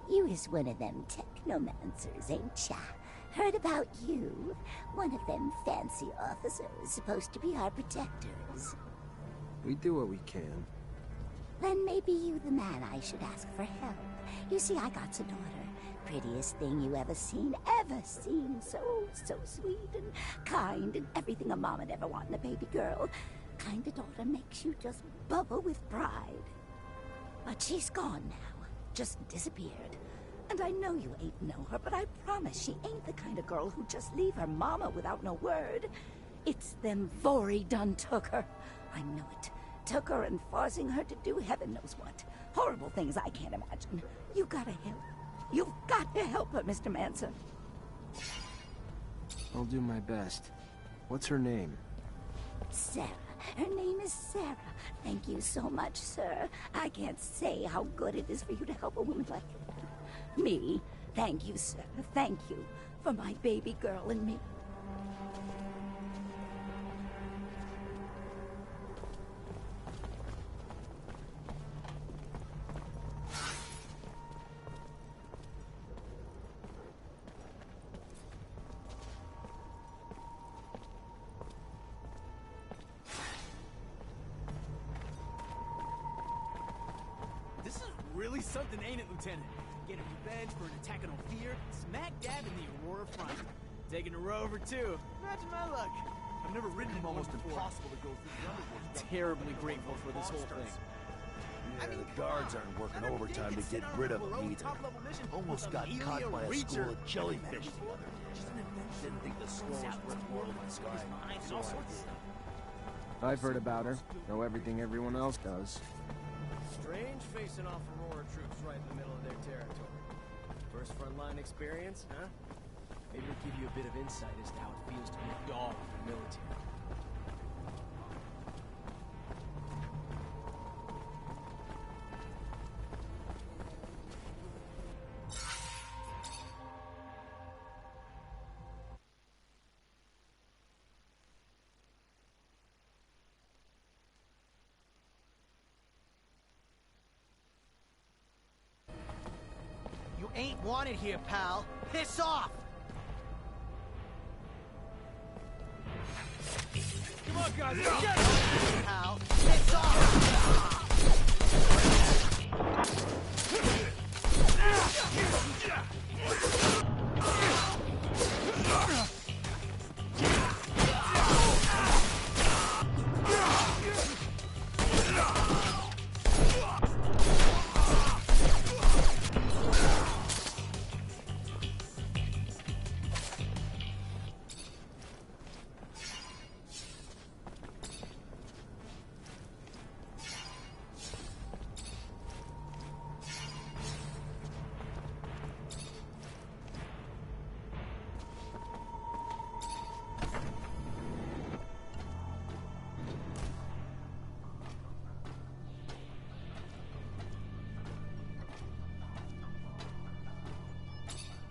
You is one of them Technomancers, ain't ya? Heard about you. One of them fancy officers supposed to be our protectors. We do what we can. Then maybe you the man I should ask for help. You see, I got a daughter. Prettiest thing you ever seen, ever seen. So sweet and kind and everything a mom would ever want in a baby girl. Kind of daughter makes you just bubble with pride. But she's gone now. Just disappeared. And I know you ain't know her, but I promise she ain't the kind of girl who just leave her mama without no word. It's them Vori done took her. I know it. Took her and forcing her to do heaven knows what. Horrible things I can't imagine. You gotta help. You've got to help her, Mr. Mancer. I'll do my best. What's her name? Sarah. Her name is Sarah. Thank you so much, sir. I can't say how good it is for you to help a woman like me. Thank you, sir. Thank you for my baby girl and me. Really something, ain't it, Lieutenant? Getting revenge for an attack on Ophir, smack dab in the Aurora front. Taking a rover, too. Imagine my luck. I've never ridden one Almost before. impossible to go through the underworld. Terribly grateful for this whole thing. Yeah, the guards aren't working overtime to get rid of them either. Almost got caught by a school of jellyfish the other day. Didn't think the slow was worth more than the sky. So I did. I've heard about her. Know everything everyone else does. Strange facing off Aurora troops right in the middle of their territory. First frontline experience, huh? Maybe it'll give you a bit of insight as to how it feels to be a dog in the military. Ain't wanted here, pal. Piss off! Come on, guys, Get off, pal. Piss off!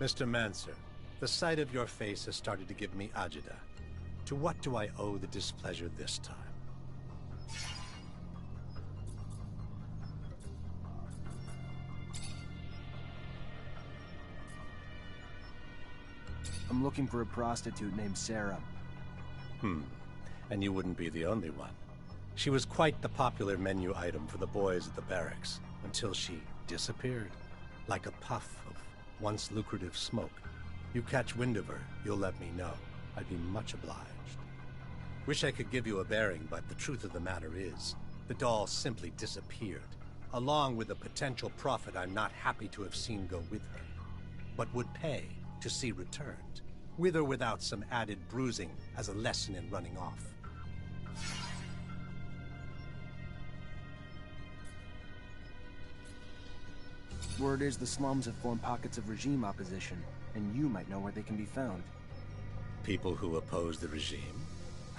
Mr. Mancer, the sight of your face has started to give me agita. To what do I owe the displeasure this time? I'm looking for a prostitute named Sarah. And you wouldn't be the only one. She was quite the popular menu item for the boys at the barracks, until she disappeared, like a puff of once lucrative smoke. You catch wind of her, you'll let me know. I'd be much obliged. Wish I could give you a bearing, but the truth of the matter is, the doll simply disappeared, along with a potential profit I'm not happy to have seen go with her, but would pay to see returned, with or without some added bruising as a lesson in running off. Word is the slums have formed pockets of regime opposition, and you might know where they can be found. People who oppose the regime?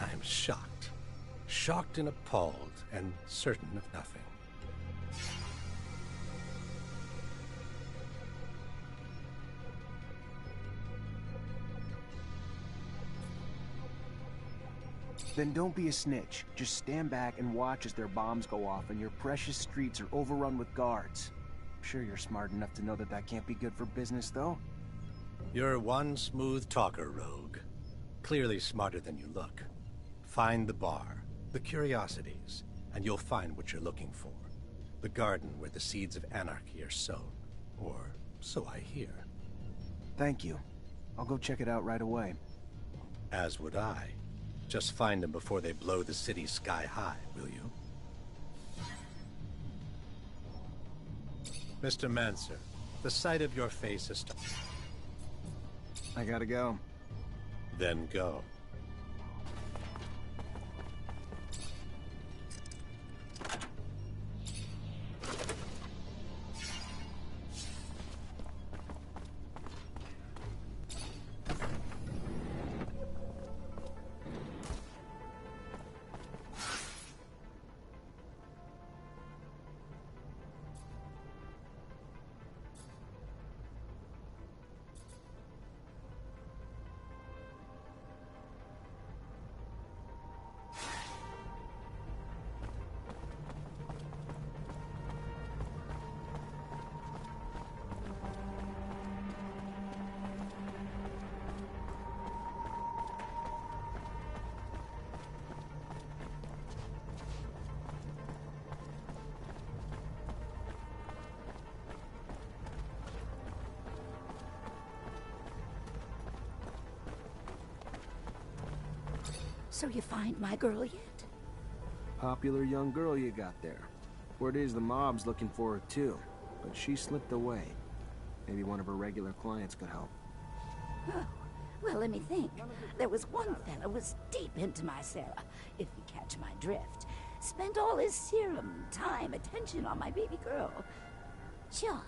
I'm shocked. Shocked and appalled, and certain of nothing. Then don't be a snitch. Just stand back and watch as their bombs go off and your precious streets are overrun with guards. I'm sure you're smart enough to know that that can't be good for business, though. You're one smooth talker, Rogue. Clearly smarter than you look. Find the bar, the curiosities, and you'll find what you're looking for. The garden where the seeds of anarchy are sown. Or so I hear. Thank you. I'll go check it out right away. As would I. Just find them before they blow the city sky high, will you? Mr. Mancer, the sight of your face is... I gotta go. Then go. So you find my girl yet? Popular young girl you got there. Word is the mob's looking for her too, but she slipped away. Maybe one of her regular clients could help. Oh, well, let me think. There was one fella was deep into my Sarah, if you catch my drift. Spent all his serum, time, attention on my baby girl. John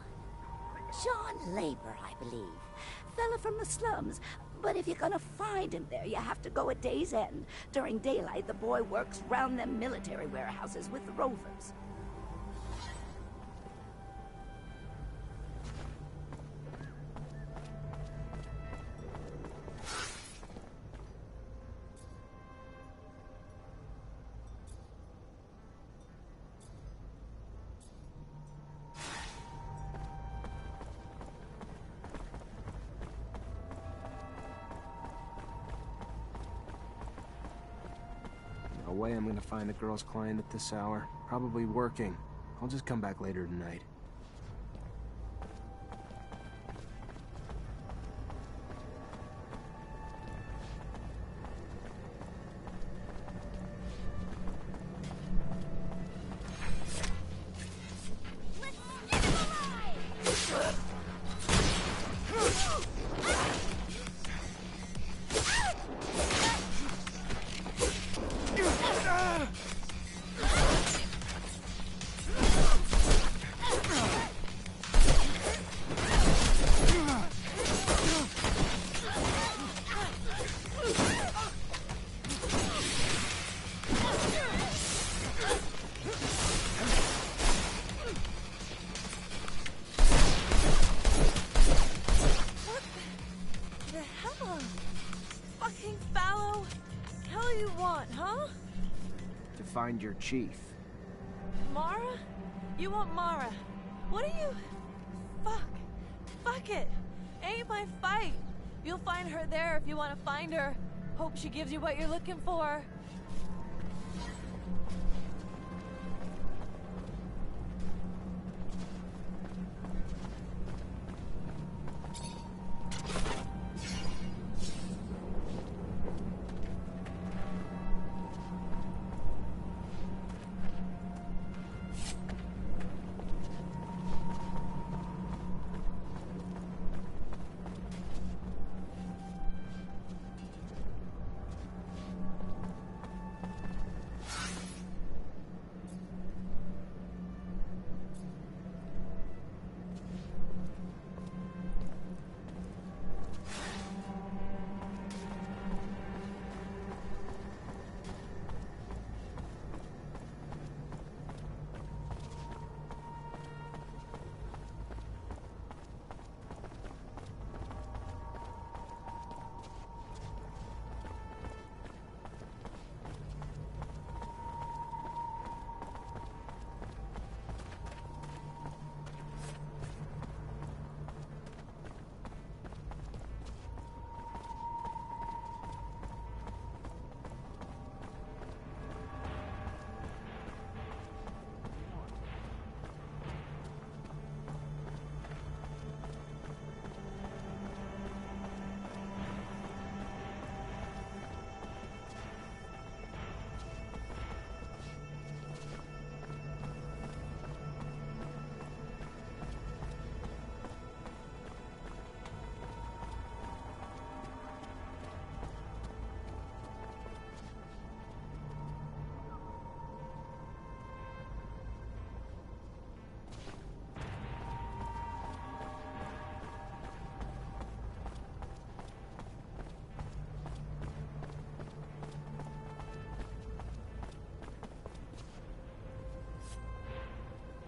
Labor, I believe. Fella from the slums. But if you're gonna find him there, you have to go at day's end. During daylight, the boy works round them military warehouses with the rovers. No way I'm gonna find the girl's client at this hour. Probably working. I'll just come back later tonight. find your chief. Mara? You want Mara? What are you... Fuck it. Ain't my fight. You'll find her there if you want to find her. Hope she gives you what you're looking for.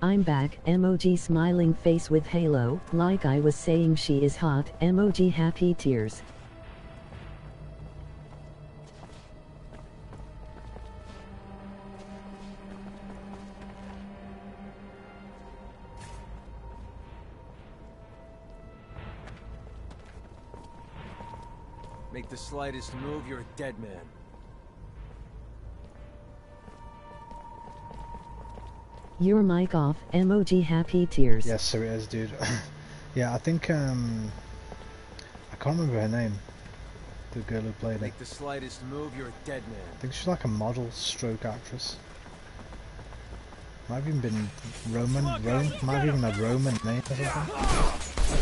I'm back, emoji smiling face with halo, like I was saying she is hot, emoji happy tears. Make the slightest move, you're a dead man. Your mic off, emoji happy tears. Yes, so it is, dude. Yeah, I think, I can't remember her name. The girl who played her. Make the slightest move, you're a dead man. I think she's like a model stroke actress. Might have even been might have even a Roman name or something.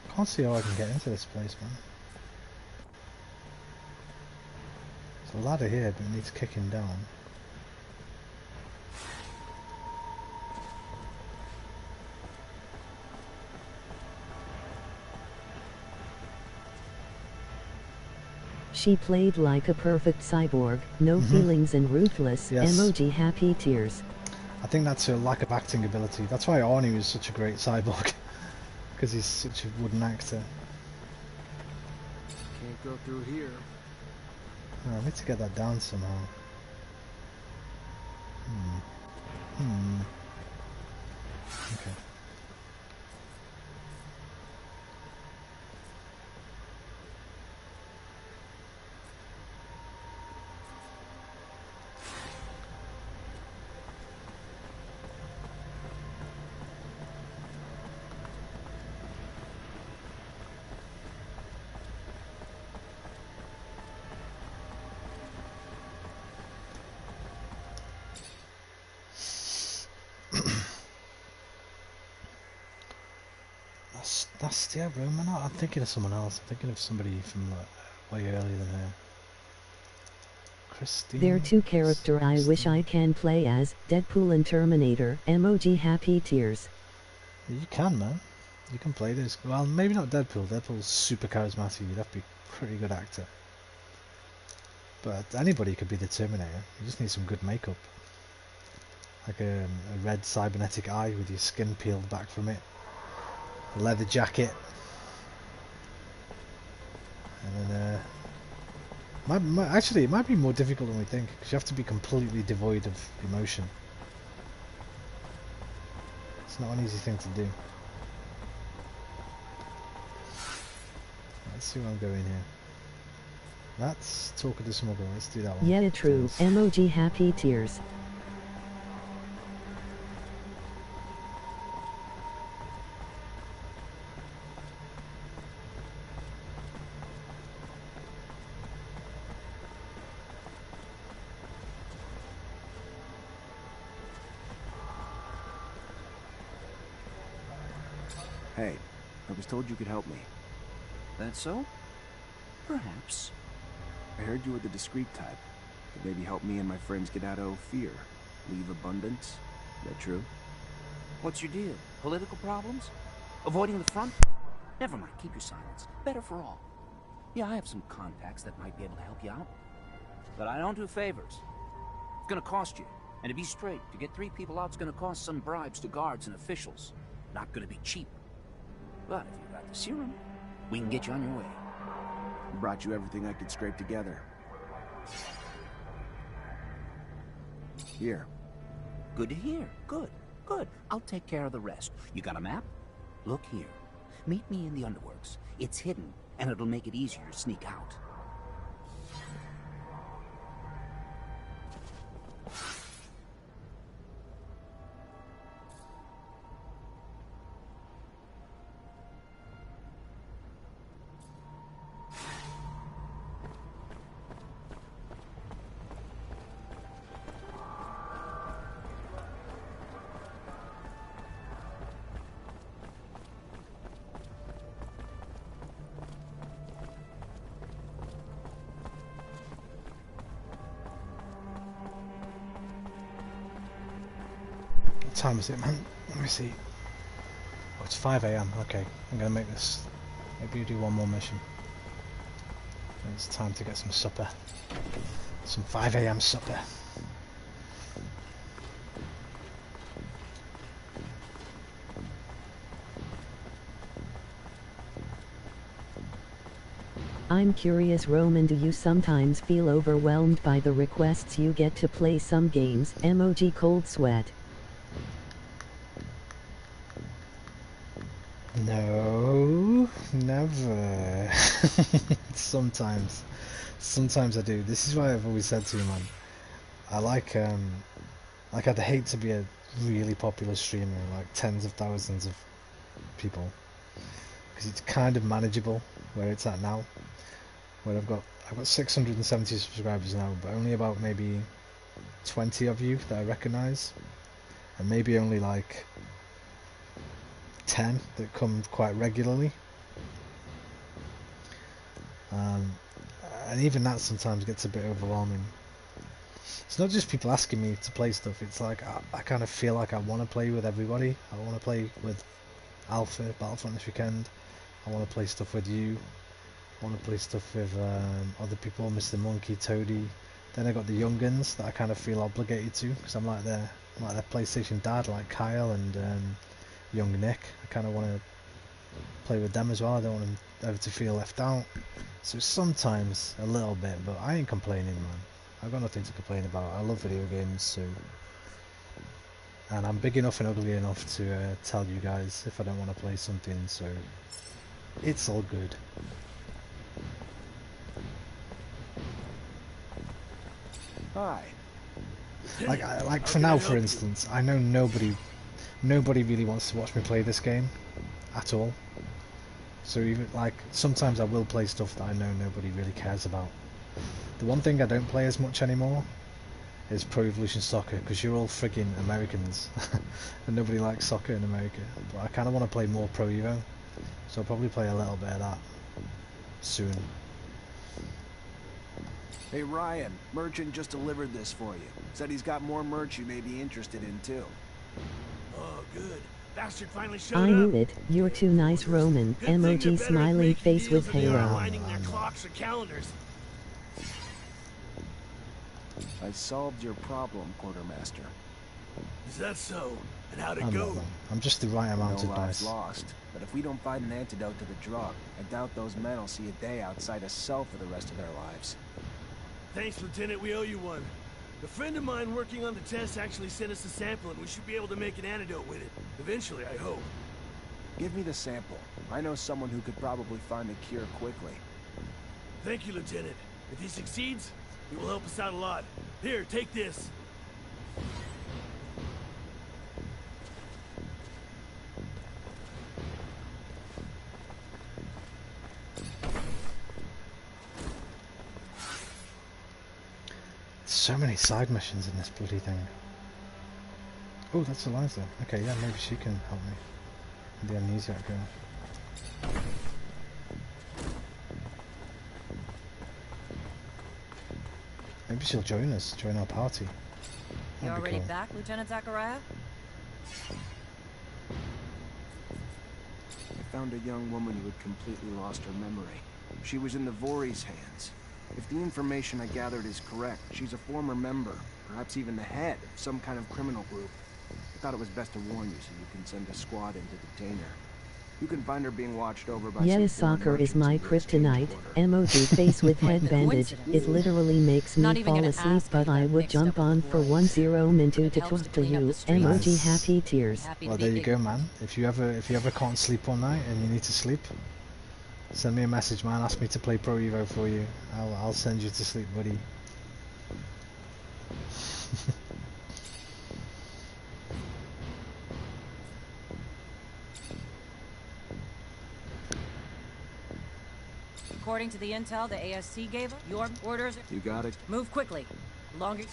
I can't see how I can get into this place, man. There's a ladder here, but it needs kicking down. She played like a perfect cyborg, no feelings and ruthless, Yes. emoji happy tears. I think that's her lack of acting ability. That's why Arnie was such a great cyborg. Because he's such a wooden actor. Can't go through here. Oh, I need to get that down somehow. Okay. That's yeah, Roman. I'm thinking of someone else. I'm thinking of somebody from like, way earlier than her. Christine. There are two character I wish I can play as, Deadpool and Terminator. Emoji happy tears. You can, man. You can play this. Well, maybe not Deadpool. Deadpool's super charismatic. You'd have to be a pretty good actor. But anybody could be the Terminator. You just need some good makeup. Like a red cybernetic eye with your skin peeled back from it. A leather jacket. And then, actually, it might be more difficult than we think. Because you have to be completely devoid of emotion. It's not an easy thing to do. Let's see where I'm going here. That's Talk of the Smuggler. Let's do that one. Yeah, true. Emoji happy tears. Hey, I was told you could help me. That so? Perhaps. I heard you were the discreet type. Could maybe help me and my friends get out of fear. Leave abundance. Is that true? What's your deal? Political problems? Avoiding the front? Never mind, keep your silence. Better for all. Yeah, I have some contacts that might be able to help you out. But I don't do favors. It's gonna cost you. And to be straight, to get 3 people out, it's gonna cost some bribes to guards and officials. Not gonna be cheap. But if you've got the serum, we can get you on your way. Brought you everything I could scrape together. Here. Good to hear. Good. Good. I'll take care of the rest. You got a map? Look here. Meet me in the underworks. It's hidden, and it'll make it easier to sneak out. What time is it, man? Let me see. Oh, it's 5 AM. Okay, I'm gonna make this. Maybe you do one more mission. It's time to get some supper. Some 5 AM supper. I'm curious, Roman, do you sometimes feel overwhelmed by the requests you get to play some games? Emoji cold sweat. No, never. Sometimes I do. This is why I've always said to you, man. I'd hate to be a really popular streamer, like tens of thousands of people, because it's kind of manageable where it's at now. Where I've got 670 subscribers now, but only about maybe 20 of you that I recognise, and maybe only like 10 that come quite regularly, and even that sometimes gets a bit overwhelming. It's not just people asking me to play stuff, it's like I kind of feel like I want to play with everybody. I want to play with Alpha, Battlefront this weekend. I want to play stuff with you. I want to play stuff with other people, Mr. Monkey, Toady. Then I got the young'uns that I kind of feel obligated to, because I'm like their PlayStation dad, like Kyle and young Nick. I kind of want to play with them as well. I don't want them ever to feel left out. So sometimes a little bit, but I ain't complaining, man. I've got nothing to complain about. I love video games, so, and I'm big enough and ugly enough to tell you guys if I don't want to play something, so it's all good. Hi. Like for now, for instance, I know nobody really wants to watch me play this game at all. So even like sometimes I will play stuff that I know nobody really cares about. The one thing I don't play as much anymore is Pro Evolution Soccer, because you're all friggin' Americans and nobody likes soccer in America. But I kind of want to play more Pro Evo, So I'll probably play a little bit of that soon. Hey Ryan, Merchant just delivered this for you. Said he's got more merch you may be interested in too. Oh, good. Bastard finally showed I up. knew it. You're too nice, Roman. Good thing they're Emoji better at smiling making face deals with than they are halo. lining their clocks or calendars. I solved your problem, Quartermaster. Is that so? And how'd it I'm go? not wrong. I'm just the right amount No of lives dice. lost. But if we don't find an antidote to the drug, I doubt those men will see a day outside a cell for the rest of their lives. Thanks, Lieutenant. We owe you one. A friend of mine working on the test actually sent us a sample, and we should be able to make an antidote with it. Eventually, I hope. Give me the sample. I know someone who could probably find a cure quickly. Thank you, Lieutenant. If he succeeds, he will help us out a lot. Here, take this. So many side missions in this bloody thing. Oh, that's Eliza. Okay, yeah, maybe she can help me. The amnesiac girl. Maybe she'll join us, join our party. You That'd be already cool. back, Lieutenant Zachariah? I found a young woman who had completely lost her memory. She was in the Voorhees' hands. If the information I gathered is correct, she's a former member, perhaps even the head of some kind of criminal group. I thought it was best to warn you so you can send a squad in to detain her. You can find her being watched over by Yes, some soccer is merchants my in the exchange kryptonite. quarter. Emoji face with head bandage. It literally makes Not me even fall gonna asleep, ask but you I got would mixed jump up with on the for boys. 1-0 minute It to helps talk to clean up you. the streets. Emoji Nice. happy tears. Happy to Well, be there you go, ignorant. man. If you ever can't sleep one night and you need to sleep, send me a message, man. Ask me to play Pro Evo for you. I'll send you to sleep, buddy. According to the intel the ASC gave us, your orders are... You got it. Move quickly. Longer...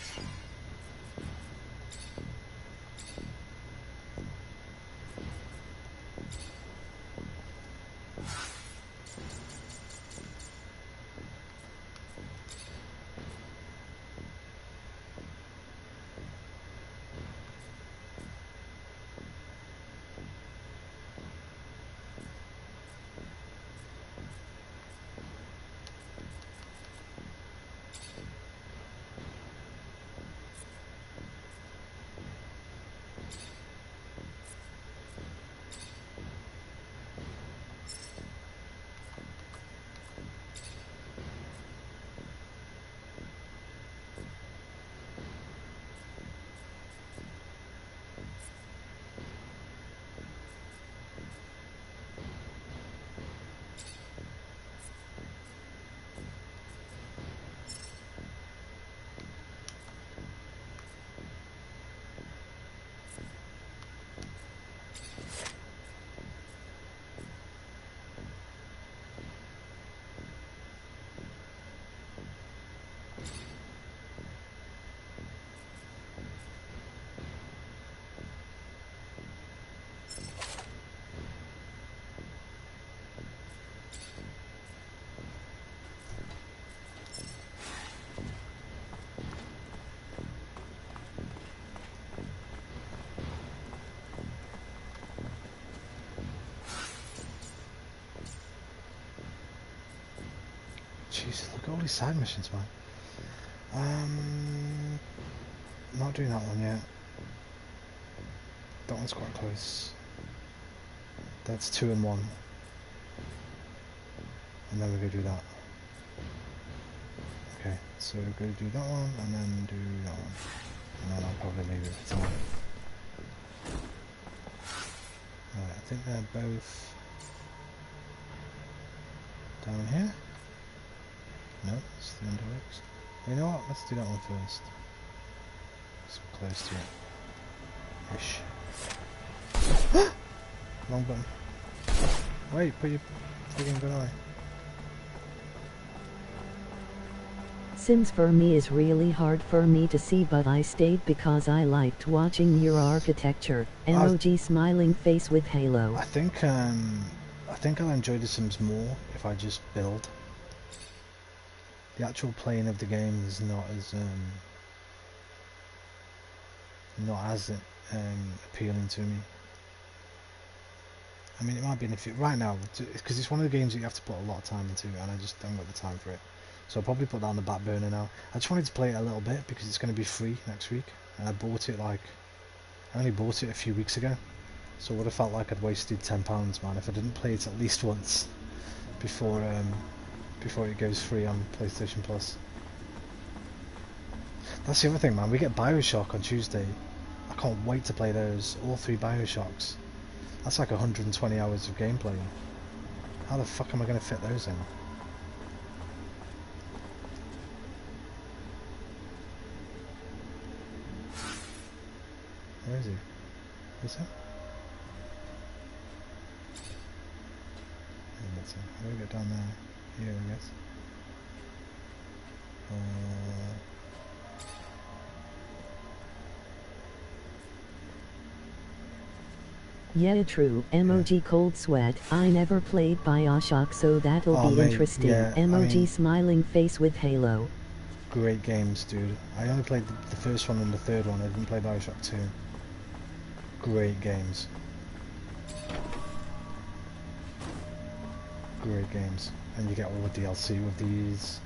Jesus, look at all these side missions, man. Not doing that one yet. That one's quite close. That's 2 and 1. And then we're going to do that. Okay, so we're going to do that one, and then do that one. And then I'll probably leave it for tonight. Right, I think they're both down here. No, it's the underworks. You know what? Let's do that one first. It's close to it. Ish. Wrong button. Wait, put your friggin' gun away. Sims for me is really hard for me to see, but I stayed because I liked watching your architecture. Emoji smiling face with halo. I think think I'll enjoy The Sims more if I just build. The actual playing of the game is not as appealing to me. I mean, it might be in right now, because it's one of the games that you have to put a lot of time into, and I just haven't got the time for it. So I'll probably put that on the back burner now. I just wanted to play it a little bit because it's going to be free next week, and I only bought it a few weeks ago, so it would have felt like I'd wasted £10, man, if I didn't play it at least once before it goes free on PlayStation Plus. That's the other thing, man. We get Bioshock on Tuesday. I can't wait to play those, all 3 Bioshocks. That's like 120 hours of gameplay. How the fuck am I going to fit those in? Where is he? Is he? How do we get down there? Here, I guess. Yeah, true. Emoji cold sweat. I never played Bioshock, so that'll be interesting. Yeah, Emoji smiling face with Halo. Great games, dude. I only played the first one and the third one. I didn't play Bioshock 2. Great games. Great games. And you get all the DLC with these,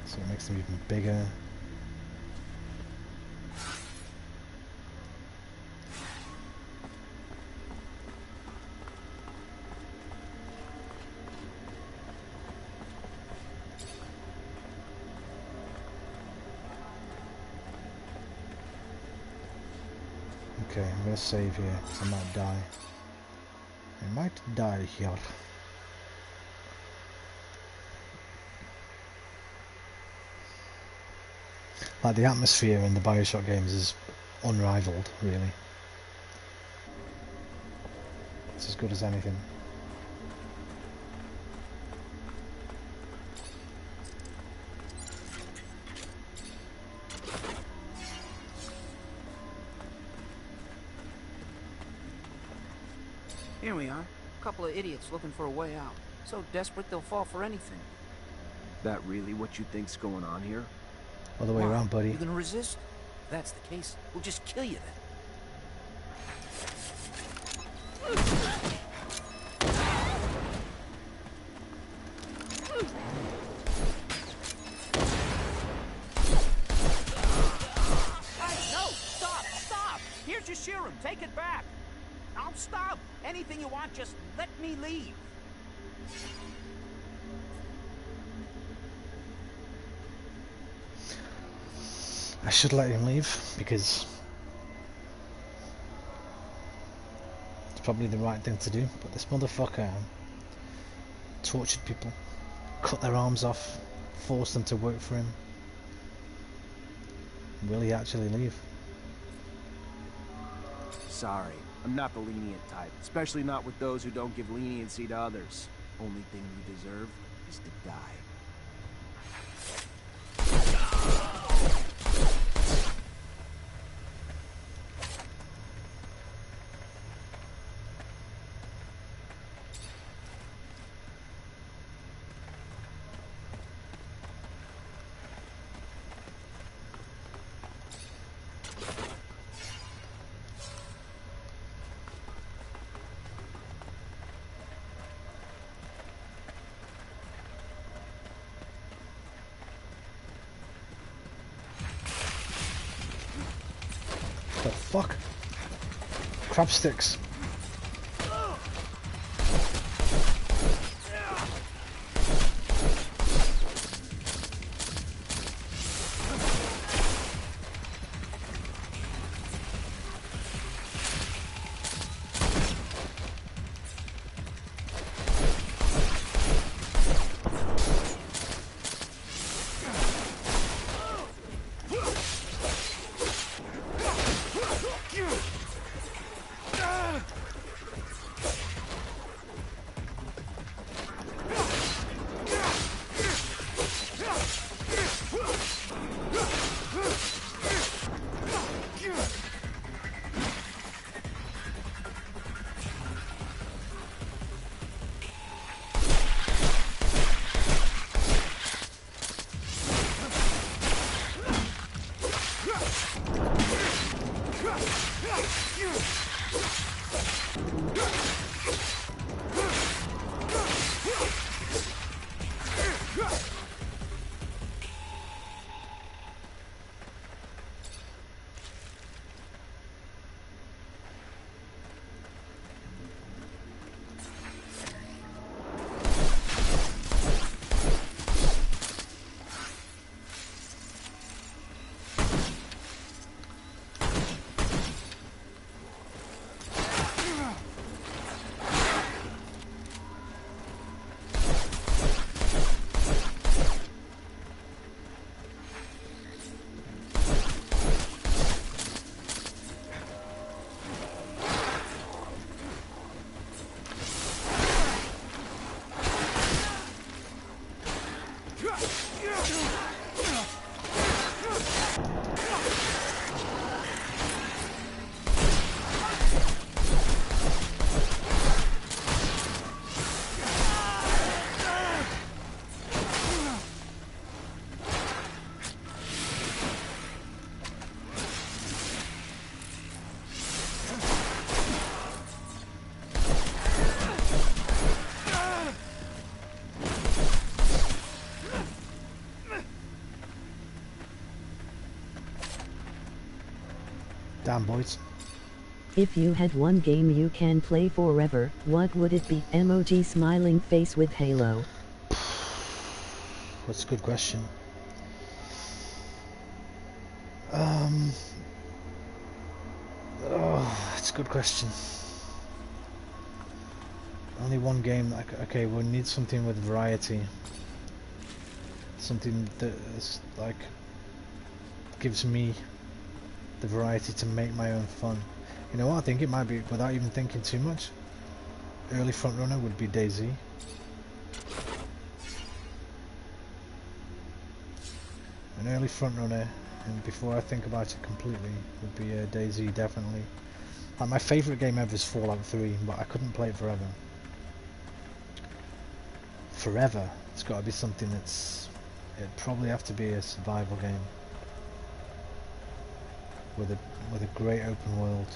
so it makes them even bigger. Okay, I'm gonna save here, because I might die. I might die here. Like, the atmosphere in the Bioshock games is unrivaled, really. It's as good as anything. Here we are. A couple of idiots looking for a way out. So desperate they'll fall for anything. That really what you think's going on here? All the way around, buddy. You gonna resist? If that's the case, we'll just kill you then. No! Stop! Here's your serum. Take it back. I'll stop. Anything you want, just let me leave. I should let him leave, because it's probably the right thing to do, but this motherfucker tortured people, cut their arms off, forced them to work for him. Will he actually leave? Sorry, I'm not the lenient type, especially not with those who don't give leniency to others. Only thing you deserve is to die. The fuck? Crab sticks. Damn boys. If you had one game you can play forever, what would it be? Emoji smiling face with Halo. That's a good question. It's a good question. Only one game. Okay, we'll need something with variety. Something that is, like, gives me the variety to make my own fun. You know what? I think it might be, without even thinking too much, early frontrunner would be DayZ. An early frontrunner, and before I think about it completely, would be DayZ, definitely. Like, my favourite game ever is Fallout 3, but I couldn't play it forever. Forever, it's got to be something that's... It'd probably have to be a survival game with a great open world.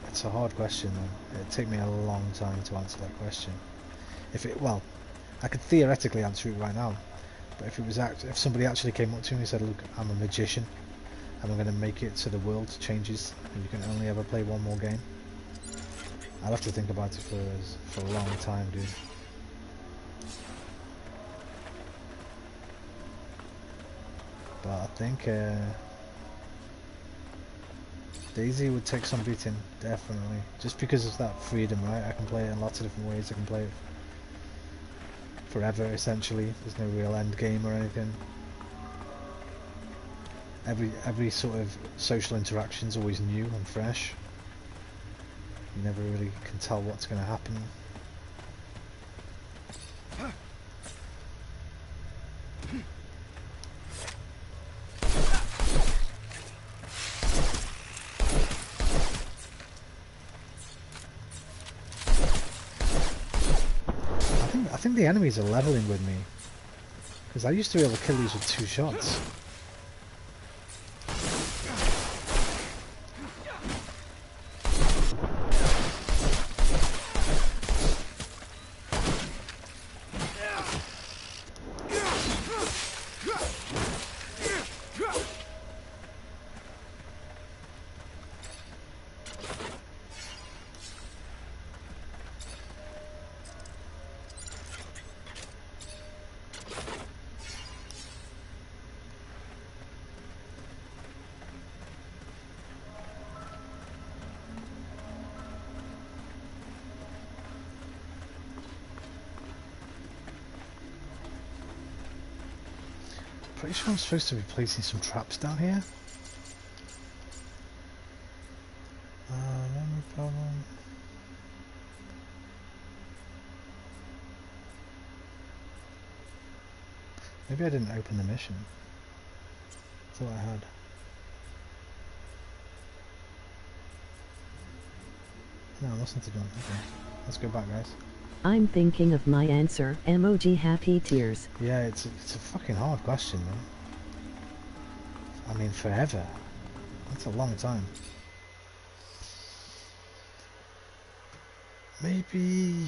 It's a hard question, though. It'd take me a long time to answer that question. Well, I could theoretically answer it right now, but if somebody actually came up to me and said, "Look, I'm a magician, and I'm going to make it so the world changes, and you can only ever play one more game," I'd have to think about it for a long time, dude. But I think DayZ would take some beating, definitely. Just because of that freedom, right? I can play it in lots of different ways. I can play it forever, essentially. There's no real end game or anything. Every sort of social interaction is always new and fresh. You never really can tell what's going to happen. I think the enemies are leveling with me, because I used to be able to kill these with 2 shots. Pretty sure I'm supposed to be placing some traps down here. No problem. Maybe I didn't open the mission. Thought I had. No, nothing to do. Okay, let's go back, guys. I'm thinking of my answer. Emoji happy tears. Yeah, it's a fucking hard question, man. I mean, forever. That's a long time. Maybe...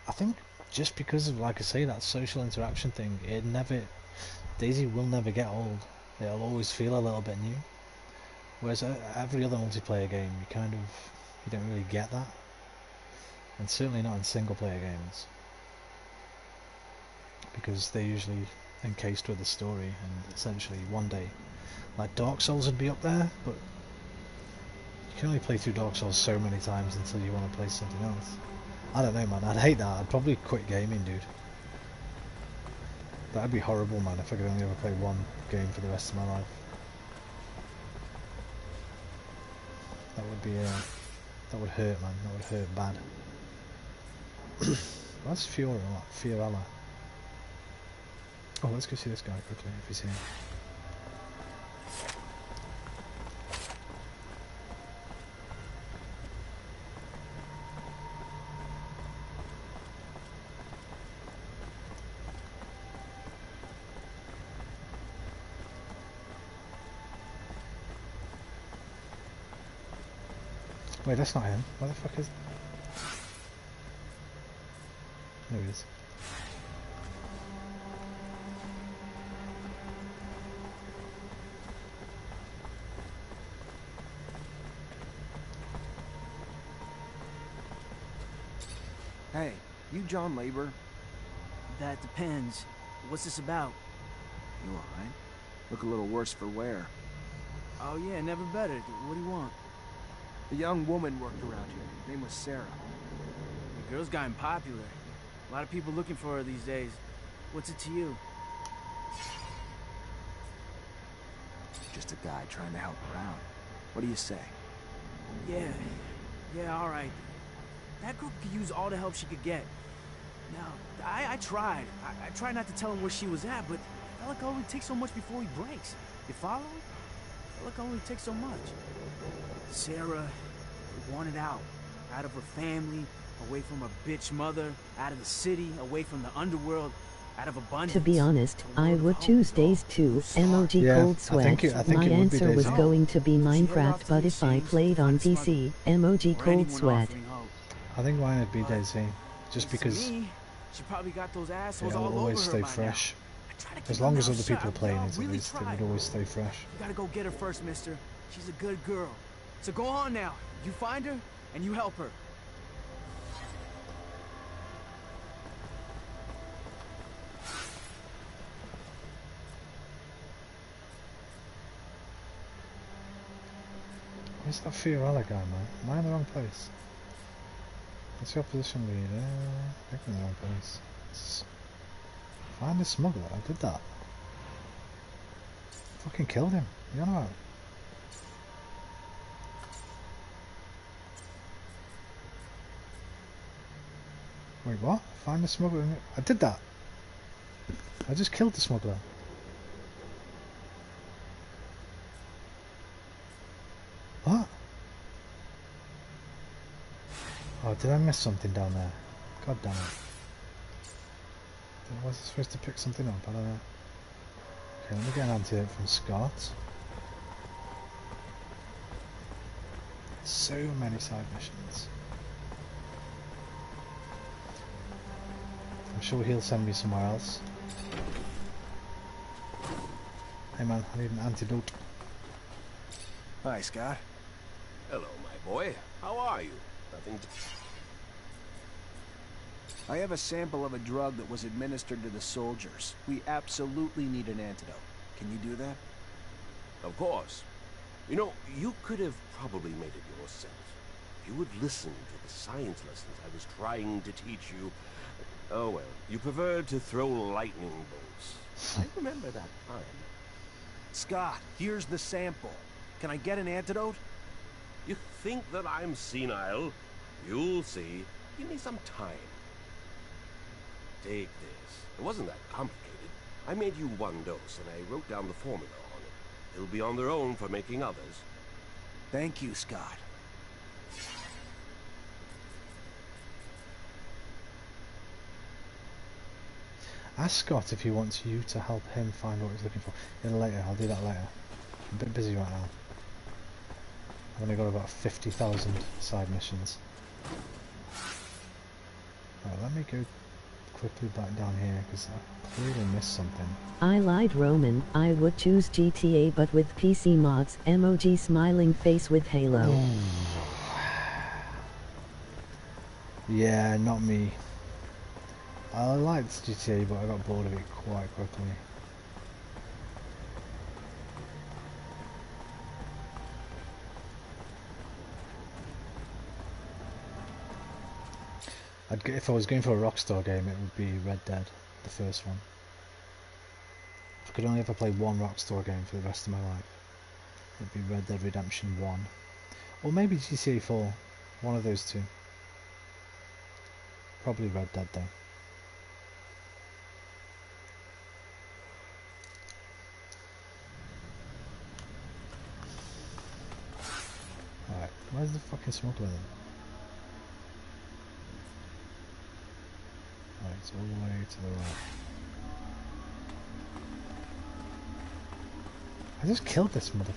I think just because of, like I say, that social interaction thing, DayZ will never get old. It'll always feel a little bit new. Whereas every other multiplayer game, you don't really get that. And certainly not in single player games. Because they're usually encased with a story, and essentially one day, like Dark Souls would be up there, but you can only play through Dark Souls so many times until you want to play something else. I don't know, man, I'd hate that. I'd probably quit gaming, dude. That'd be horrible, man, if I could only ever play one game for the rest of my life. That would be, that would hurt, man. That would hurt bad. That's Fiorella. Oh, let's go see this guy quickly, if he's here. Wait, that's not him. What the fuck is... There he is. Hey, you John Labor? That depends. What's this about? You alright? Look a little worse for wear. Oh yeah, never better. What do you want? A young woman worked around here. Her name was Sarah. The girl's gotten popular. A lot of people looking for her these days. What's it to you? Just a guy trying to help her out. What do you say? Yeah, alright. That girl could use all the help she could get. Now, I tried. I tried not to tell him where she was at, but I felt like it only takes so much before he breaks. You follow? I felt like it only takes so much. Sarah wanted out of her family, away from her bitch mother, out of the city, away from the underworld, out of abundance. To be honest, I would choose Days 2, emoji Yeah, cold sweat. I think My it would be answer Days was 2. going to be Minecraft, but if I played on PC, emoji cold sweat. I think mine would be Daisy, just because Me, she probably got those assholes it'll all always over her stay by fresh. now. As long as other people are shut. playing Y'all it, at really least, it tried. would always stay fresh. You gotta go get her first, mister. She's a good girl. So go on now. You find her, and you help her. Where's that Fiorella guy, man? Am I in the wrong place? What's your position leader? I think I'm in the wrong place. Find the smuggler. I did that. Fucking killed him. You know what? Wait, what? Find the smuggler. I did that. I just killed the smuggler. What? Oh, did I miss something down there? God damn it. Was I supposed to pick something up? I don't know. Okay, let me get an antidote from Scott. So many side missions. I'm sure he'll send me somewhere else. Hey man, I need an antidote. Hi, Scott. Hello, my boy. How are you? Nothing to... I have a sample of a drug that was administered to the soldiers. We absolutely need an antidote. Can you do that? Of course. You know, you could have probably made it yourself. If you would listen to the science lessons I was trying to teach you. Oh well, you preferred to throw lightning bolts. I remember that time. Scott, here's the sample. Can I get an antidote? You think that I'm senile? You'll see. Give me some time. Take this. It wasn't that complicated. I made you one dose, and I wrote down the formula on it. They'll be on their own for making others. Thank you, Scott. Ask Scott if he wants you to help him find what he's looking for. Yeah, later, I'll do that later. I'm a bit busy right now. I've only got about 50,000 side missions. Right, let me go quickly back down here because I clearly missed something. I lied, Roman. I would choose GTA, but with PC mods. Emoji smiling face with Halo. Yeah, not me. I liked GTA, but I got bored of it quite quickly. If I was going for a Rockstar game, it would be Red Dead, the first one. If I could only ever play one Rockstar game for the rest of my life, it'd be Red Dead Redemption 1. Or maybe GTA 4, one of those two. Probably Red Dead though. Alright, where's the fucking smuggler then? Alright, it's all the way to the right. I just killed this motherfucker.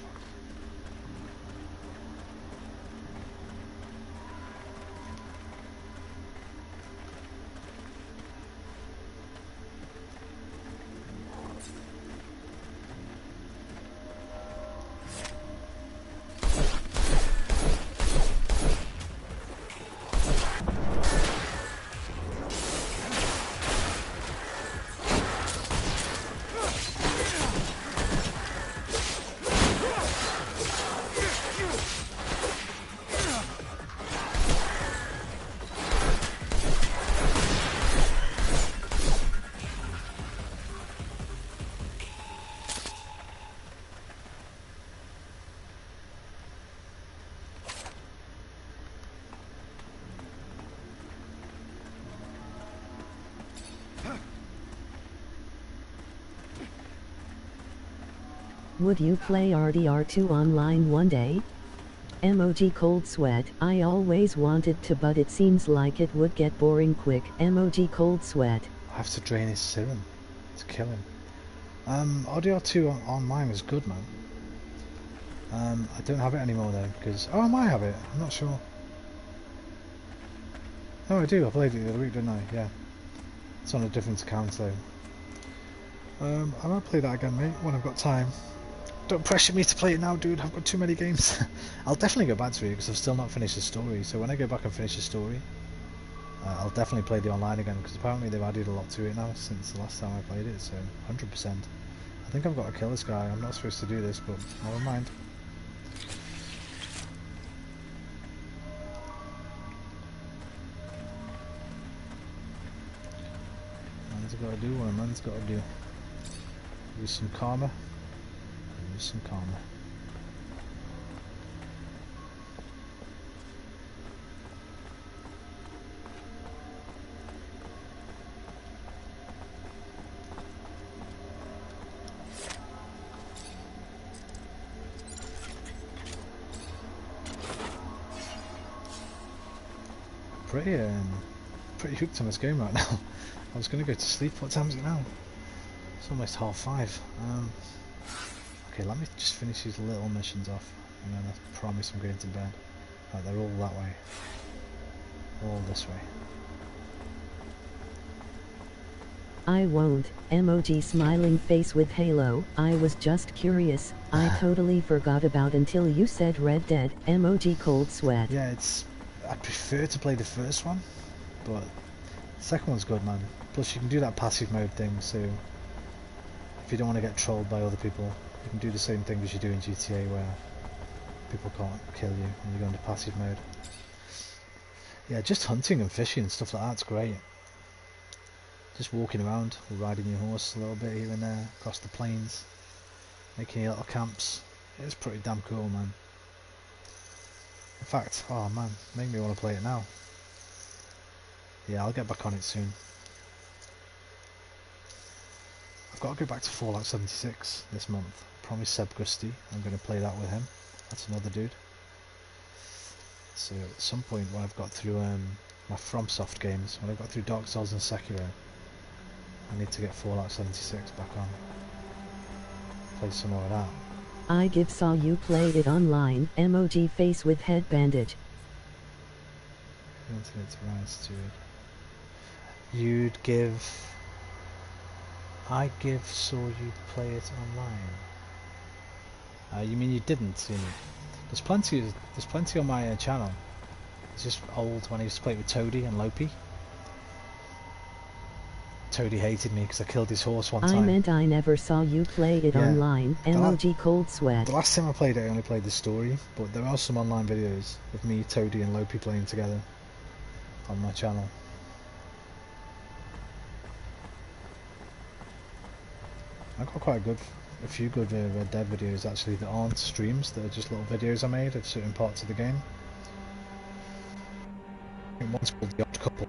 Would you play RDR2 online one day? Emoji cold sweat. I always wanted to, but it seems like it would get boring quick. Emoji cold sweat. I have to drain his serum to kill him. RDR2 online was good, man. I don't have it anymore though, because... Oh, I might have it. I'm not sure. Oh, I do. I played it the other week, didn't I? Yeah. It's on a different account though. I might play that again, mate, when I've got time. Don't pressure me to play it now, dude. I've got too many games. I'll definitely go back to it because I've still not finished the story. So when I go back and finish the story, I'll definitely play the online again because apparently they've added a lot to it now since the last time I played it. So 100%. I think I've got to kill this guy. I'm not supposed to do this, but never mind. Man's got to do what a man's got to do. Use some karma. Use some karma. Pretty hooked on this game right now. I was going to go to sleep. What time is it now? It's almost 5:30. Okay, let me just finish these little missions off, and then I promise I'm going to bed. Right, they're all that way. All this way. I won't. Emoji smiling face with Halo. I was just curious. I totally forgot about until you said Red Dead. Emoji cold sweat. Yeah, I prefer to play the first one, but the second one's good, man. Plus you can do that passive mode thing, so if you don't want to get trolled by other people, you can do the same thing as you do in GTA where people can't kill you and you go into passive mode. Yeah, just hunting and fishing and stuff like that's great. Just walking around or riding your horse a little bit here and there across the plains, making your little camps. It's pretty damn cool, man. In fact, oh man, make me want to play it now. Yeah, I'll get back on it soon. I've got to go back to Fallout 76 this month. I promised Seb Gusty I'm going to play that with him. That's another dude. So at some point when I've got through my FromSoft games, when I've got through Dark Souls and Sekiro, I need to get Fallout 76 back on. Play some more of that. I saw you played it online. Emoji face with head bandage. Internet rise to it. Saw you play it online. You mean you didn't? You know? There's plenty on my channel. It's just old when I used to play with Toady and Lopi. Toady hated me because I killed his horse one time. I meant I never saw you play it online. Emoji cold sweat. The last time I played it, I only played the story, but there are some online videos of me, Toady and Lopi playing together on my channel. I've got quite a few good Red Dead videos actually that aren't streams, that are just little videos I made of certain parts of the game. I think one's called The Odd Couple.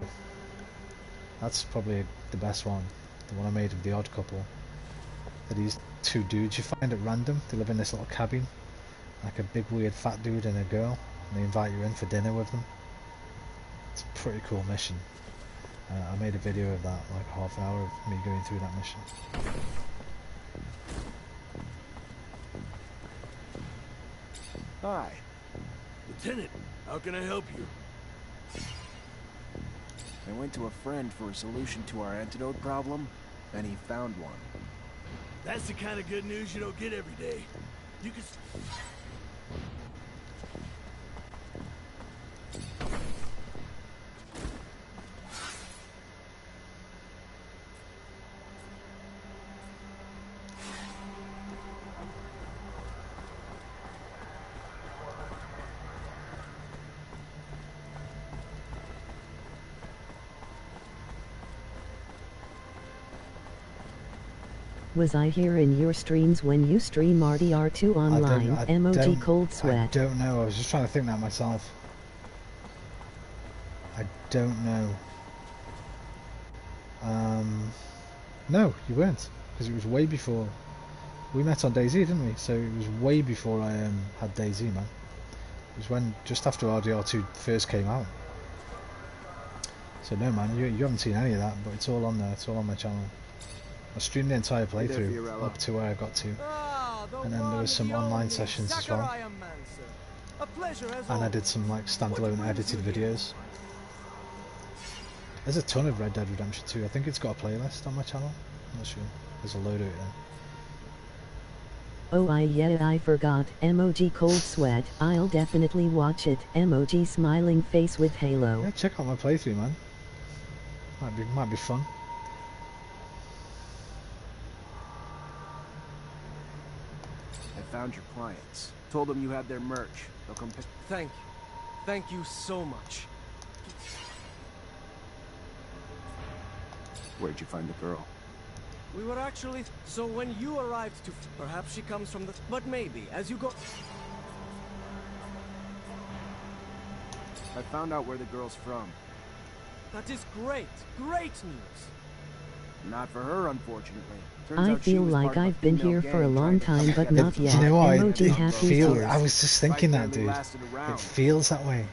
That's probably the best one, the one I made of The Odd Couple. That these two dudes you find at random, they live in this little cabin, like a big weird fat dude and a girl, and they invite you in for dinner with them. It's a pretty cool mission. I made a video of that, like half an hour of me going through that mission. Hi. Lieutenant, how can I help you? I went to a friend for a solution to our antidote problem, and he found one. That's the kind of good news you don't get every day. You can... Was I here in your streams when you stream RDR2 online? Emoji cold sweat. I don't know, I was just trying to think that myself. I don't know. No, you weren't, because it was way before We met on DayZ, didn't we? So it was way before I had DayZ, man. It was when just after RDR2 first came out. So no, man, you haven't seen any of that, but it's all on there. It's all on my channel. I streamed the entire playthrough up to where I got to, and then there was some online sessions as well. And I did some like standalone edited videos. There's a ton of Red Dead Redemption 2. I think it's got a playlist on my channel. I'm not sure. There's a load of it there. Oh I forgot. Emoji cold sweat. I'll definitely watch it. Emoji smiling face with halo. Yeah, check out my playthrough, man. Might be fun. I found your clients. Told them you had their merch. They'll come pick. Thank you. Thank you so much. Where'd you find the girl? We were actually... So when you arrived to... Perhaps she comes from the... But maybe, as you go... I found out where the girl's from. That is great. Great news. Not for her, unfortunately. I feel like I've been here for a long time, but not yet. You know what? Emoji happy tears. I was just thinking that, dude. It feels that way.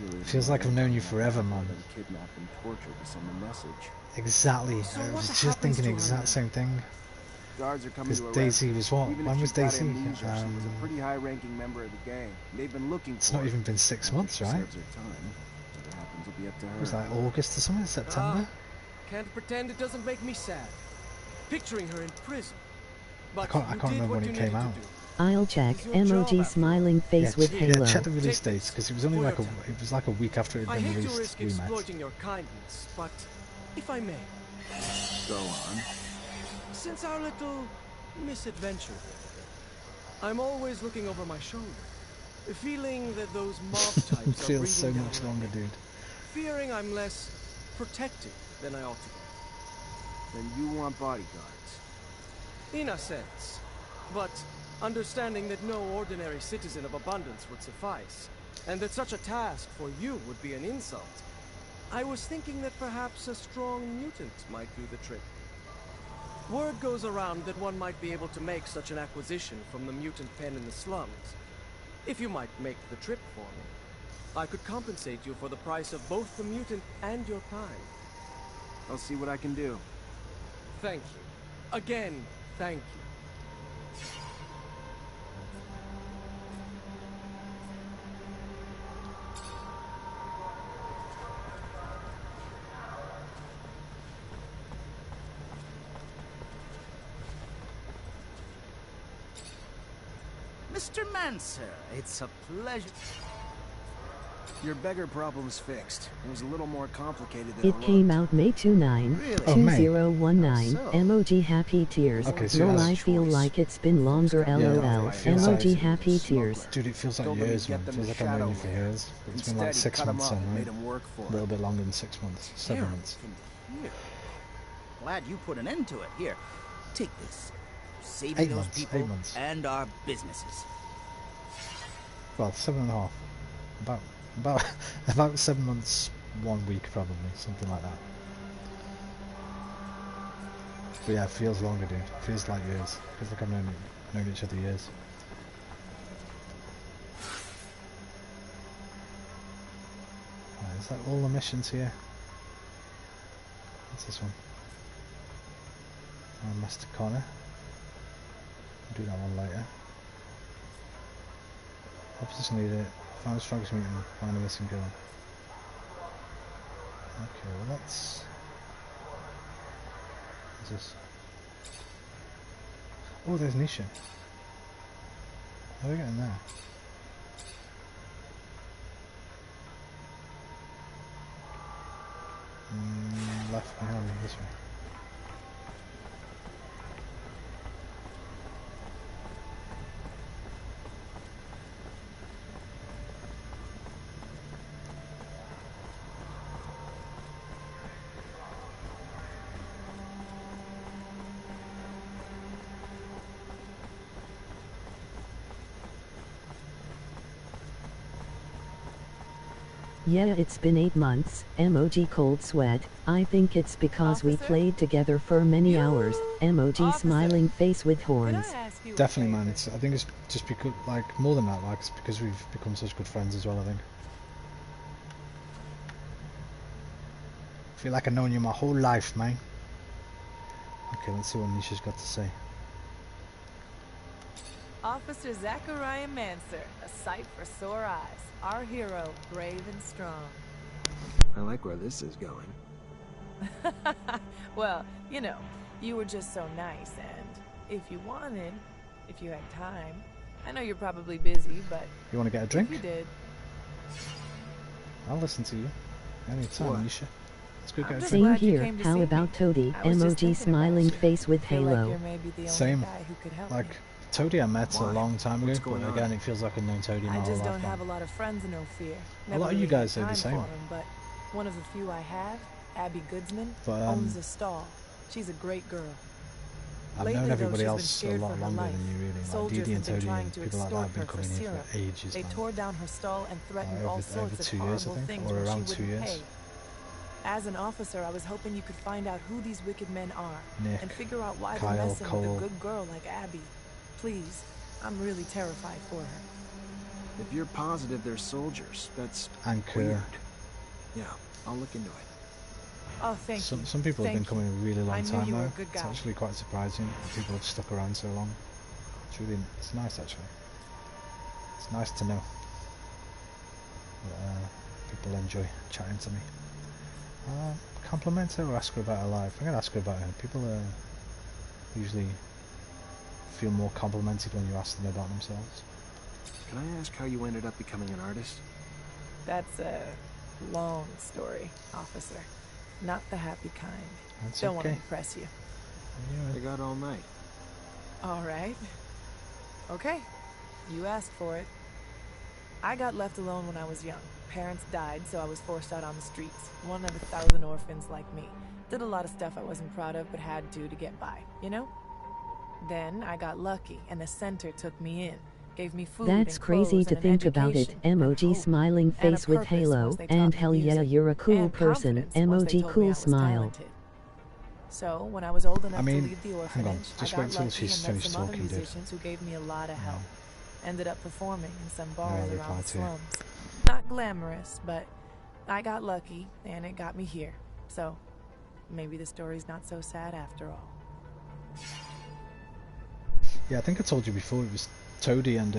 It feels like I've known you forever, man. Kidnapped and tortured to send a message. Exactly. I was just thinking the exact same thing. Guards are coming to Because DayZ was what? When was DayZ? She was a pretty high-ranking member of the gang. They've been looking for. It's not even been 6 months, right? What happens will be up to her. It was like August or something, September. Can't pretend it doesn't make me sad. Picturing her in prison. I can't remember when it came out. I'll check. Emoji smiling face with halo. Yeah, check the release dates because it was only like a week after it had been released. I hate to risk exploiting your kindness, but if I may. Go on. Since our little misadventure, I'm always looking over my shoulder, feeling that those mob types it feels so much longer, dude. Fearing I'm less protected than I ought to be. Then you want bodyguards. In a sense. But understanding that no ordinary citizen of abundance would suffice, and that such a task for you would be an insult, I was thinking that perhaps a strong mutant might do the trick. Word goes around that one might be able to make such an acquisition from the mutant pen in the slums. If you might make the trip for me, I could compensate you for the price of both the mutant and your time. I'll see what I can do. Thank you. Again, thank you. Mr. Mancer, it's a pleasure. Your beggar problem's fixed. It was a little more complicated than it came out May 29, 2019. Emoji happy tears. Lol, I feel like it's been longer. LOL. Emoji happy tears. Dude, it feels like years, man. It feels like I've known you for years. But it's been like 6 months then, right? A little bit longer than 6 months. 7 months. Glad you put an end to it. Here, take this. Saving those people and our businesses. Well, 7.5. About 7 months, 1 week probably, something like that. But yeah, it feels longer, dude. It feels like years. It feels like I've known each other years. Right, is that all the missions here? What's this one? Master Connor. I'll do that one later. Opposition leader. Find the strongest mutant, find a missing girl. Okay, well that's... What's this? Oh, there's Nisha. How are we getting there? Left behind me, this way. Yeah, it's been 8 months, emoji cold sweat. I think it's because we played together for many hours, emoji smiling face with horns. Definitely, man. I think it's just because, like, more than that, like, it's because we've become such good friends as well, I think. I feel like I've known you my whole life, man. Okay, let's see what Nisha's got to say. Officer Zachariah Mancer, a sight for sore eyes. Our hero, brave and strong. I like where this is going. Well, you know, you were just so nice, and if you wanted, if you had time, I know you're probably busy, but you want to get a drink? If you did. I'll listen to you. Anytime, Nisha. Let's go get a drink. Same here. How about Toady? Emoji smiling face with halo. Same. Like, Toady I met a long time ago, but again, it feels like I've known Toady my whole life. I just don't have a lot of friends, no fear. A lot of you guys say the same. But one of the few I have, Abby Goodsman, owns a stall. She's a great girl. I've known everybody else a lot longer than you, really. Like Didi and Toady and people like that have been coming here for ages. They tore down her stall and threatened all sorts of 2 years, I horrible think, things or when around she 2 wouldn't years. pay. As an officer, I was hoping you could find out who these wicked men are Nick, and figure out why Kyle, they're messing Cole. with a good girl like Abby. Please, I'm really terrified for her. If you're positive they're soldiers, that's weird. Yeah, I'll look into it. Oh, thank you. Some people have been coming a really long time you were now. a good It's guy. actually quite surprising that people have stuck around so long. It's nice actually. It's nice to know that people enjoy chatting to me. Compliment her or ask her about her life? I'm going to ask her about her. People usually feel more complimented when you ask them about themselves. Can I ask how you ended up becoming an artist? That's a long story, officer. Not the happy kind. That's Don't want to okay. depress you. I got all night. All right. Okay. You asked for it. I got left alone when I was young. Parents died, so I was forced out on the streets. One of 1,000 orphans like me. Did a lot of stuff I wasn't proud of, but had to get by, you know? Then I got lucky, and the center took me in. Gave me food That's and crazy clothes to and an think about it. education Emoji smiling and a face with purpose halo. once they And taught me hell yeah, music. you're a cool And person. confidence once they Emoji told me I cool was smile. talented. So, when I was old enough I mean, to leave the hang orphanage, on, just I wait got till lucky she's and met finished some other talking, dude. musicians who gave me a lot of help. Ended up performing in some bars reply around the to you. slums. Not glamorous, but I got lucky, and it got me here. So, maybe the story's not so sad after all. Yeah, I think I told you before, it was Toady and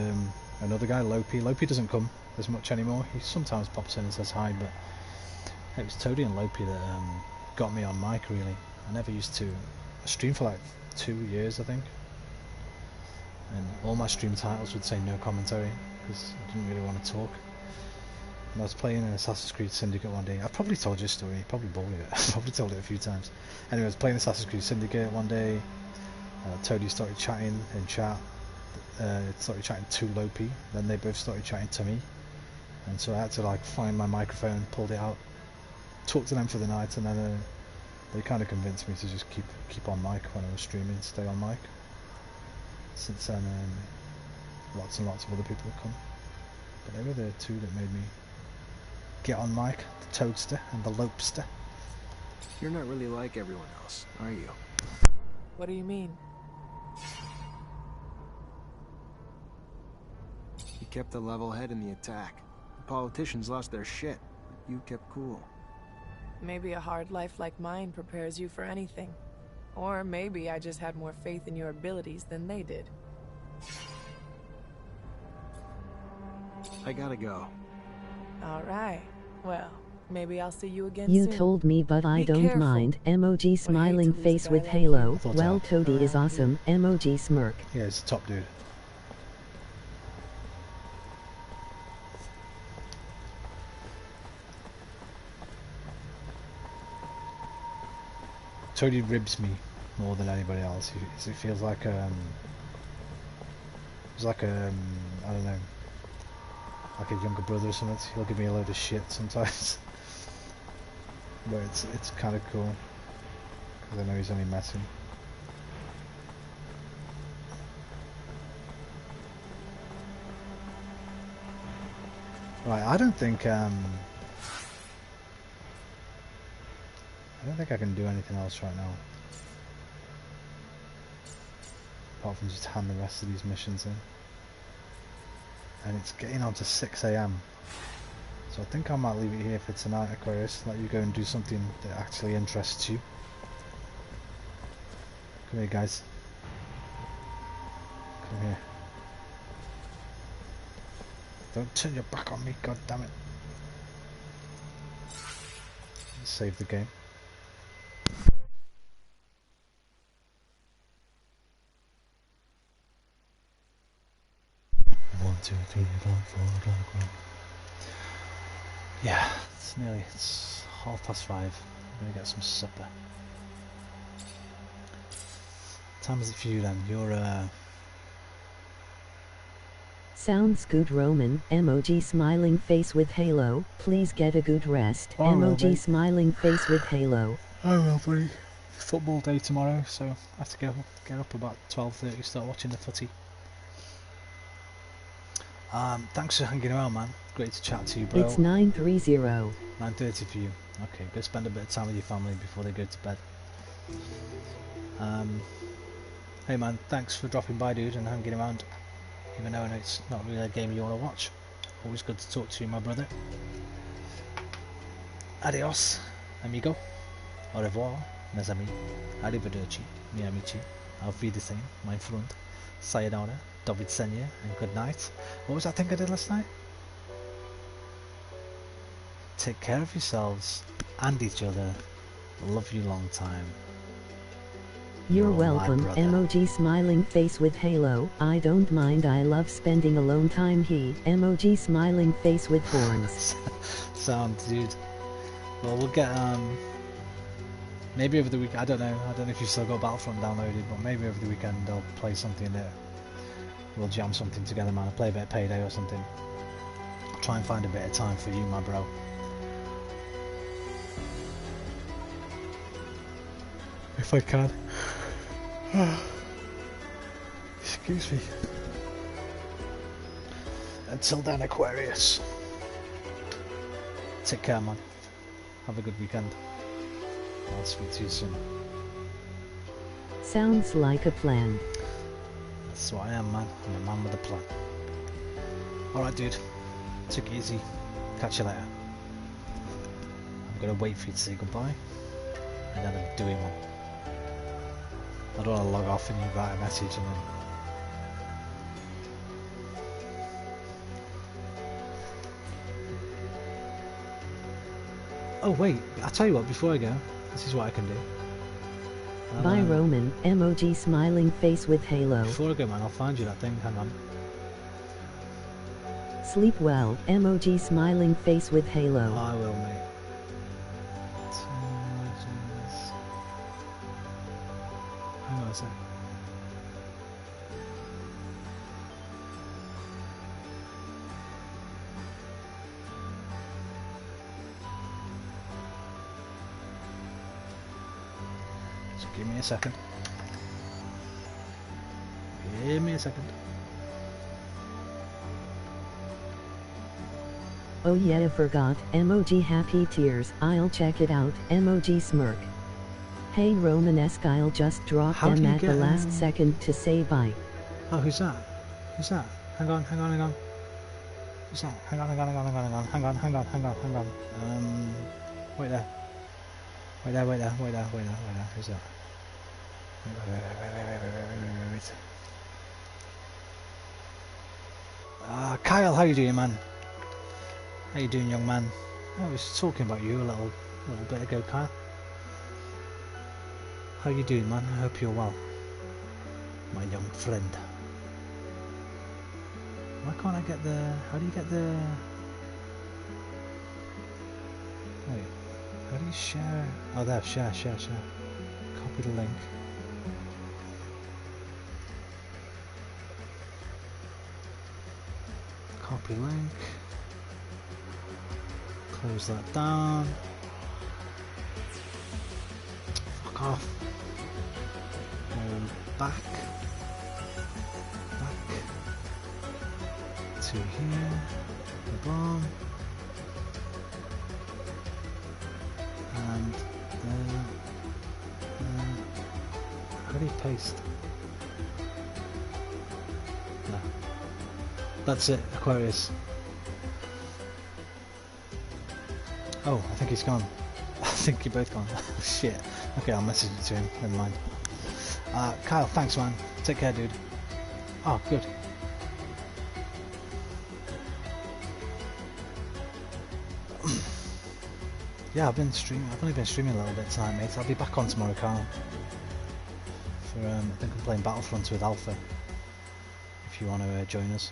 another guy, Lopi. Lopi doesn't come as much anymore. He sometimes pops in and says hi, but it was Toady and Lopi that got me on mic, really. I never used to. I streamed for like 2 years, I think. And all my stream titles would say no commentary, because I didn't really want to talk. And I was playing an Assassin's Creed Syndicate one day. I've probably told you a story, you probably bored it. I've probably told it a few times. Anyway, I was playing Assassin's Creed Syndicate one day. Toady started chatting in chat. Started chatting to Lopi. Then they both started chatting to me. And so I had to like find my microphone, pulled it out, talk to them for the night, and then they kind of convinced me to just keep on mic when I was streaming, stay on mic. Since then, lots and lots of other people have come. But they were the two that made me get on mic, the Toadster and the Lopester. You're not really like everyone else, are you? What do you mean? You kept a level head in the attack. The politicians lost their shit, but you kept cool. Maybe a hard life like mine prepares you for anything. Or maybe I just had more faith in your abilities than they did. I gotta go. Alright. Well, maybe I'll see you again You soon. told me, but I Be don't careful. mind. Emoji smiling lose a face guy with like halo. you. Well, Toady is awesome. Emoji smirk. Yeah, he's the top dude. Toady ribs me more than anybody else. It feels like it's like I don't know, like a younger brother or something. He'll give me a load of shit sometimes, but it's kind of cool because I know he's only messing. Right, I don't think don't think I can do anything else right now. Apart from just hand the rest of these missions in. And it's getting on to 6 AM. So I think I might leave it here for tonight, Aquarius. Let you go and do something that actually interests you. Come here, guys. Come here. Don't turn your back on me, god damn it. Let's save the game. One, two, three, four, five. Yeah, it's 5:30. I'm gonna get some supper. What time is it for you then? You're Sounds good, Roman. Emoji smiling face with halo. Please get a good rest. I will, Emoji mate. smiling face with halo. I will, buddy. Football day tomorrow, so I have to get up about 12:30, start watching the footy. Thanks for hanging around, man. Great to chat to you, bro. It's 9:30. 9:30 for you. Okay, go spend a bit of time with your family before they go to bed. Hey man, thanks for dropping by, dude, and hanging around. Even though I know it's not really a game you want to watch. Always good to talk to you, my brother. Adios, amigo. Au revoir, mes amis. Arrivederci, mi amici. Auf Wiedersehen, mein Freund. Sayonara, do widzenia, and good night. What was that thing I did last night? Take care of yourselves and each other. Love you long time. You're welcome. Emoji smiling face with halo. I don't mind. I love spending alone time. Emoji smiling face with horns. Sound, dude. Well, we'll get maybe over the weekend. I don't know if you've still got Battlefront downloaded, but maybe over the weekend I'll play something that we'll jam something together, man. I'll play a bit of Payday or something. I'll try and find a bit of time for you, my bro. If I can. Excuse me. Until then, Aquarius. Take care, man. Have a good weekend. I'll speak to you soon. Sounds like a plan. That's what I am, man. I'm a man with a plan. Alright, dude. Take it easy. Catch you later. I'm gonna wait for you to say goodbye. And then I'm doing one. I don't want to log off and you write a message and then... Oh wait, I'll tell you what, before I go, this is what I can do. Bye Roman, emoji smiling face with halo. Before I go, man, I'll find you that thing, hang on. Sleep well, emoji smiling face with halo. I will, mate. Hang on a sec. Just give me a second. Give me a second. Oh yeah, I forgot. Emoji happy tears. I'll check it out. Emoji smirk. Hey Romanesque, I'll just drop them at the last second to say bye. Oh, who's that? Who's that? Hang on. Who's that? Hang on. Wait there. Wait there. Who's that? Wait. Kyle, how you doing, man? How you doing, young man? I was talking about you a little bit ago, Kyle. How you doing, man? I hope you're well, my young friend. Why can't I get the... How do you get the... Wait, how do you share... Oh, there, share. Copy the link. Copy link. Close that down. Fuck off. Back to here, the bomb, and How do you paste? No. That's it, Aquarius. Oh, I think he's gone. I think you're both gone. Shit. Okay, I'll message it to him. Never mind. Kyle, thanks, man. Take care, dude. Oh, good. Yeah, I've been streaming. I've only been streaming a little bit tonight, mate. I'll be back on tomorrow, Kyle. For I think I'm playing Battlefront with Alpha. If you want to join us.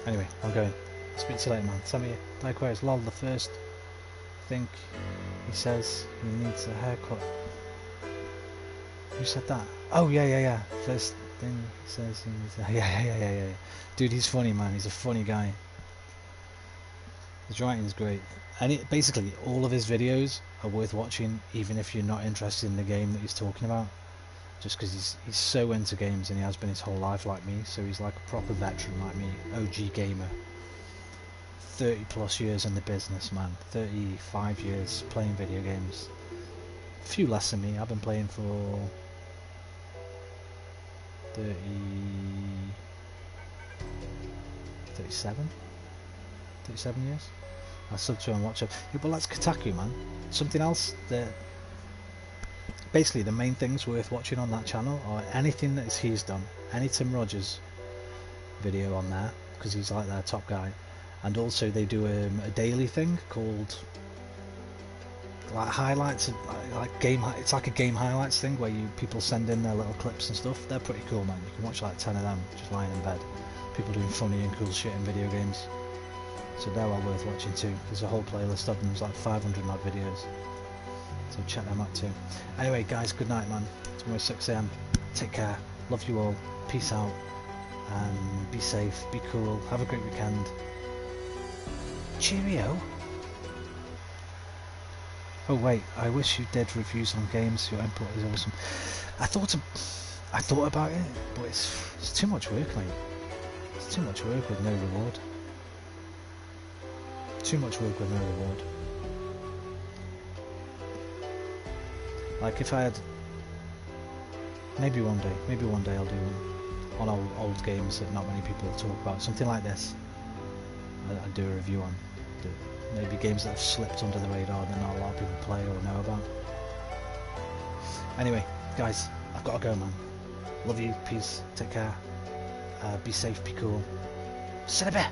Anyway, I'm going. I'll speak to you later, man. Send me likewise. Lol, the first thing he says he needs a haircut. Who said that? Oh, yeah. First thing he says he needs a... Yeah. Dude, he's funny, man. He's a funny guy. His writing's great. And basically, all of his videos are worth watching, even if you're not interested in the game that he's talking about. Just because he's so into games and he has been his whole life like me, so he's like a proper veteran like me, OG gamer. 30 plus years in the business, man. 35 years playing video games. A few less than me. I've been playing for 37 years. I sub to and watch it. Yeah, but that's Kotaku, man. Something else that basically the main things worth watching on that channel are anything that he's done, any Tim Rogers video on there, because he's like their top guy, and also they do a daily thing called like highlights, like game. It's like a game highlights thing where people send in their little clips and stuff. They're pretty cool, man. You can watch like 10 of them just lying in bed. People doing funny and cool shit in video games. So they're well worth watching too. There's a whole playlist of them. There's like 500 odd videos. So check them out too. Anyway, guys, good night, man. Tomorrow 6 AM. Take care. Love you all. Peace out. And be safe. Be cool. Have a great weekend. Cheerio. Oh wait, I wish you did reviews on games. Your input is awesome. I thought about it, but it's too much work, mate. It's too much work with no reward. Too much work with no reward. Like if I had, maybe one day I'll do one on old games that not many people talk about. Something like this. I'd do a review on. Maybe games that have slipped under the radar that not a lot of people play or know about. Anyway, guys, I've got to go, man. Love you, peace, take care, be safe, be cool. See you in a bit.